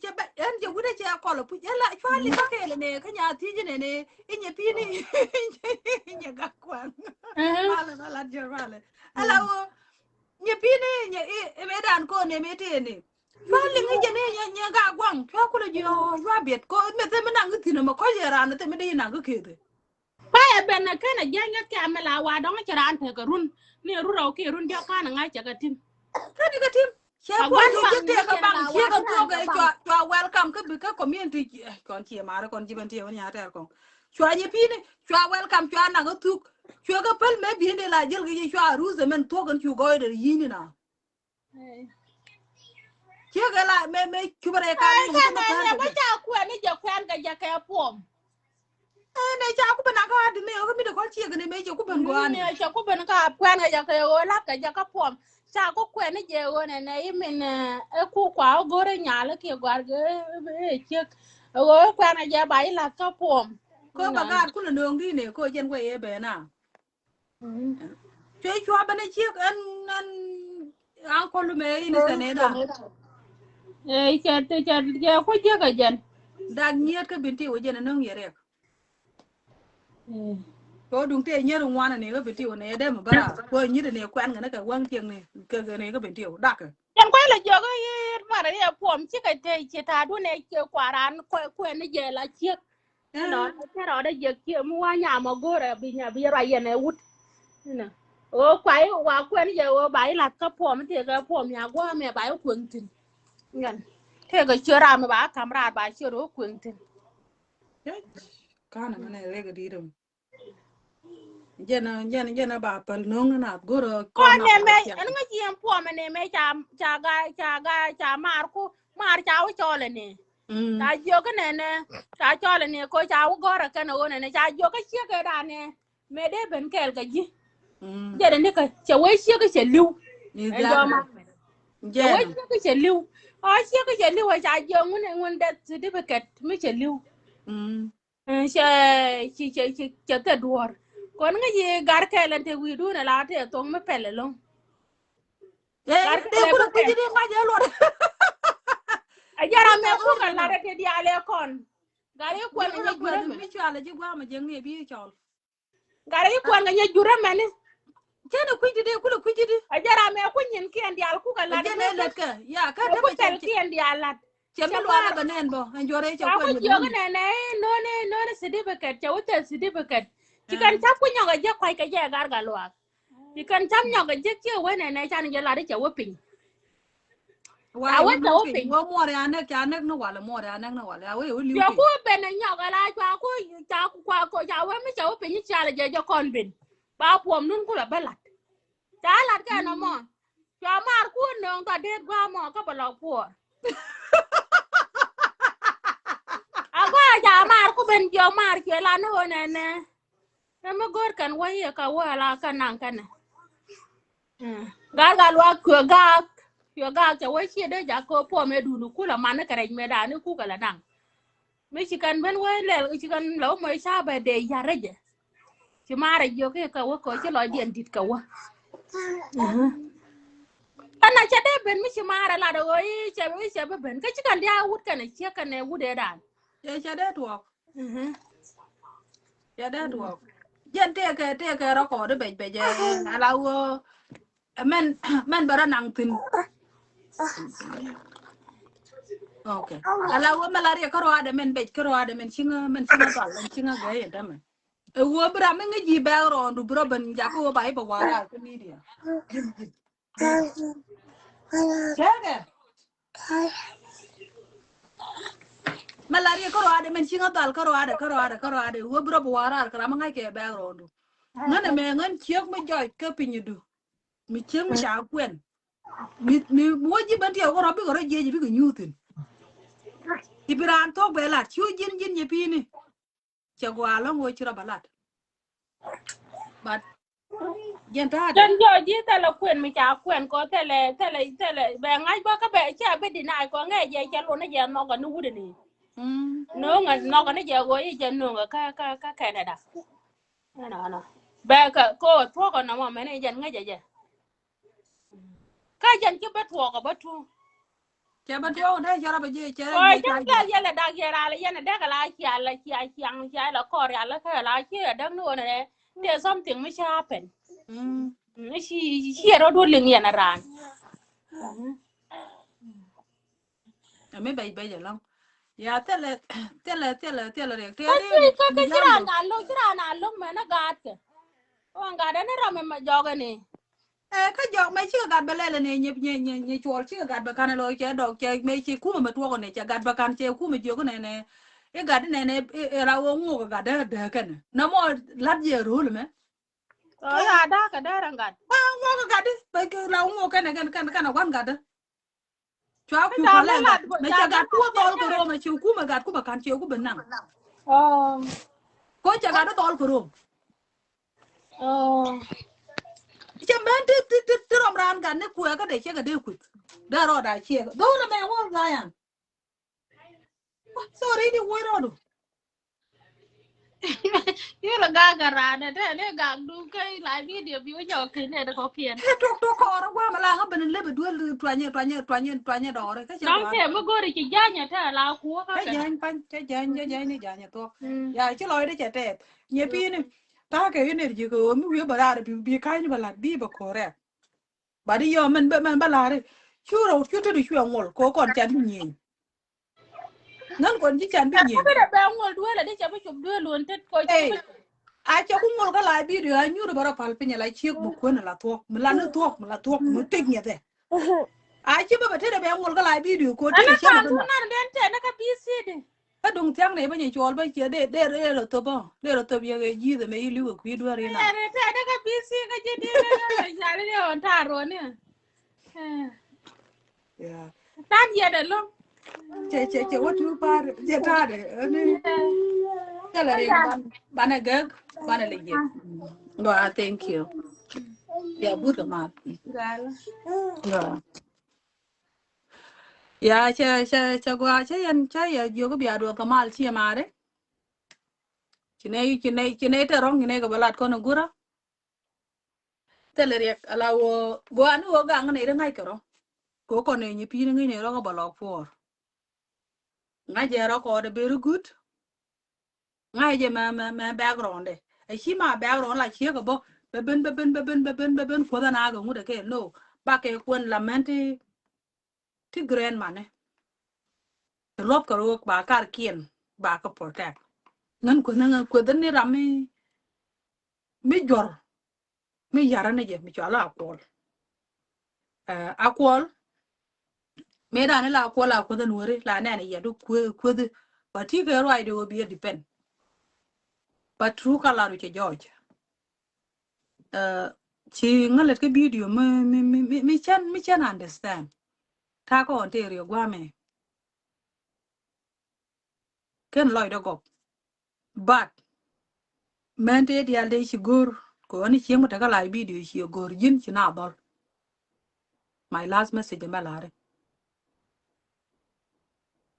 cha ba en je wida cha ko la pu la chwali ka ke ne ka nya ti je ne inye pi ni inye ga kwang ala jer wala ala wo nye pi ni nye me dan ko ne me te ne chwali ngi je ne nya ga kwang chwa ko le jo wa bet ko me te me na ngi ti no ko je ra ne te me de na ga ke te Paya ben na kana janga kamela wa don kira an ta garun ne rura ke run ja kana nga ta gatin ka ni ga tim cha ko je te ka bang che ka to ga chwa welcome ka bi ka community kon che mara kon jiban te woni ata kon chwa nye pi ni chwa welcome chwa na ga tu chwa ga pal me bi ne la jel ga chwa ruze men to gan chu go de yini na che ga la me kubare ka ni ko ma kana ka ba ta ku ni je kwan ga ja ka pom ne cha ku bana ka de ne ko mi de ko che ga ne me je ku ban go an ne cha ku ben ka kwan ga ja ka o la ka ja ka pom cha ku kwen ni je o ne ne min e ku kwa go re nya la ke gwar ge e che o kwan ga ba ila ka pom ko ba ga ku no ngi ne ko jen ko e be na che chwa bana che an ko lu me ni se ne da e che ku je ga jen dag nhiet ka binti o jena nong yere ko dung te nyer ngwana ne ka binti o ne de ma bara ko nyide ne kwan ngana ka wang tieng ne ka ne ka binti o dak Yan kwai la jogo yi mara ya pom chi ka te chi ta du ne ke kwaran ko ne je la chi no te ro de je ki mu wa nya ma gore bi nya bi ra ye ne wut na o kwai wa ko ne je o bai la ka pom te ga pom ya go me bai ku tin ngan te ga chira me ba kamra ba chi ro ku tin kana ngana re ga dirum jena ba pal nong na goro ko ko na ne me ba en ga ji en pom ne me cha mar ku mar cha o chole ne ta jo cái này nè ta cho là nè cô cháu có ra cái nào này nè cha jo cái chiếc cái đàn nè mẹ đế bên kẹt cái gì giờ đến đây cái cháu ấy chiếc cái chén lưu em cho mà cháu ấy chiếc cái chén lưu chiếc cái chén lưu hay cha jo nguyên đất thì đi bên kẹt mới chén lưu chị cái đuổi còn cái gì gar cái lần thì quy đu này là thì tôi mới phải luôn gar cái ko ko jide ma je lo giờ làm mẹ cô cái là để đi ale con gari ko na nya jura me mi chala ji gwa ma je ngi bi chol gari ko na nya jura me ne jena ku jide ku ku jide ajara me ku nyin ki andi al ku kala jena let ka ya ka ta ku ma tel ki andi alat che mi lo ga nen bo en jore che ko ko jo ga ne no ne sidi bekat che wote sidi bekat ki kan ta ku nyoga je kwai ka je gar ga luak ki kan tam nyoga je ki we ne chan je la de che wo pin wa wo lu pin wo mo ya ne ka ne no wala mo ya ne no wala wo lu yo pin ku be ne nyoga la kwa ku ta ku kwa ko ja we mi che wo pin cha la je kon bin ba pom nun ku la belat ta lat ka no mo cho mar ku no ka de gwa mo ka ba lo pu agwa ja mar ku ben jo mar ke la no ne ma gor kan wa ye ka wa la kanan kana gar ga wa ku ga yo ga cha wa chi de ja ko po me du nu ku la man ka re me da ni ku ka la dang me chi kan ben wa le chi kan lo mo sa ba de ya re je chi mara jo ke ka wa ko chi lo dien dit ka wa ana cha de ben mi chi mara la do yi che ba ben ka chi kan dia wut kana chi kan ne wude dan cha de to ya de to jen te ke ro ko de be je ala wo men bara nang tin okay ala wo malaria ko ro ade men be ko ro ade men singa dal singa ga ye dama e wo bra men ngi be ro ndu bro ben ja ko ba ba wara ko media jaga malaria ko ro ade men singa dal ko ro ade wo bro ba wara ko ma ngai ke be ro ndu ngana me ngan chiok ma joy ke pinyu mi chieng mi sha kwen mi mo ji ban ti ko ro bi ko je bi ko nyutin Ibiran tok belat chu jin ye pini. Chagwa long wo chira balat. But yen ta de. Jan jo ji tele kwen mi cha kwen ko tele be ngai ba ka be cha be deny ko ngai je cha lo na je no ga nu de ni. No nga no ga na je go yi je no ga ka Canada. No. Be ka ko to ko na mo me ne jan ngai je. Ka jan ki be to ko ba tu. Cha ba to da chara ba je chara Ôi je cha chắc je. là giờ là đặc giờ là giờ là đặc là chia là có là cái là chia đặc nữa này there's something which happen she rồi đuổi liền nhà ran Me bay bay je long. Ya tele re te cái de jam do. chỉ là lúc mà nó gạt cái ông gạt nó ra mà jog này Ka jok me chi gad belele ne nye chwol chi gad ba kan lo che dok che me chi kuma ma tuo ne che gad ba kan che kuma jo ne e gad ne ra wo ngo ga de kan na mo lat je rul me rồi à đó cái đó đang gạt wa ngo ga gad ba ke ra ngo kan wan gad chwa cái ku đó pa mới le là gad me che gad tuo tol ko ro me chi kuma gad ku ba kan che ku ben nang ờ ko che gad tol ko ro ờ che men ti rom ran gan ne ku ga de che ga de ku da ro da che do na me wo ga yan sorry di wo ro như là gà ra này thế này gà đu cái lại video view cho cái này nó có phiền to kora gwa mala ha ben lebe duel twanye dore ka che nóng gwan thế mới gọi đi chỉ giá nhà thế là cua cha cái jan pan cha jan ni janya to ừ ya che loy de che te nye pi ni ta ke energy ko mi wi bara bi kai ni bala bi ba kore ba di yo men bala re churo chuto di chwa ngol ko kon chan bi nyin nan kon ji chan bi Cái nyin đó bé ngồi đuôi là đi chả biết chụp đuôi luôn thế coi chụp eh a che ku ngol ka la bi ri a nyuro bara pal pinya la chiek bu ko na la to mla to mu tek nye te a che ba te de be ngol ka la bi ri ko te ana de che kan ba tu na na den te na ka busy de a dung tiang ne ba ni chol ba che de lo to ba de lo to ye ge ji de me li ku du ari na ere te na ka busy ka je de na ya le on ta ro ne ya tan ye de lo che what you par je ta de ni ta la re ba na ge ba na le ye no thank you ya bu de ma gal no ya che gwa che yan che ya yo go bia do ka mal chi ma de chine te rong ne ga balat ko no gura te le re ala wo gwa no ga ngai de ngai ko ko ne ni pi ngai ne ro ga balok for ngai je ro ko de very good ngai je ma background de a chi ma background la chi ko bo be ben ko da na ga mu de ke no ba ke kun la menti ti grand mane lop ko ro ba kar kien ba ko protect ngan ko da ni rami mi jor mi yara ne je mi chala akol akol me da ne la akol ko da nuore la ne ne ya du ko de ba ti ke ro ai de obi depend but true kala ru che george chi ngalet ke video mi chan understand ta ko ontario gwa me ken loy do go but mente di alde chi gor ko ni chi mo ta kala video chi gor jin chi na dol my last message ma lare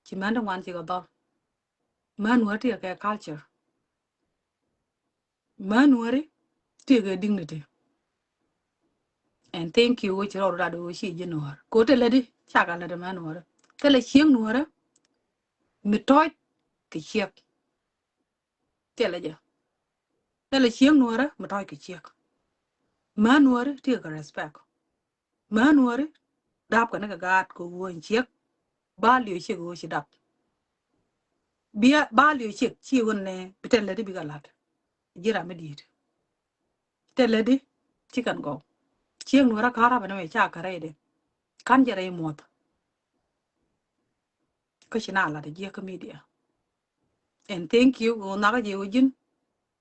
chi manda wan chi go dol man wati ke culture man wari ti ke dignity and thank you which ro da do chi jinor ko te ledi chaka le man wari tele chieng nuora mi toy ke chiek tele je tele chieng nuora mi toy ke chiek man wari ti ke respect man wari dap ka ne ka gat ko won chiek ba liu chi go chi dap bia ba liu chi chi won ne bitel ledi bi galat jira me dit tele di chi kan go chieng nuora kara ba ne cha ka re de kan jere mot ko chi na la de je ka media and thank you go na ga je wajin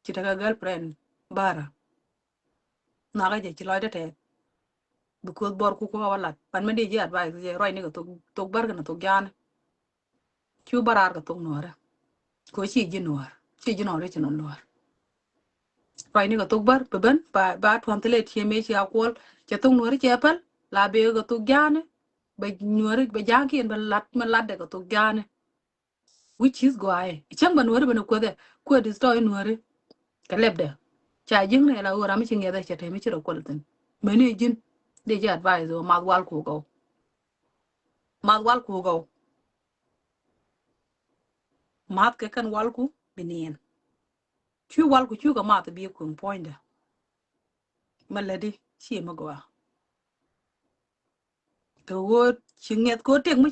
chi ta ga girlfriend bara na ga je chi lo de te because bor ku ko wala pan me di je advice je roi ni ko to bar ga to gan chu barar ka tung nuora ko chi ji nuora chi ji nuora chi nuora pai ni ka tung bar beben ba tuam tele chi me chi akol cha tung nuora che pal la be ka tung jane ba nuora ba jaki ba lat ma lat de ka tung jane which is go ai chang ba nuora ba ko de ko destroy nuora ka leb de cha jing ne la ora mi chi ngeda cha te mi chi ro kol ten me ne jin de ja advise o ma wal ku go ma wal ku go mat ke kan wal ku binien chu wal ku chu ka mat bi ku point da maladi chi ma go to wo chinget ko tek mu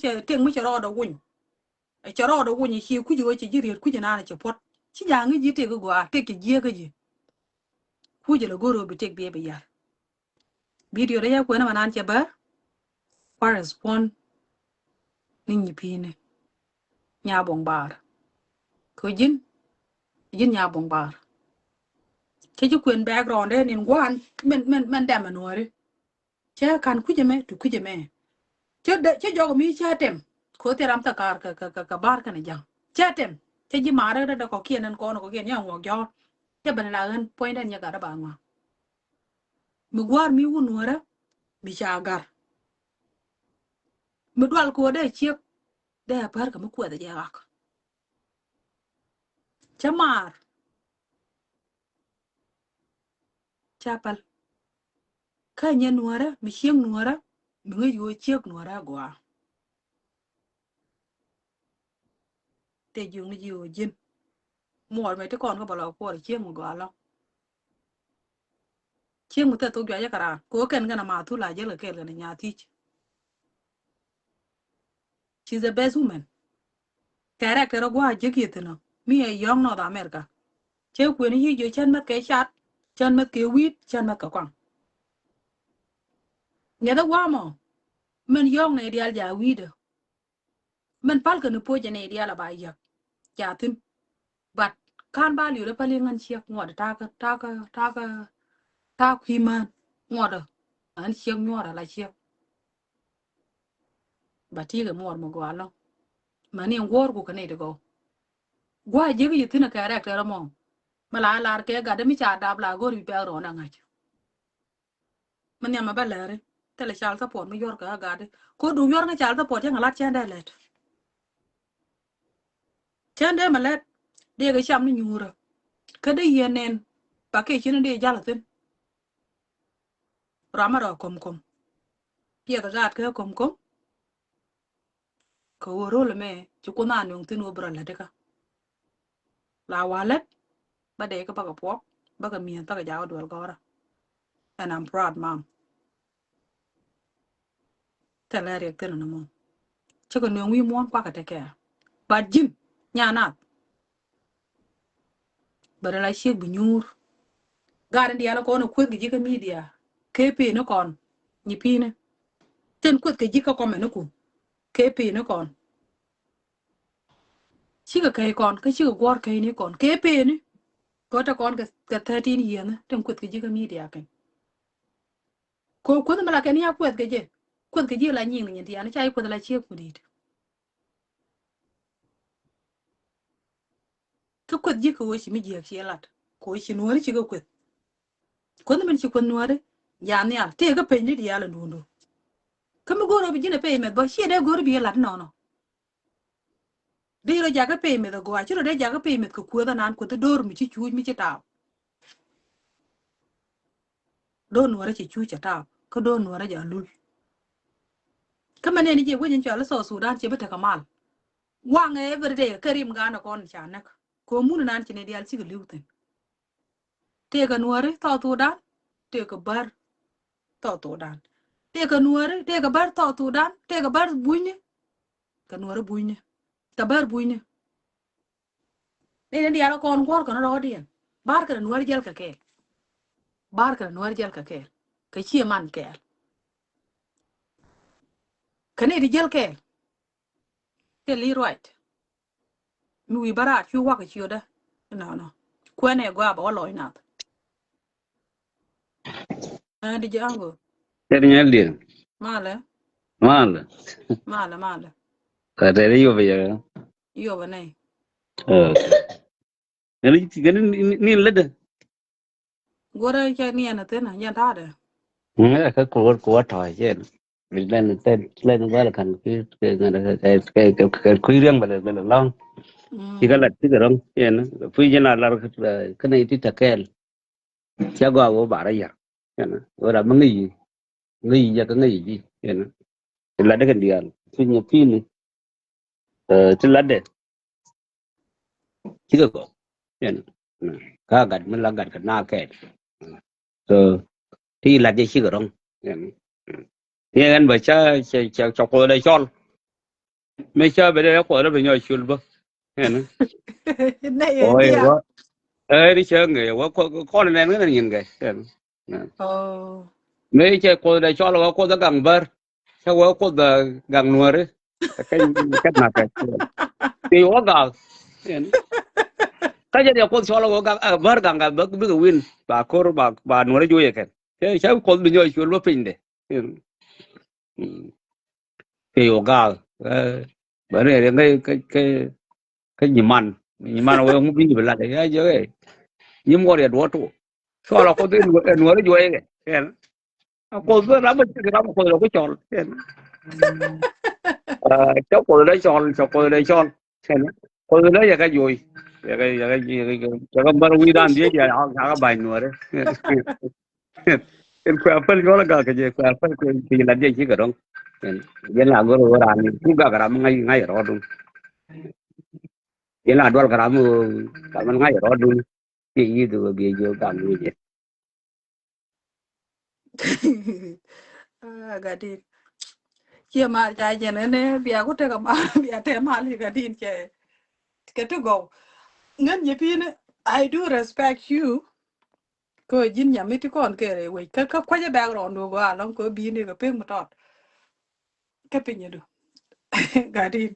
che ro da wun e che ro da wun chi ku ji wo chi jiri ku ji na che pot chi ja ngi ji te go te ke je ga ji ku ji la go ro bi tek bi be ya video da ya ko na manan che ba correspond ning ni pine nya bong bar ko jin nya bong bar ke ji kwen background de nin gwan men da manore che kan ku ji me tu ku ji me che jo mi che tem ko te ram ta kar ka bar ka ne jang che tem che ji mare da ko kien ko no ko kien yang wo jo che ban la en point en ya ga da ba ma mi gwar mi wu nuora mi cha gar mi dwal ko de che de par ka mi ko da ja ak che mar cha pal ka nye nuora mi chieng nuora mi ngi yo che nuora gwa te ju ngi yo jin mor me te kon ko ba lo ko chieng mu gwa lo chieng mu te to gwa ya kara ko ken ga na ma tu la je le ke le nya ti she's the best woman character gwa je ki te no mi e young North America che ku ni yi jo chen ma ke chat chen ma ke wit chen ma ka kwang nghe đó quá mà mình yong này đi al ja wida mình pal ka no po je ne di ala ba ya ja tin but kan ba liu le pali ngan chiek ngod ta khi man ngod an chiek ngod la chiek ba ti ga ngod mo gwa lo ma ni ngor ku ka ne de go gwa je ga yitina ka ra ka mo mala la ke ga de mi cha da bla go ri pe ro na nga man ya ma ba la re tele chal ta pon mi yor ka ga de ko du yor nga chal ta pon ya ngalat chen da let chen de ma let de ga cham ni nyura ka de yenen ba ke chin de jala tin rama ro kom pia da gat ka kom ko ro le me chu ko na nyung tin wo bra la de ka la walet ba de ka ba ka po ba ka mien ta ka ja do go ra and I'm proud mom ta la re tin no mo chu ko nyung wi mo kwa ka te ke ba jin nya na ba la she bu nyur ga ndi ala ko no ku gi ka media ke pe no kon ni pi ne ten ku ke ji ka ko me no ku ke pe no kon chi ka kai kon ka chi ka gor kai ni kon ke pe ni ko ta kon ka 13 year na ten ku ke ji ka media kan ko ma la ke ni a ku ke je ku ke ji la nyi ni ndi ana chai ku la chi ku di ka ku ji ko shi mi ji chi lat ko shi no ri chi ka ku men chi ku no ri ya ni al te ka pe ni di ala ndu ka mi goro bi jina pe me ba shi de goro bi lat no no de ro ja ka pe me da go a chi ro de ja ka pe me ko ku da nan ku te dor mi chi chu mi chi ta do no ri chi chu cha ta ko do no ri ja lu ka ma ne ni je wo jin cha la so Sudan che bata kamal wa nge every day ka rim ga na kon cha na ko mu nan chi ne di al chi ga lu ten te ka no ri to dan te ka bar to dan te ka no ri te ka bar to dan te ka bar buine ka no ri buine ka bar buine ne di ala kon gor ka no ro di bar ka no ri jel ka ke bar ka no ri jel ka ke ka chi man ke ka ne di jel ke li right mi wi bara chu wa ka chi da no ko ne go ba lo ina di jango Ternyata dia male mana? male Kata dia juga ya. Yo ba nei. cái ni lết được Gora cha ni ana tena nya ta de. cái của trời chứ mình lên qua là cần cái quý riêng mà là long chỉ có là cái rong chứ nó quý cho là cái này thì chắc cái cha gọi của bà đấy à nó là bằng gì ra cái gì chứ nó là cái gì quý nhập phi này chứ là đấy chỉ có chứ nó cả gạt mình là gạt cái na cái so thì là gì chỉ có rong nhưng anh bây giờ cho cô đây cho mấy chơi bây giờ cô đó bây giờ chịu bơ nghe nó Nei ôi dia. quá ê đi chơi người quá con này nó nhìn cái Oh. mấy chơi cô đây cho là cô đó càng bơ sao quá cô đó càng nuôi đấy cái nào cái quá gạo cái gì cô cho là cô càng bơ càng bơ biết cái win bà nuôi rồi cái chơi cô bây giờ chịu bơ pin đấy cái quá gạo bởi này cái gì man nó không biết gì là cái gì vậy nhưng mà để đuổi tụ so là có tên nuôi nó vui cái cô cứ làm cái làm cô là cái chọn cháu cô đấy chọn cháu cô đấy chọn cô đấy là cái vui cái gì cái bao nhiêu đàn đi giờ các bài nuôi đấy cái phân có là cái gì phân cái là gì chỉ cái đó vậy là cái rồi đàn cũng cả làm ngay ngay ở đó luôn vậy là đôi cái làm ngay ở đó luôn cái gì đó cái gì làm gì Ah, gadin. Kia ma cha je ne bia ko te ka ma bia te ma li gadin ke to go. Ngan ye pin I do respect you. Ko jin nya mi ti kon ke re we ka kwa je background do go along ko bi ni ka pe mo tot. Ka pin ye do. Gadin.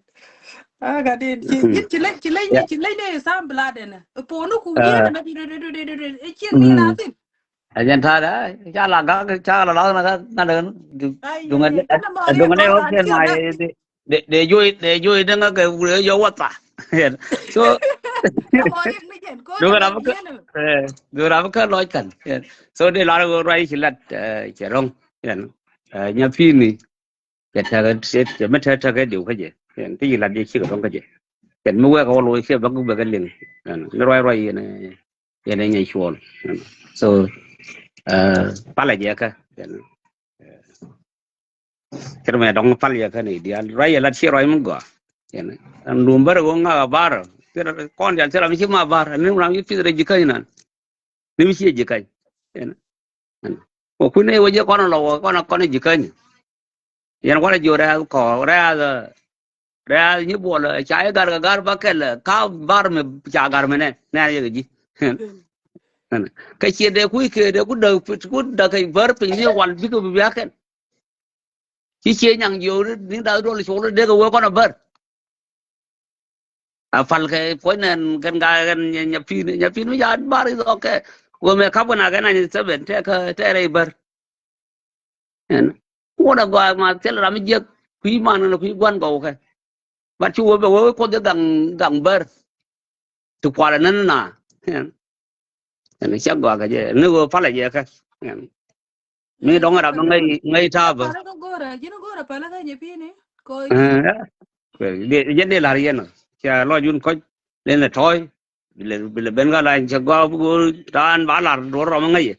Ah, gadin. Ci le ne sam blade ne. Po no ku ye ya na di e ci ni na tin. ajan thada cha la la na Ai dungan ye kana ma ye dungan to ne ran option ci mai na. de joy dengan ke yo wata so Ka mo ye mi jen ko na dungan ba apa ke ye ne. dungan apa ke loy kan so de la go rai silat cherong nya phi ni ke ta ga set me ta ta ga điều cái gì cái gì là đi chỉ có cái gì cái mua cái lối xe bắt cái liền nó rai này này nhảy chuồn so pala je ka kerme dong pal ya kan dia rai la chi rai mun go yen am lumbar go nga bar kon jan sera mi ma bar ni ram yi pidre jikai nan ni mi chi jikai yen ko kune wo je kon lo kon jikai yen ko jo ra ko ra ni bo la cha gar ba kel ka bar me cha gar me ne na ye ji cái chuyện đấy cuối kia đấy cũng đầu cái vợ bình như hoàn biết cái việc ấy chỉ chơi nhàng nhiều những đầu đó là số đấy cái con là vợ à phần cái phối nên cái nhập phim nó ra ba đi rồi cái của mẹ khắp cái này sẽ bên cái này vợ nó đã gọi mà thế là làm gì quý mà nó quý quan cầu cái và chú với con đứa gặng vợ chụp qua là nó nó chắc gọi cái gì nó phát lại gì cái mi dong ra ngay ta ba Para ko gora, jino gora pala ka nyepi ni. Ko jadi lari no cha lo jun ko lên là thôi bile ben ga la cha go bu ran ba la do ro ngai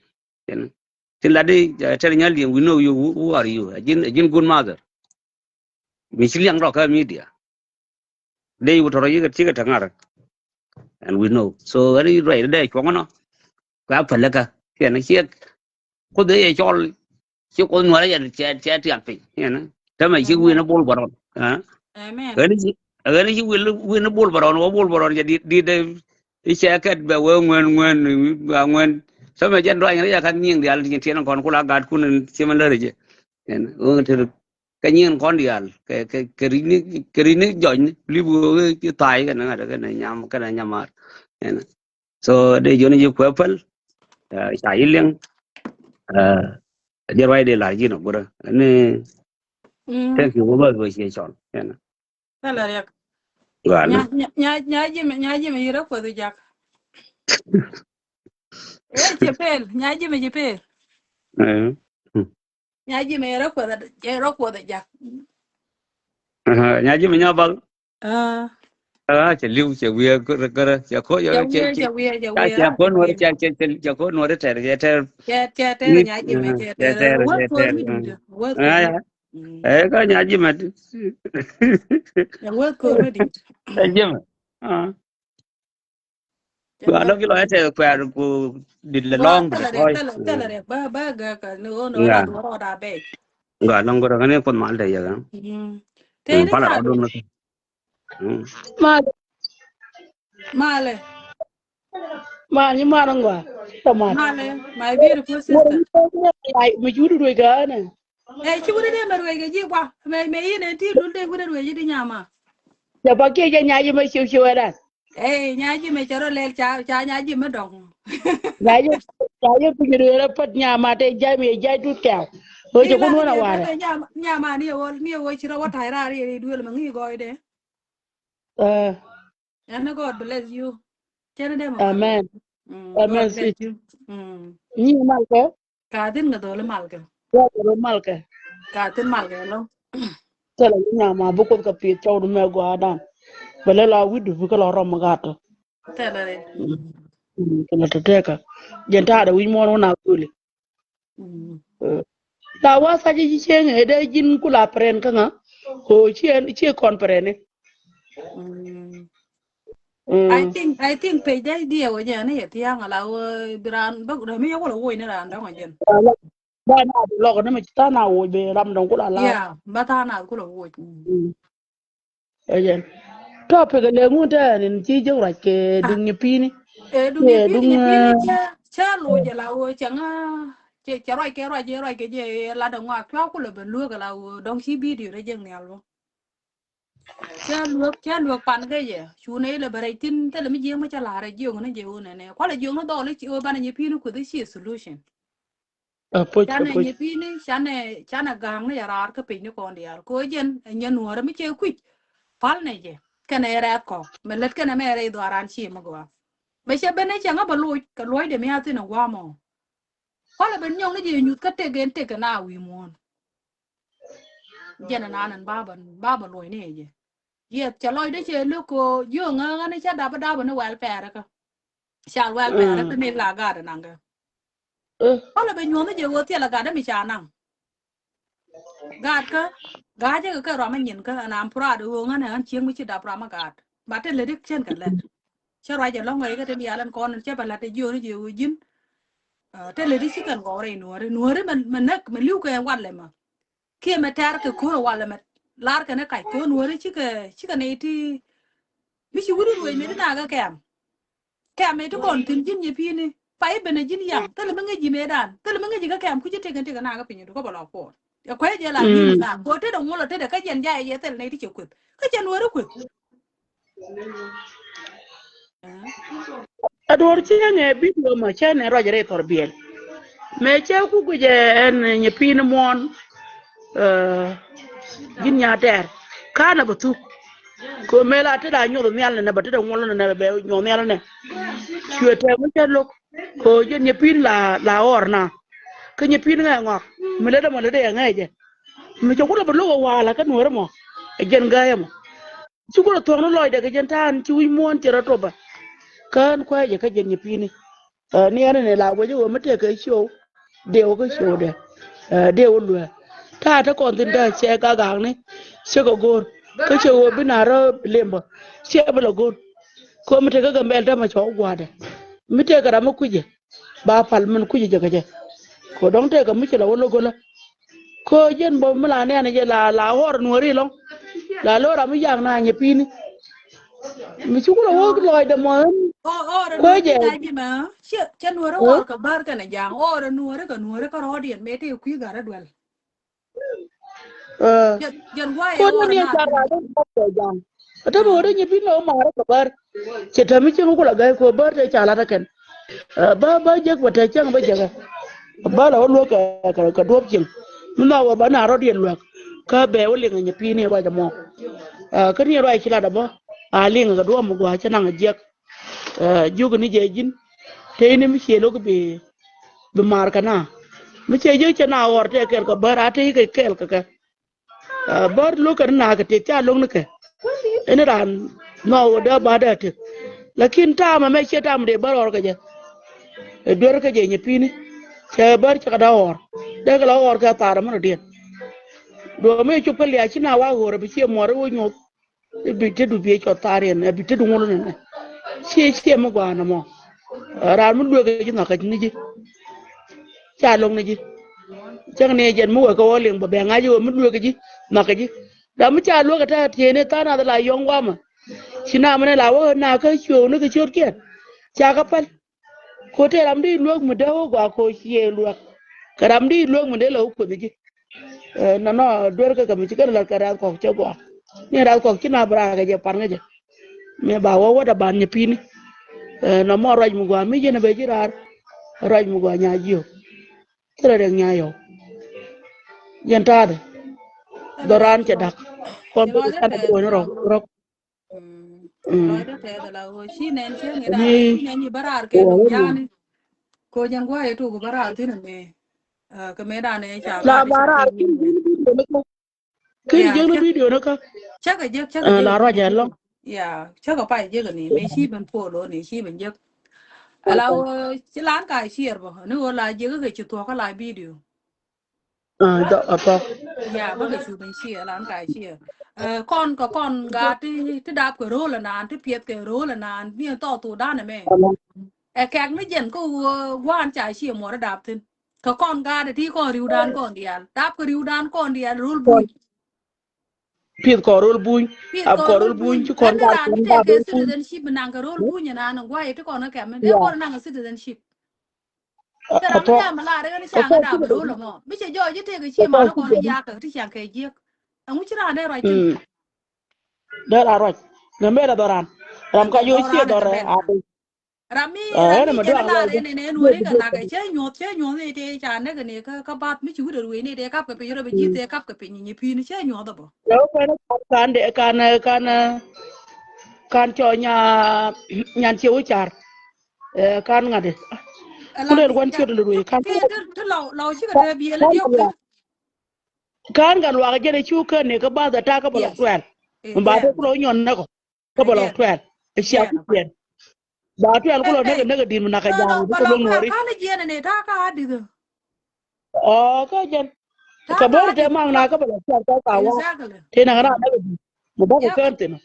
tin la di cha nya li we know you who are you jin good mother mi siliang ro ka media dei wo ro yi ga ti ga tangar and we know so ari right dei ko no ka phala ka ke na chi ko de cho chi ko no la ya cha tiang pi na ta mai chi we na bol baron amen. Agani ji wil bol baron jadi di seket be we ngwen sama jan roy ya kan nying dial ni tian kon kula gad kun siman le je en o ter ka nying kon dial ke rini join libu ki tai kan na ka nyam ka nyamar en so de joni ji kwepal sa ileng je roy de la ji no bura ne thank you over we she chon en Tala yak. Gala. Nya ji me yira ko du jak. E che pel, nya ji me je pel. Eh. Nya ji me yira ko da jak. Nya ji menya bal. Ah, Che liu che wi che ko yo che che. ja Cha we che ra ko ja no we. che ko no ter. Che te Ni nya ji me che te. ter What ko ter. mi du. What ko mi. Ah, ka nya ji ma. Ya what ko mi du. Je ma. Ah. Ya Gala what ki lo ko. te ko did the Wa long but tala re ba ga ka no la nga do ro da be. nga long ko ngane kon mal de ya ga Te ne pala nya ro do. dum Ma Male, ma ni ma ngwa. Tama. male, my beautiful Wala sister. ni ko ai mi juru do ga na. Eh, chi wuri de merwe ga ji kwa. Me yine ti dul de wuri we ji nyama. Da ba ke ja nya yi ma shiu shiu da. Eh, nya ji me charo lel cha nya ji me dong. Ya yi ku juru ra pat nya ma te ja mi ja tu ka. Ho je Ila kun de wana je ware. be nyama ni wo chira wa taira ri duel mangi go de. Uh, And God bless you. Chen de mama. amen. God Amen bless sweet. you. Ni mal ka. Ka tin ga dole mal ga. Ya ro mal ka. Ka tin mal ga lo. Tala ni nya ma bu ko ka pi taw du me go adam. Bale la widu bu ka la ro ma ga to. Tela re. Kana ta te ka. Jenta da wi mo na kuli. Ta wa sa ji chen e de jin kula pren ka nga. Ho chi kon pren. I think pe dai dia wa ja ne ti ang ala bran ba da mi ko lo wo ne ran da ma jen. Ba na lo ko na ma ta na wo be ram dong kula la. Yeah, ba ta na ko lo wo. Ayen. Topic le ngu ta ni chi jo ra ke Ah, dung ni pi ni. du Ke dung ni pi ni cha lo ja la wo chang a che roi ke je la da ngwa kwa ko lo ben lu ga la wo dong chi bi di re jeng ne lo. Cha lu pan ga ye. Chu ne le bare tin te le mi je ma cha la re je ngo ne je wo ne ne. Kwa le je ngo do le chi o ba ni pi ni ko the solution. Poch Chane poch. nye pini chane gang ne yarar ka pinyo kon dial ko jen nye nuora mi che kwich pal ne je kene ret ko melet kene mere do aran chi ma gwa me che bene changa ba loy ka loy de mi ati na gwa mo pala ben nyong ne je nyut ka te gen te kana wi mon jena nanan baba loy ne je ye cha loy de che lu ko yo nga ne cha da ba ne wel pere ka cha wel pere ka ne la ga da nanga pala ben nyong ne je wo te la ga da mi cha nang gạt cơ gạt chứ cái rồi mình nhìn cái làm pro được uống anh ăn chiên mới chỉ đạp ra mà gạt bà tên lấy đích trên cả lên chứ rồi giờ lâu ngày cái tên nhà lên con chứ bà là tên dương nó nhiều dính tên lấy đích chỉ cần gọi này nuôi đấy mình mình lưu cái quan lại mà khi mà theo cái cố quan lại mà lát cái nó cày cố nuôi đấy chứ cái này thì mình chỉ biết nuôi mấy cái nào cái kèm mấy cái con tin dính như phi này phải bên này dính yang tức là mấy cái gì mấy đàn tức là mấy cái gì cái kèm cứ chỉ cái nào cái pin nó có bảo lọc ya kwa je la ni na ko te da ngolo te da ka jen ja ye tel ne ti ku ka jen woro ku Ador chi ne video ma cha ne ro jere tor biel. Me che ku ku je en ni pi ni mon gin nya der. Kana batu. Ko me la te da nyoro mi ala ne ba te da ngolo ne be nyo mi ala ne. Chue te mu che lo ko je ni pi la or na. Ke ni pi nga ngok. Me le da mo le de nga je. Me che ku lo lo wa la ka no mo. E jen ga yamo. Chu ku lo to no lo de ke jen tan chu mon che ro to ba. Kan kwa je ka jen ni pi ni. Ni ana ne la go je wo mate ka show de wo ka show de de wo lu ta kon tin da che ka gang ni che ko gor ka che wo binaro lembo che bla gor ko mate ka gambel ta ma cho gwa de mate ka ra ma kuje ba pal man kuje je ka je ko don te ka mi che la wo lo go la ko jen bo mala ne na je la hor no ri long la lo ra mi yang na nye pi ni mi chu ko wo lo de mo o ko no ti je da ji ma che nuoro or ka bar ka na jang o nuoro ka rodien me te ku ga ra dwel jen wa ko ye na or ni na ta ra da ko jam ata bo re ni bi no ma ra ko bar che ta mi chin ko la ga ko bar te cha la ta ken ba je ko ta chang ba je ga ba la lo ka do chin mi na wa ba na ro dien lo ka be wo le ni pi ni ba ja mo ka ni ro ai chi la da bo ali nga do mo gwa chana nga jek jugo ni je jin te ni mi che lo ko be mar kana mi che je chana or te ker ko bara te ke kel ka bar lo ka na ka te cha lo ne ke ene ran no da ba da te lakin ta ma me che tam de bar or ka je dor ka je ni pini che bar cha da or de ka or ka tar mo de do me chu pele a china wa hore bi che mo ro nyo bi te du bi cho tare ne bi te du ngono ne che mo gwa na mo ran mu do ga ji na ka ni ji cha long ne ji chang ne jen mu ko ling ba be nga ji mu do ga ji na ka ji da mu cha lo ka ta te ne ta na da la yong wa ma china mo ne la wo na ka chu ne ka chot ke cha ka pal ko te ram di lo mu de wo gwa ko ye lo ka ram di lo mu de lo ko ni ji na no dor ka mi ka la ka ra ko che gwa ni ra ko kina bra ga je par ga je me ba wo da ban ni pini na mo raj mu gwa mi je na be jirar raj mu gwa nya jiyo kira de nya yo yen ta de Hello, doran che dak kon be Lloyd ta Ted, do no ro ro Lloyd Ted, la she nen she ngi da ne ni she nen barar ke wo num ni yani ko jang gwa e to ko barar tin me ka me da ne cha ba la de cha bara ping ki yin me kiri ya je no video no ka cha ga je la ro ja lo ya cha ga pa je ga ni me shi ban po lo ni shi ban je ala chi lan ka share bo ne wo la je ga chi to ka la video do to ya ba ga shu ban share lan ka share con có con gà thì đạp cái rô là nàn thì piệt cái rô là nàn miếng to tủ đan này mẹ kẹt mới dần có quan trái xìa mỏ đạp thêm có con gà thì có riu đan con đi đạp cái riu đan con đi rô bùi pit ko rol buñ piệt ab có ko rô rol buñ bùi ci em kon nó ga đàn kon thì ba do cái buñ citizenship mình nàng cái rô bùi nhà nàng quay thì còn nó kẹt mình để ya con nàng citizenship cái đó mới to ra mà là đấy nó ko chẳng ko cái ci đạp de rô là mỏ bây giờ giờ chứ cái ko chi mà nó ci còn de nó giá cái chẳng cái giết ông ấy chỉ là đây rồi tin da la ro na me da doran ram ka cái yo đó ci ra này do cái re bên a Rami na Rami ma do jana ala la de re ne no re ka na ka che nyot ne te cha ne ka ne ka bat mi chu de we ne de kap ka pe ro be ji te kap ka pe ni pi ni che nyot bo yo ko na kan de kan cho nyan ci wu char kan ngade ala kulen gon ci do lu kan ke te law chi ka te bi ele dio ke kan gan wa jere ci ko ne ka ba da ta ka bolok yes twel e ba de jen ko nyon na ko ka e bolok jen twel e ci ak jen pa ba twel ko ne e ne di na ka no jang no ko ba lo lo ka ngori ka ne jen ne ta ka di do o ka jen ta ka bor ka te di mang na ka bolok twel ka wa exactly te na na di mo ba ko yep kente no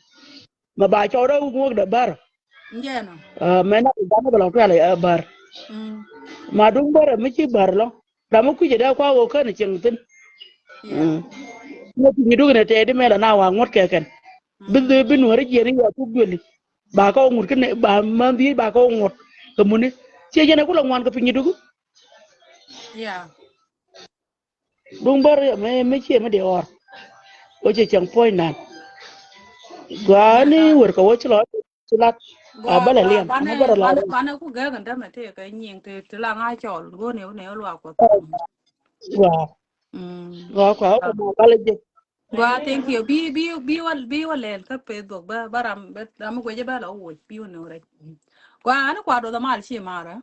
ma ba cho do mo da bar jen me na ba na bolok twel bar mm ma dung bar mi ci bar lo da mo ku je da kwa wo ka ne ceng tin yeah ne ti du ne te di me la na wa ngot ke ken bin wari je ni ya ku gbeli ba ko ngut ken ba ma bi ba ko ngot ko muni ci je ne ko la ngwan ko pinyi dugu yeah dung bar me ci me de or o ce ceng point nan yeah gani no wor ko wo ci lo ci lat bala gua liam ama bara la bane ku ga kan da mate ka nyin te la nga chol go ne lo ko wa mm wa ko ma bala je gua thank you bi wa le ka pe do ba baram ba am ko je ba la wo bi no re gua ana kwa do da mal chi mara